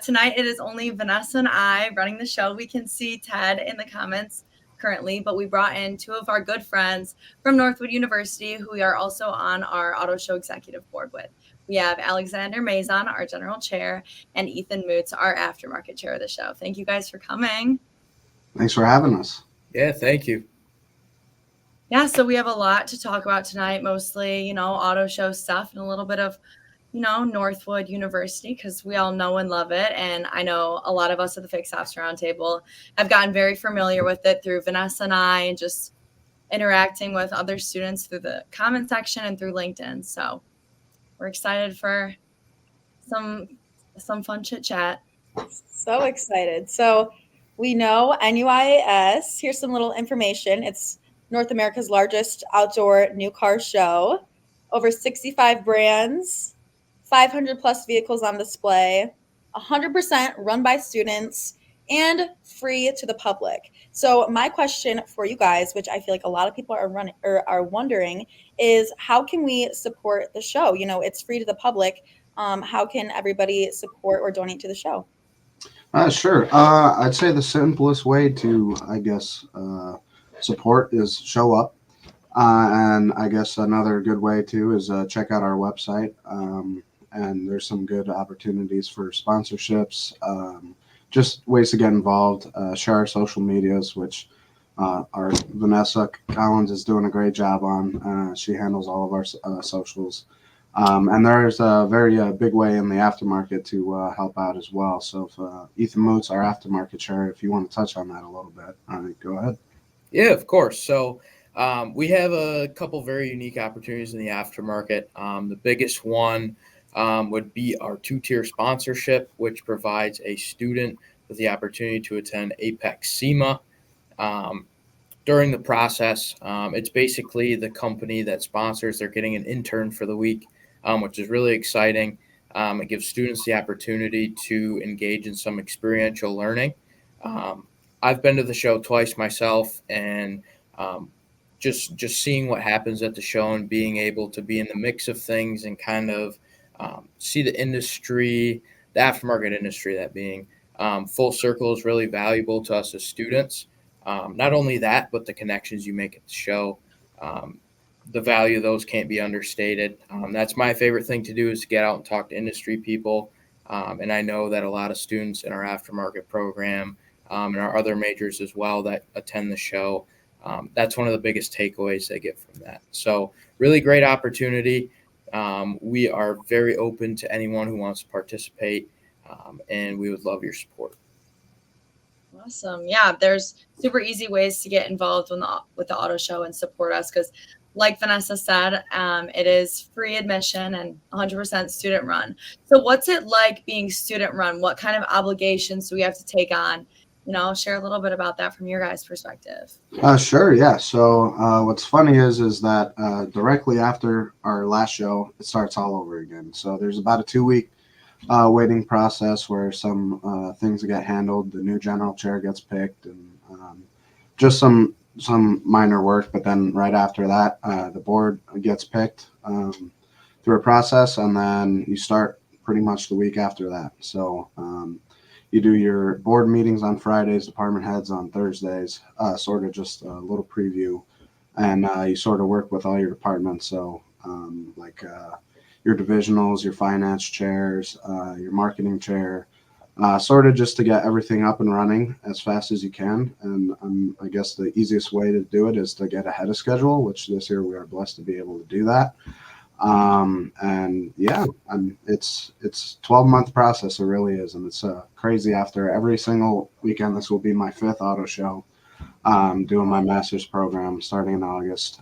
Tonight, it is only Vanessa and I running the show. We can see Ted in the comments currently, but we brought in two of our good friends from Northwood University, who we are also on our Auto Show executive board with. We have Alexander Mazon, our general chair, and Ethan Moots, our aftermarket chair of the show. Thank you guys for coming. Thanks for having us. Yeah, thank you. Yeah, so we have a lot to talk about tonight, mostly, auto show stuff and a little bit of, Northwood University, because we all know and love it. And I know a lot of us at the Fixed Ops Roundtable have gotten very familiar with it through Vanessa and I and just interacting with other students through the comment section and through LinkedIn. So we're excited for some fun chit chat. So excited. So we know NUIS. Here's some little information. It's North America's largest outdoor new car show. Over 65 brands, 500 plus vehicles on display, 100% run by students, and free to the public. So my question for you guys, which I feel like a lot of people are wondering, is how can we support the show? It's free to the public. How can everybody support or donate to the show? Sure. I'd say the simplest way to, support is show up. And I guess another good way too is check out our website. And there's some good opportunities for sponsorships, just ways to get involved, share our social medias, which our Vanessa Collins is doing a great job on. She handles all of our socials. And there's a very big way in the aftermarket to help out as well. So if Ethan Moots, our aftermarket chair, if you want to touch on that a little bit, go ahead. Yeah, of course. So we have a couple very unique opportunities in the aftermarket. The biggest one would be our two-tier sponsorship, which provides a student with the opportunity to attend Apex SEMA. During the process, it's basically the company that sponsors. They're getting an intern for the week, which is really exciting. It gives students the opportunity to engage in some experiential learning. I've been to the show twice myself, and just seeing what happens at the show and being able to be in the mix of things and kind of see the industry, the aftermarket industry, that being full circle, is really valuable to us as students. Not only that, but the connections you make at the show, the value of those can't be understated. That's my favorite thing to do, is to get out and talk to industry people. And I know that a lot of students in our aftermarket program and our other majors as well that attend the show, that's one of the biggest takeaways they get from that. So really great opportunity. We are very open to anyone who wants to participate, and we would love your support. Awesome. Yeah, there's super easy ways to get involved with the auto show and support us, because like Vanessa said, it is free admission and 100% student run. So what's it like being student run? What kind of obligations do we have to take on? Share a little bit about that from your guys' perspective. Sure, yeah. So what's funny is that directly after our last show, it starts all over again. So there's about a 2-week waiting process where some things get handled. The new general chair gets picked, and just some minor work. But then right after that, the board gets picked through a process, and then you start pretty much the week after that. So you do your board meetings on Fridays, department heads on Thursdays, sort of just a little preview, and you sort of work with all your departments. So your divisionals, your finance chairs, your marketing chair, sort of just to get everything up and running as fast as you can. And I guess the easiest way to do it is to get ahead of schedule, which this year we are blessed to be able to do that. And yeah, it's a 12-month process. It really is. And it's crazy. After every single weekend, this will be my 5th auto show, doing my master's program starting in August.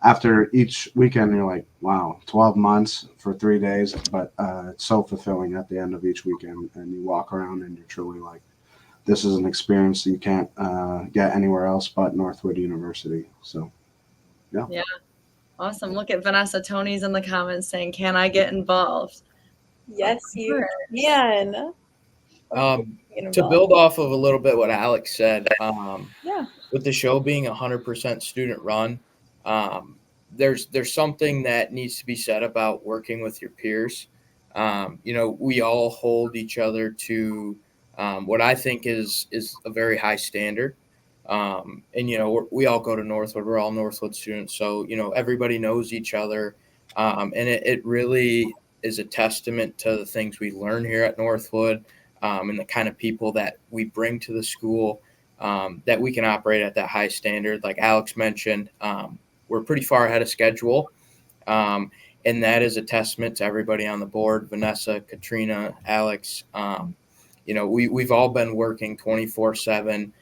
After each weekend, you're like, wow, 12 months for 3 days, but it's so fulfilling at the end of each weekend. And you walk around and you're truly like, this is an experience that you can't get anywhere else but Northwood University. So, yeah. Yeah. Awesome. Look at Vanessa. Tony's in the comments saying, can I get involved? Yes, you can. To build off of a little bit what Alex said, Yeah. with the show being 100% student run, there's something that needs to be said about working with your peers. We all hold each other to what I think is a very high standard. We all go to Northwood. We're all Northwood students, so everybody knows each other, and it really is a testament to the things we learn here at Northwood, and the kind of people that we bring to the school, that we can operate at that high standard. Like Alex mentioned, we're pretty far ahead of schedule, and that is a testament to everybody on the board: Vanessa, Katrina, Alex. We've all been working 24/7.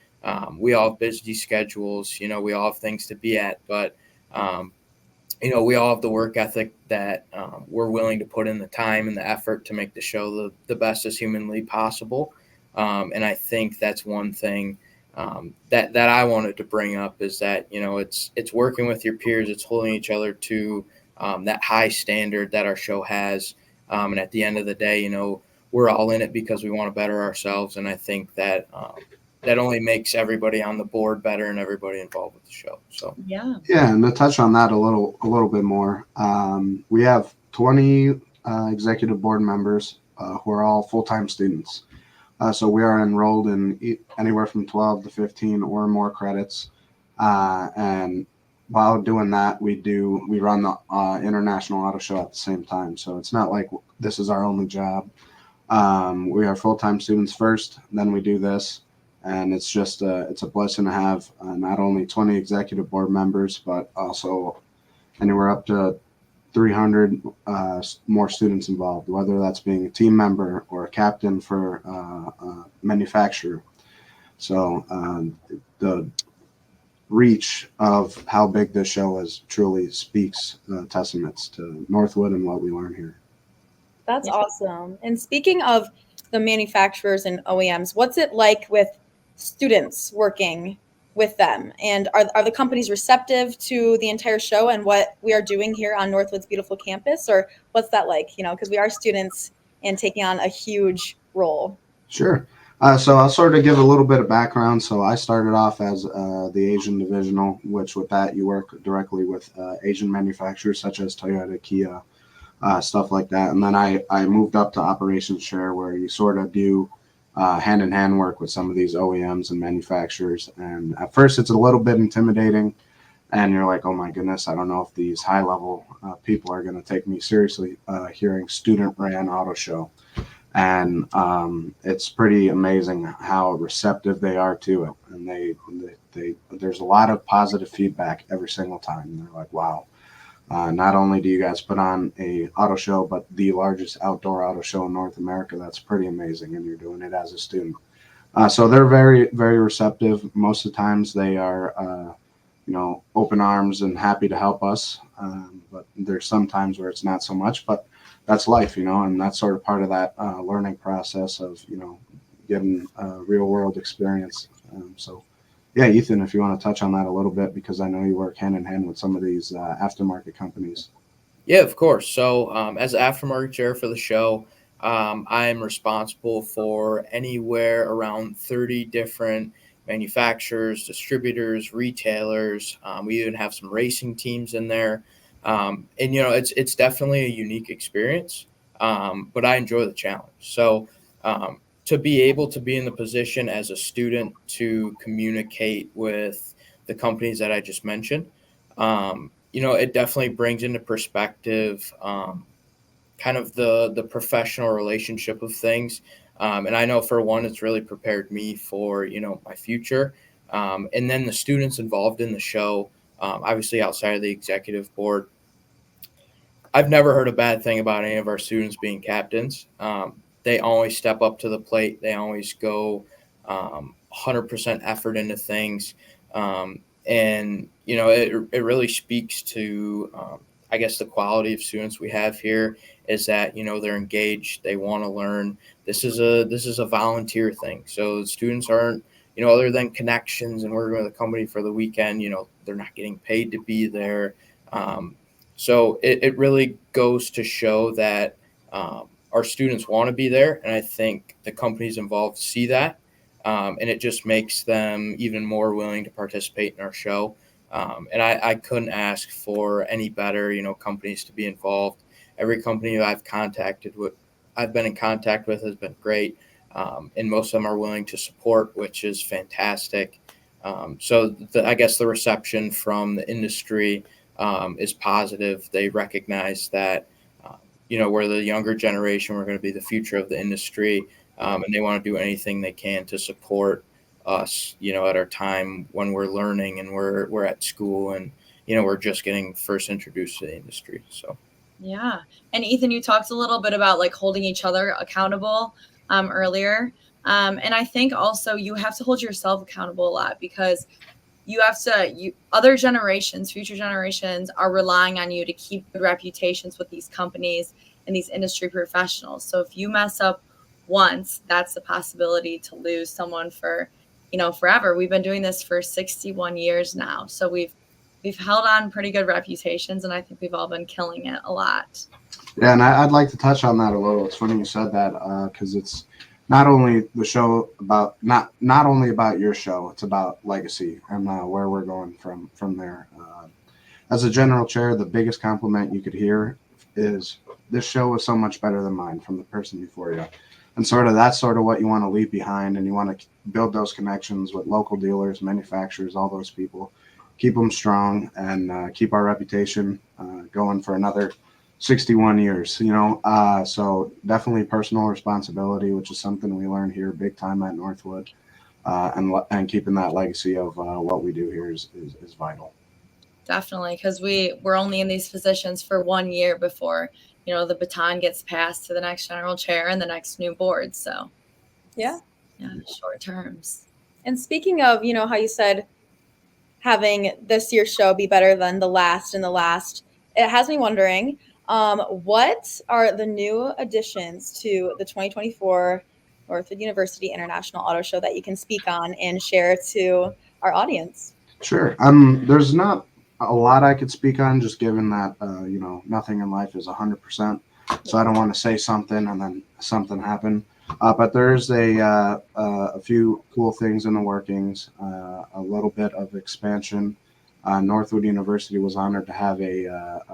We all have busy schedules. We all have things to be at, but we all have the work ethic that we're willing to put in the time and the effort to make the show the best as humanly possible. And I think that's one thing that I wanted to bring up, is that it's working with your peers, it's holding each other to that high standard that our show has. And at the end of the day, we're all in it because we want to better ourselves, and I think that that only makes everybody on the board better and everybody involved with the show. So yeah, and to touch on that a little bit more, we have 20 executive board members who are all full-time students. So we are enrolled in anywhere from 12 to 15 or more credits, and while doing that, we run the International Auto Show at the same time. So it's not like this is our only job. We are full-time students first, then we do this. And it's just it's a blessing to have not only 20 executive board members, but also anywhere up to 300 more students involved, whether that's being a team member or a captain for a manufacturer. So the reach of how big this show is truly speaks testaments to Northwood and what we learn here. That's awesome. And speaking of the manufacturers and OEMs, what's it like with students working with them? And are the companies receptive to the entire show and what we are doing here on Northwood's beautiful campus? Or what's that like, because we are students and taking on a huge role? Sure. So I'll sort of give a little bit of background. So I started off as the Asian divisional, which with that you work directly with Asian manufacturers such as Toyota, Kia, stuff like that. And then I moved up to operations share, where you sort of do hand-in-hand work with some of these OEMs and manufacturers. And at first it's a little bit intimidating, and you're like, oh my goodness, I don't know if these high-level people are going to take me seriously, hearing student-ran auto show. And it's pretty amazing how receptive they are to it. And they there's a lot of positive feedback every single time. They're like, wow. Not only do you guys put on a auto show, but the largest outdoor auto show in North America. That's pretty amazing, and you're doing it as a student. So they're very, very receptive. Most of the times they are, open arms and happy to help us. But there's some times where it's not so much, but that's life, and that's sort of part of that learning process of, getting real world experience. So yeah, Ethan, if you want to touch on that a little bit, because I know you work hand in hand with some of these aftermarket companies. Yeah, of course. So as aftermarket chair for the show, I'm responsible for anywhere around 30 different manufacturers, distributors, retailers. We even have some racing teams in there. And, it's definitely a unique experience, but I enjoy the challenge. So to be able to be in the position as a student to communicate with the companies that I just mentioned, it definitely brings into perspective kind of the professional relationship of things. And I know for one, it's really prepared me for, my future. And then the students involved in the show, obviously outside of the executive board, I've never heard a bad thing about any of our students being captains. They always step up to the plate. They always go 100% effort into things. And, it really speaks to, I guess, the quality of students we have here is that, they're engaged. They want to learn. This is a volunteer thing. So students aren't, other than connections and working with a company for the weekend, they're not getting paid to be there. So it really goes to show that our students want to be there. And I think the companies involved see that. And it just makes them even more willing to participate in our show. And I couldn't ask for any better, companies to be involved. Every company I've been in contact with has been great. And most of them are willing to support, which is fantastic. So I guess the reception from the industry is positive. They recognize that, we're the younger generation. We're going to be the future of the industry. And they want to do anything they can to support us, at our time when we're learning and we're at school and, we're just getting first introduced to the industry. So. Yeah. And Ethan, you talked a little bit about like holding each other accountable earlier. And I think also you have to hold yourself accountable a lot, because other generations, future generations are relying on you to keep good reputations with these companies and these industry professionals. So if you mess up once, that's the possibility to lose someone for, forever. We've been doing this for 61 years now. So we've held on pretty good reputations, and I think we've all been killing it a lot. Yeah, and I'd like to touch on that a little. It's funny you said that, because it's not only the show about not only about your show, it's about legacy and where we're going from there. As a general chair, the biggest compliment you could hear is this show was so much better than mine from the person before you. And that's sort of what you want to leave behind, and you want to build those connections with local dealers, manufacturers, all those people, keep them strong, and keep our reputation going for another 61 years, so definitely personal responsibility, which is something we learn here big time at Northwood, and keeping that legacy of what we do here is vital. Definitely, because we're only in these positions for 1 year before, the baton gets passed to the next general chair and the next new board. So yeah, short terms. And speaking of, how you said having this year's show be better than the last, it has me wondering, what are the new additions to the 2024 Northwood University International Auto Show that you can speak on and share to our audience? Sure. There's not a lot I could speak on, just given that, nothing in life is 100%. So I don't want to say something and then something happen. But there's a few cool things in the workings, a little bit of expansion. Northwood University was honored to have a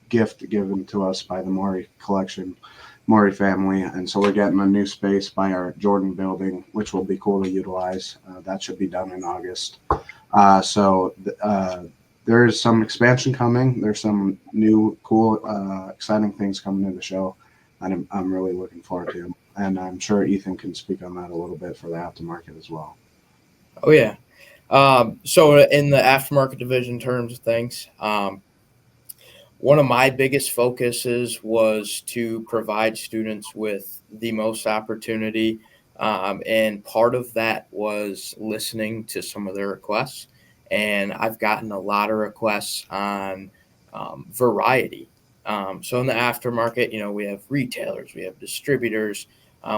gift given to us by the Maury family. And so we're getting a new space by our Jordan building, which will be cool to utilize. That should be done in August. There's some expansion coming. There's some new, cool, exciting things coming to the show, and I'm really looking forward to them. And I'm sure Ethan can speak on that a little bit for the aftermarket as well. Oh, yeah. So in the aftermarket division terms of things, one of my biggest focuses was to provide students with the most opportunity. And part of that was listening to some of their requests. And I've gotten a lot of requests on variety. So in the aftermarket, we have retailers, we have distributors,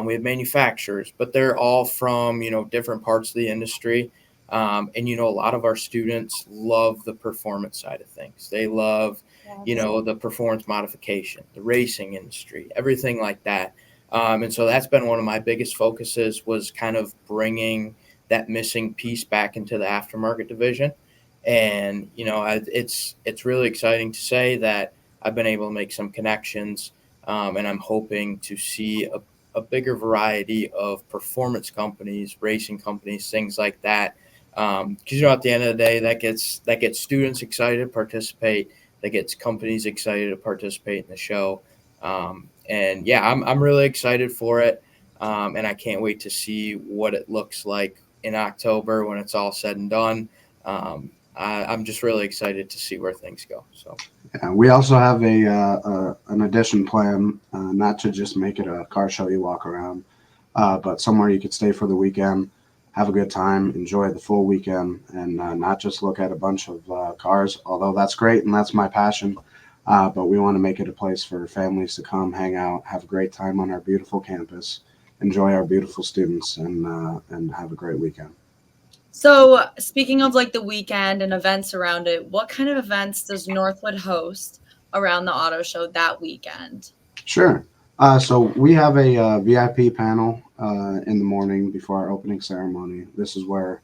we have manufacturers, but they're all from, different parts of the industry. And, a lot of our students love the performance side of things. They love, the performance modification, the racing industry, everything like that. And so that's been one of my biggest focuses, was kind of bringing that missing piece back into the aftermarket division. And, it's really exciting to say that I've been able to make some connections, and I'm hoping to see a bigger variety of performance companies, racing companies, things like that. Because, at the end of the day, that gets students excited to participate, that gets companies excited to participate in the show. And yeah, I'm really excited for it. And I can't wait to see what it looks like in October when it's all said and done. I'm just really excited to see where things go. So yeah, we also have an addition plan, not to just make it a car show you walk around, but somewhere you could stay for the weekend, have a good time, enjoy the full weekend, and not just look at a bunch of cars, although that's great and that's my passion. But we want to make it a place for families to come, hang out, have a great time on our beautiful campus, enjoy our beautiful students, and have a great weekend. So speaking of like the weekend and events around it, what kind of events does Northwood host around the auto show that weekend? Sure. So we have a VIP panel in the morning before our opening ceremony. This is where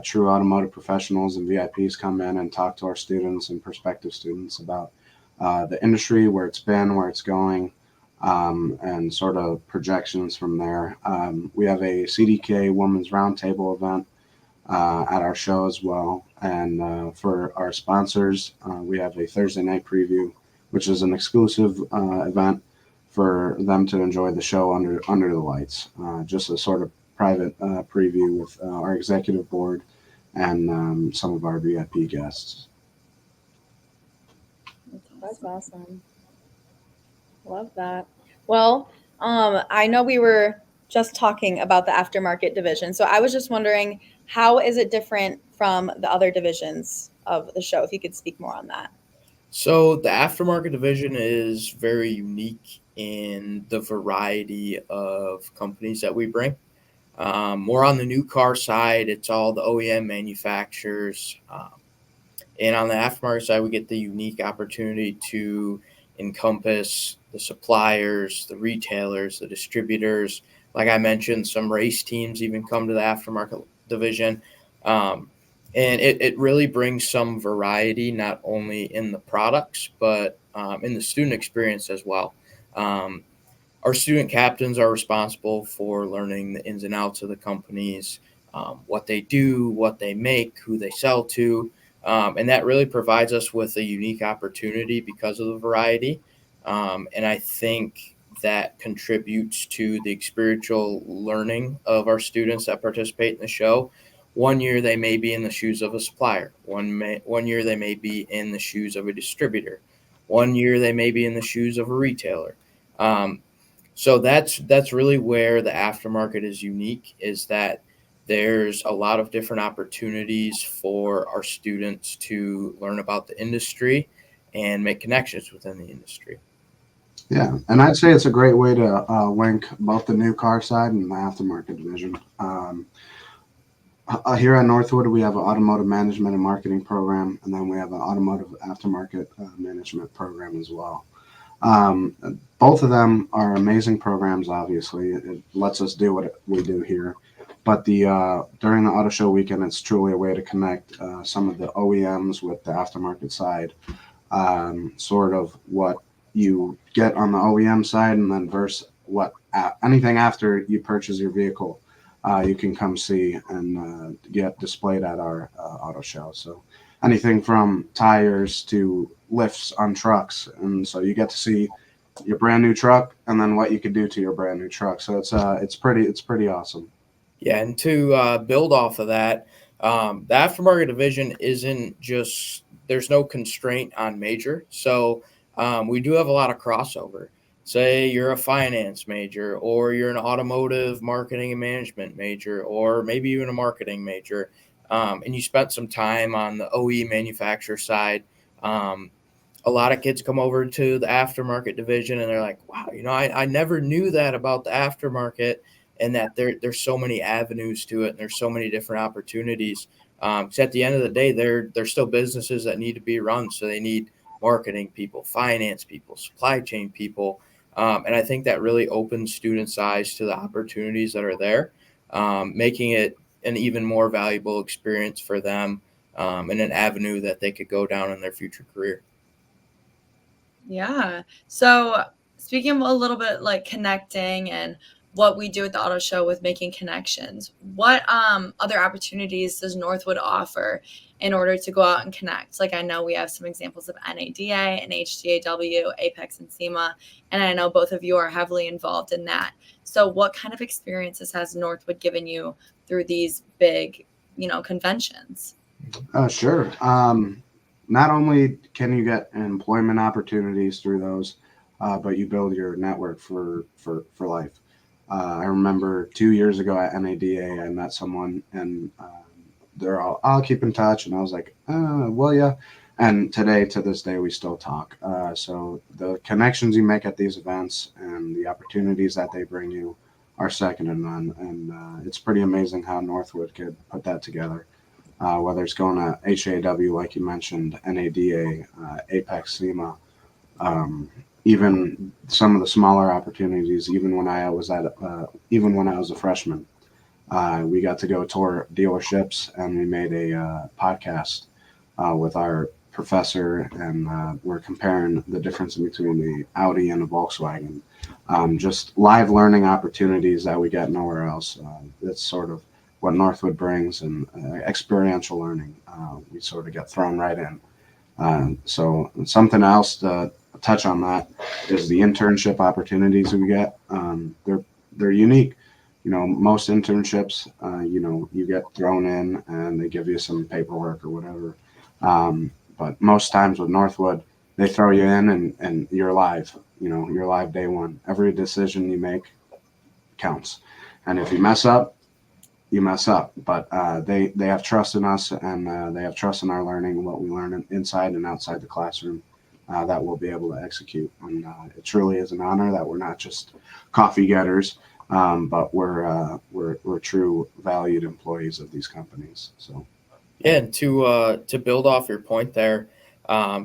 true automotive professionals and VIPs come in and talk to our students and prospective students about the industry, where it's been, where it's going, and sort of projections from there. We have a CDK Women's Roundtable event at our show as well. And for our sponsors, we have a Thursday night preview, which is an exclusive event for them to enjoy the show under the lights. Just a sort of private preview with our executive board and some of our VIP guests. That's awesome. Love that. Well, I know we were just talking about the aftermarket division. So I was just wondering, how is it different from the other divisions of the show? If you could speak more on that. So the aftermarket division is very unique in the variety of companies that we bring. More on the new car side, it's all the OEM manufacturers. And on the aftermarket side, we get the unique opportunity to encompass the suppliers, the retailers, the distributors. Like I mentioned, some race teams even come to the aftermarket division. And it really brings some variety, not only in the products, but in the student experience as well. Our student captains are responsible for learning the ins and outs of the companies, what they do, what they make, who they sell to. And that really provides us with a unique opportunity because of the variety. And I think that contributes to the experiential learning of our students that participate in the show. One year they may be in the shoes of a supplier. One year they may be in the shoes of a distributor. One year they may be in the shoes of a retailer. So that's really where the aftermarket is unique, is that there's a lot of different opportunities for our students to learn about the industry and make connections within the industry. Yeah, and I'd say it's a great way to link both the new car side and the aftermarket division. Here at Northwood, we have an automotive management and marketing program, and then we have an automotive aftermarket management program as well. Both of them are amazing programs, obviously. It lets us do what we do here. But during the auto show weekend, it's truly a way to connect some of the OEMs with the aftermarket side, sort of what you get on the OEM side, and then versus what anything after you purchase your vehicle, you can come see and get displayed at our auto show. So anything from tires to lifts on trucks, and so you get to see your brand new truck and then what you could do to your brand new truck. So it's pretty awesome. Yeah, and to build off of that, the aftermarket division isn't just, there's no constraint on major. So we do have a lot of crossover. Say you're a finance major, or you're an automotive marketing and management major, or maybe even a marketing major, and you spent some time on the OE manufacturer side. A lot of kids come over to the aftermarket division and they're like, wow, I never knew that about the aftermarket, and that there's so many avenues to it, and there's so many different opportunities. Because at the end of the day, they're still businesses that need to be run. So they need marketing people, finance people, supply chain people. And I think that really opens students' eyes to the opportunities that are there, making it an even more valuable experience for them, and an avenue that they could go down in their future career. Yeah. So speaking a little bit like connecting and what we do at the auto show with making connections, what other opportunities does Northwood offer in order to go out and connect? Like, I know we have some examples of NADA and HDAW, Apex and SEMA, and I know both of you are heavily involved in that. So what kind of experiences has Northwood given you through these big, conventions? Sure. Not only can you get employment opportunities through those, but you build your network for life. I remember 2 years ago at NADA, I met someone, and they're all, I'll keep in touch. And I was like, well, yeah. And to this day, we still talk. So the connections you make at these events and the opportunities that they bring you are second to none. And it's pretty amazing how Northwood could put that together. Whether it's going to HAW, like you mentioned, NADA, Apex, SEMA, even some of the smaller opportunities, even when I was a freshman, we got to go tour dealerships, and we made a podcast with our professor, and we're comparing the difference between the Audi and the Volkswagen. Just live learning opportunities that we get nowhere else. That's sort of what Northwood brings, and experiential learning. We sort of get thrown right in. So something else to touch on that is the internship opportunities we get. They're unique. Most internships, you get thrown in and they give you some paperwork or whatever. But most times with Northwood, they throw you in and you're live. You're live day one. Every decision you make counts. And if you mess up, you mess up. But they have trust in us, and they have trust in our learning and what we learn inside and outside the classroom that we'll be able to execute. And it truly is an honor that we're not just coffee getters, but we're true valued employees of these companies. So. Yeah, and to build off your point there,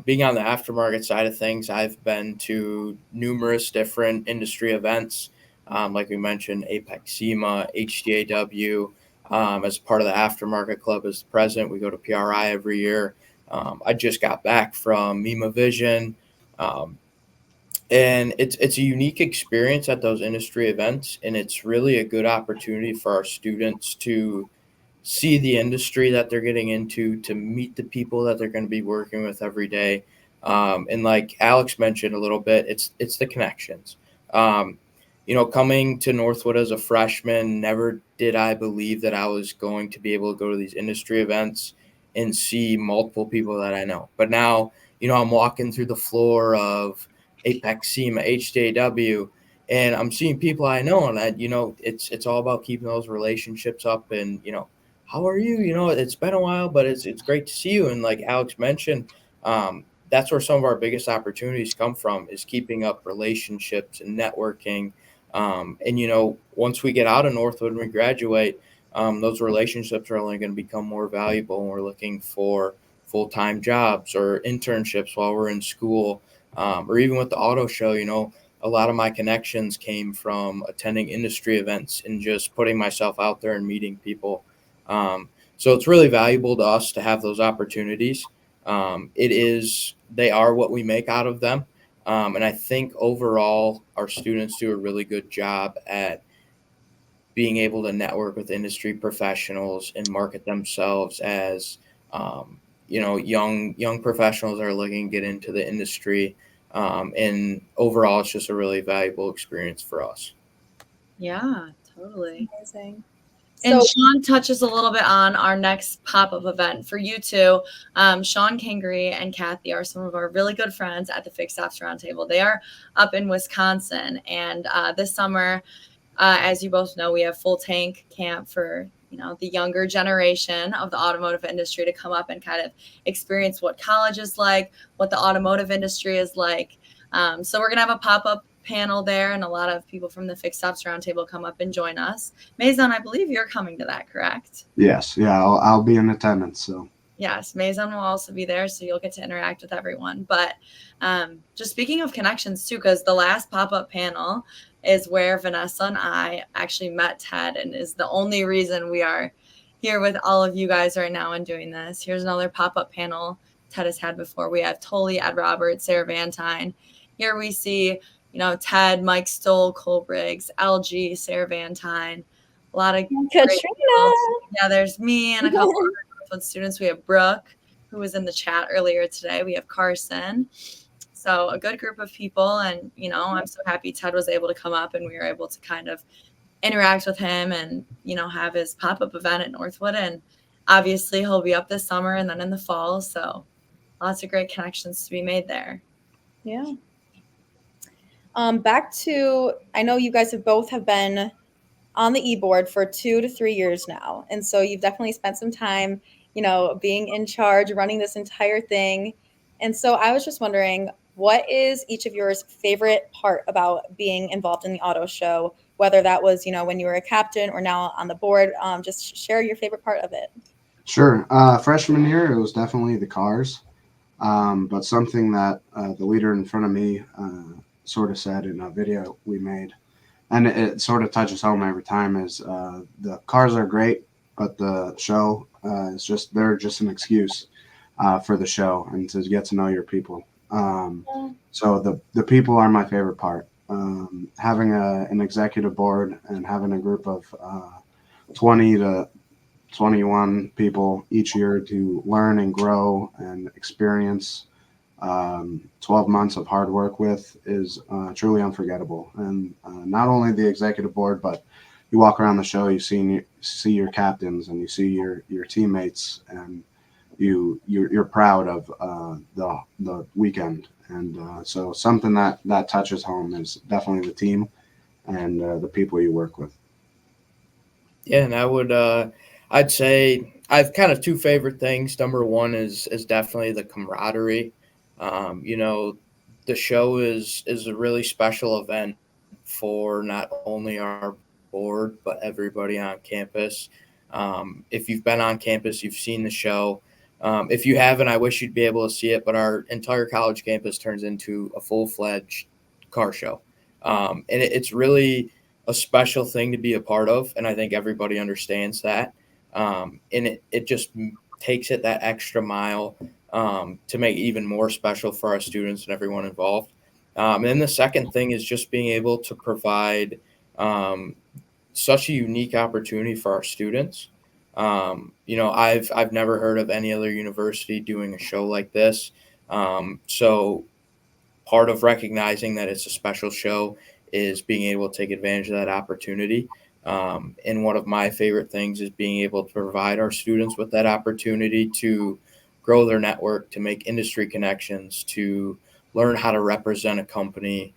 being on the aftermarket side of things, I've been to numerous different industry events, like we mentioned, Apex SEMA, HDAW. As part of the aftermarket club as president, we go to PRI every year. I just got back from MEMA Vision, and it's a unique experience at those industry events, and it's really a good opportunity for our students to see the industry that they're getting into, to meet the people that they're going to be working with every day. And like Alex mentioned a little bit, it's the connections. Coming to Northwood as a freshman, never did I believe that I was going to be able to go to these industry events and see multiple people that I know. But now, I'm walking through the floor of Apex SEMA, HJW, and I'm seeing people I know, and it's all about keeping those relationships up. And how are you? It's been a while, but it's great to see you. And like Alex mentioned, that's where some of our biggest opportunities come from, is keeping up relationships and networking. And once we get out of Northwood and we graduate, those relationships are only going to become more valuable when we're looking for full-time jobs or internships while we're in school, or even with the auto show. A lot of my connections came from attending industry events and just putting myself out there and meeting people. So it's really valuable to us to have those opportunities. They are what we make out of them. And I think overall our students do a really good job at being able to network with industry professionals and market themselves as, young professionals that are looking to get into the industry. And overall, it's just a really valuable experience for us. Yeah, totally. Amazing. And So- Shawn touches a little bit on our next pop-up event for you two. Shawn Kingery and Kathy are some of our really good friends at the Fixed Ops Roundtable. They are up in Wisconsin, and this summer, as you both know, we have full tank camp for the younger generation of the automotive industry to come up and kind of experience what college is like, what the automotive industry is like. So we're gonna have a pop-up panel there, and a lot of people from the Fixed Ops Roundtable come up and join us. Mazon, I believe you're coming to that, correct? Yes. Yeah. I'll be in attendance. So. Yes, Mazon will also be there, so you'll get to interact with everyone. But just speaking of connections too, because the last pop-up panel is where Vanessa and I actually met Ted, and is the only reason we are here with all of you guys right now and doing this. Here's another pop-up panel Ted has had before. We have Tully, Ed Roberts, Sarah Vantine. Here we see, Ted, Mike Stoll, Cole Briggs, LG, Sarah Vantine, a lot of Katrina. Yeah, there's me and a couple of students. We have Brooke, who was in the chat earlier today. We have Carson. So a good group of people. And, I'm so happy Ted was able to come up and we were able to kind of interact with him and, have his pop-up event at Northwood. And obviously he'll be up this summer and then in the fall. So lots of great connections to be made there. Yeah. Back to, I know you guys have been on the e-board for 2 to 3 years now. And so you've definitely spent some time, being in charge, running this entire thing. And so I was just wondering, what is each of yours favorite part about being involved in the auto show, whether that was, when you were a captain or now on the board? Just share your favorite part of it. Sure. Freshman year, it was definitely the cars. But something that the leader in front of me sort of said in a video we made, and it sort of touches home every time, is the cars are great, but the show is just, they're just an excuse for the show and to get to know your people. So the people are my favorite part. Having an executive board and having a group of 20 to 21 people each year to learn and grow and experience 12 months of hard work with is truly unforgettable. And not only the executive board, but you walk around the show, you see your captains and you see your teammates, and you're proud of the weekend. And so something that touches home is definitely the team and the people you work with. Yeah, and I would I'd say I've kind of two favorite things. Number one is definitely the camaraderie. The show is a really special event for not only our board, but everybody on campus. If you've been on campus, you've seen the show. If you haven't, I wish you'd be able to see it, but our entire college campus turns into a full-fledged car show. And it's really a special thing to be a part of, and I think everybody understands that. And it just takes it that extra mile to make it even more special for our students and everyone involved. And then the second thing is just being able to provide such a unique opportunity for our students. I've never heard of any other university doing a show like this. So part of recognizing that it's a special show is being able to take advantage of that opportunity. And one of my favorite things is being able to provide our students with that opportunity to grow their network, to make industry connections, to learn how to represent a company,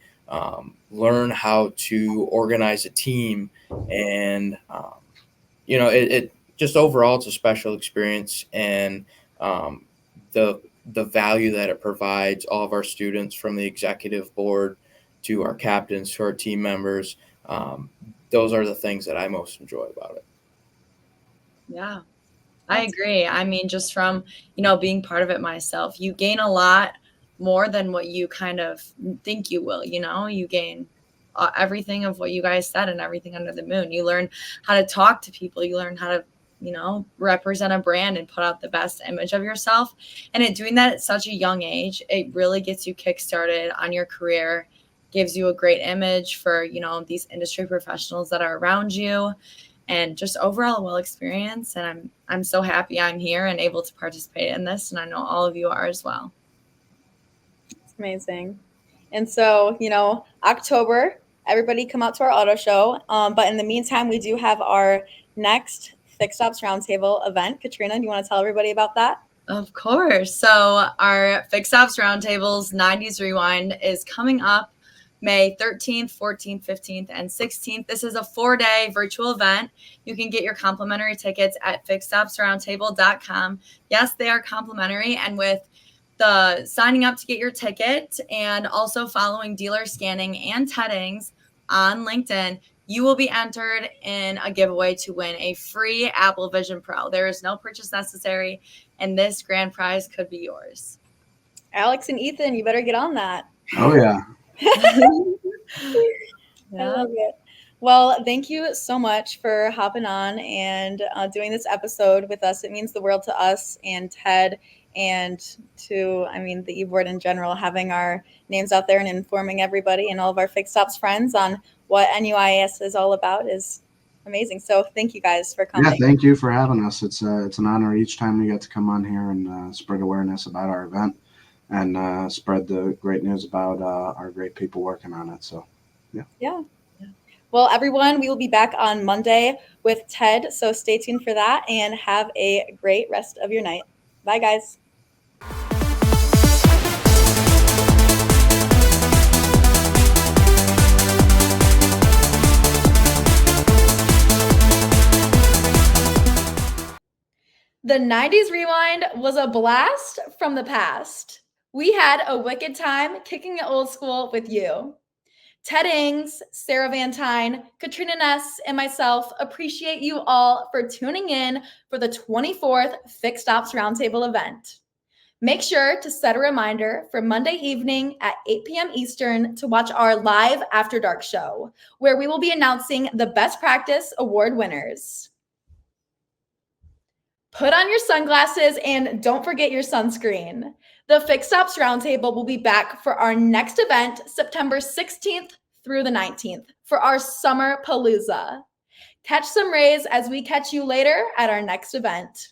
learn how to organize a team. And, it just overall, it's a special experience. And the value that it provides all of our students, from the executive board to our captains, to our team members, those are the things that I most enjoy about it. Yeah, I agree. I mean, just from, being part of it myself, you gain a lot more than what you kind of think you will. You gain everything of what you guys said and everything under the moon. You learn how to talk to people. You learn how to, represent a brand and put out the best image of yourself. And doing that at such a young age, it really gets you kickstarted on your career, gives you a great image for, these industry professionals that are around you, and just overall well experience. And I'm so happy I'm here and able to participate in this. And I know all of you are as well. It's amazing. And so, October, everybody come out to our auto show. But in the meantime, we do have our next Fixed Ops Roundtable event. Katrina, do you want to tell everybody about that? Of course. So our Fixed Ops Roundtables 90's Rewind is coming up May 13th, 14th, 15th, and 16th. This is a 4-day virtual event. You can get your complimentary tickets at fixedopsroundtable.com. Yes, they are complimentary. And with the signing up to get your ticket and also following dealer scanning and TEDings on LinkedIn, you will be entered in a giveaway to win a free Apple Vision Pro. There is no purchase necessary, and this grand prize could be yours. Alex and Ethan, you better get on that. Oh, yeah. I love it. Well, thank you so much for hopping on and doing this episode with us. It means the world to us and Ted, and to, the e-board in general, having our names out there and informing everybody and all of our Fixed Ops friends on what NUIS is all about is amazing. So thank you guys for coming. Yeah, thank you for having us. It's an honor each time we get to come on here and spread awareness about our event and spread the great news about our great people working on it. So, yeah. Well, everyone, we will be back on Monday with Ted. So stay tuned for that and have a great rest of your night. Bye, guys. The 90's Rewind was a blast from the past. We had a wicked time kicking it old school with you. Ted Ings, Sarah Vantine, Katrina Ness, and myself appreciate you all for tuning in for the 24th Fixed Ops Roundtable event. Make sure to set a reminder for Monday evening at 8 p.m. Eastern to watch our live After Dark show, where we will be announcing the Best Practice Award winners. Put on your sunglasses and don't forget your sunscreen. The Fixed Ops Roundtable will be back for our next event, September 16th through the 19th, for our Summer Palooza. Catch some rays as we catch you later at our next event.